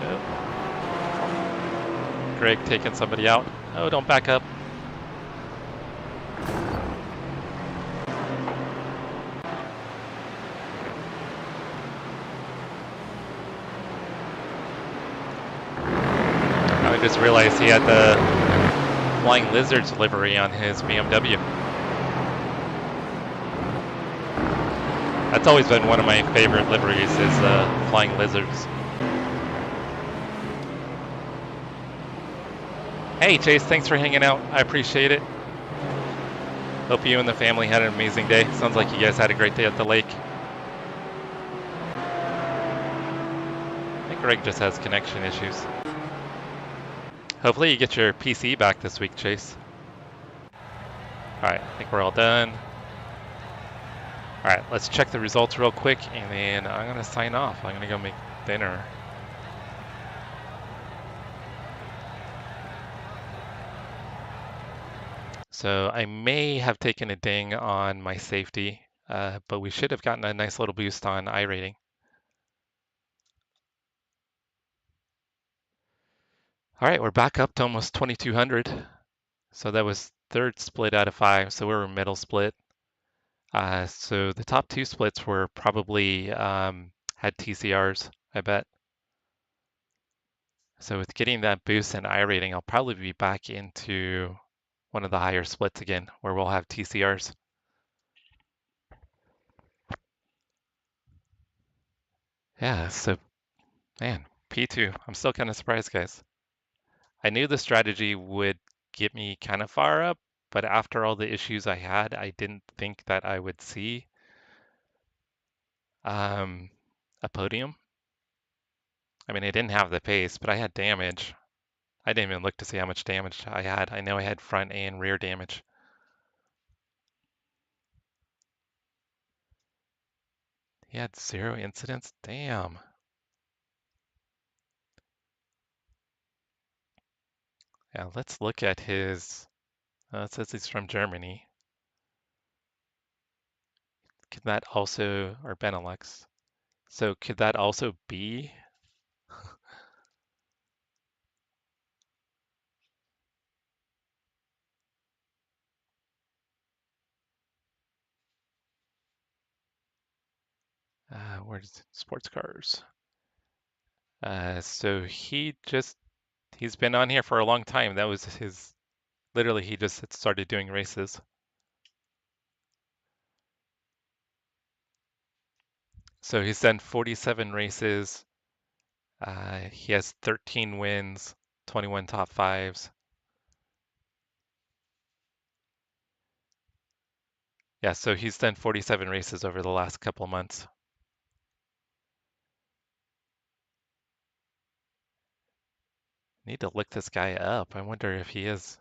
Nope. Greg taking somebody out. Oh, don't back up. I just realized he had the Flying Lizards livery on his BMW. That's always been one of my favorite liveries, is Flying Lizards. Hey Chase, thanks for hanging out. I appreciate it. Hope you and the family had an amazing day. Sounds like you guys had a great day at the lake. I think Greg just has connection issues. Hopefully you get your PC back this week, Chase. Alright, I think we're all done. Alright, let's check the results real quick, and then I'm going to sign off. I'm going to go make dinner. So I may have taken a ding on my safety, but we should have gotten a nice little boost on iRating. Alright, we're back up to almost 2,200. So that was third split out of 5, so we were middle split. So the top 2 splits were probably had TCRs, I bet. So with getting that boost in iRating, I'll probably be back into one of the higher splits again, where we'll have TCRs. Yeah, so man, P2. I'm still kind of surprised, guys. I knew the strategy would get me kind of far up, but after all the issues I had, I didn't think that I would see A podium. I mean, I didn't have the pace, but I had damage. I didn't even look to see how much damage I had. I know I had front and rear damage. He had 0 incidents? Damn. Yeah, let's look at his, it says he's from Germany. Could that also, or Benelux. So could that also be? Where's sports cars? So he's been on here for a long time. That was his, literally he just had started doing races. So he's done 47 races. He has 13 wins, 21 top fives. Yeah, so he's done 47 races over the last couple months. Need to look this guy up. I wonder if he is.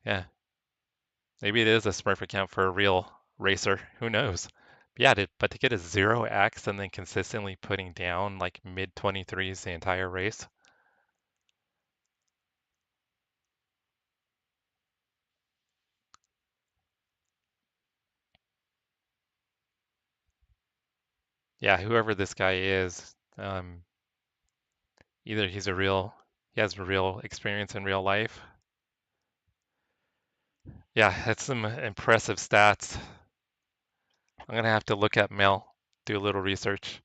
Yeah, maybe it is a Smurf account for a real racer. Who knows? But yeah, but to get a 0x and then consistently putting down like mid 23s the entire race. Yeah, whoever this guy is, either he has real experience in real life. Yeah, that's some impressive stats. I'm gonna have to look at Mel, do a little research,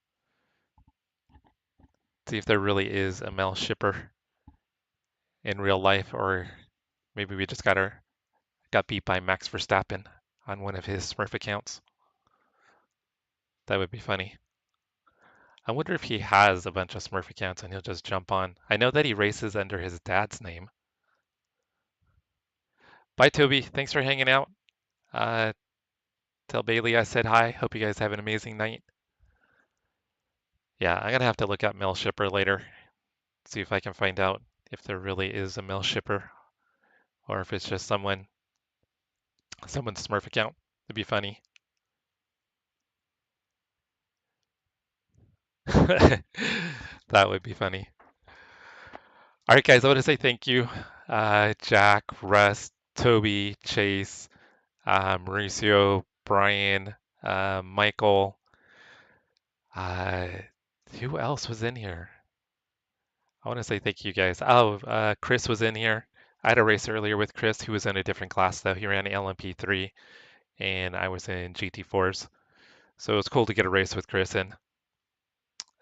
see if there really is a Mel shipper in real life, or maybe we just got beat by Max Verstappen on one of his Smurf accounts. That would be funny. I wonder if he has a bunch of Smurf accounts and he'll just jump on. I know that he races under his dad's name. Bye, Toby. Thanks for hanging out. Tell Bailey I said hi. Hope you guys have an amazing night. Yeah, I'm gonna have to look up Mel shipper later. See if I can find out if there really is a Mel shipper or if it's just someone's Smurf account. It'd be funny. That would be funny. All right, guys, I want to say thank you. Jack, Russ, Toby, Chase, Mauricio, Brian, Michael. Who else was in here? I want to say thank you, guys. Oh, Chris was in here. I had a race earlier with Chris, who was in a different class, though. He ran LMP3, and I was in GT4s. So it was cool to get a race with Chris in.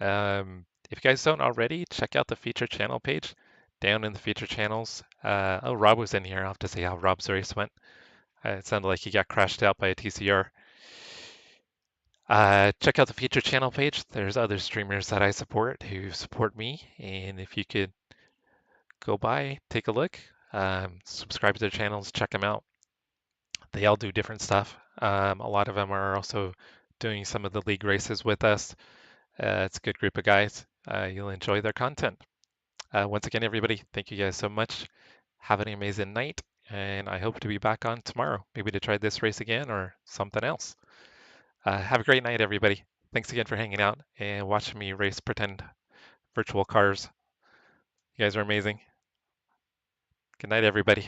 If you guys don't already, check out the feature channel page down in the feature channels. Oh, Rob was in here. I'll have to see how Rob's race went. It sounded like he got crashed out by a TCR. Check out the feature channel page. There's other streamers that I support who support me. And if you could go by, take a look, subscribe to their channels, check them out. They all do different stuff. A lot of them are also doing some of the league races with us. It's a good group of guys. You'll enjoy their content. Once again, everybody, thank you guys so much. Have an amazing night, and I hope to be back on tomorrow, maybe to try this race again or something else. Have a great night, everybody. Thanks again for hanging out and watching me race pretend virtual cars. You guys are amazing. Good night, everybody.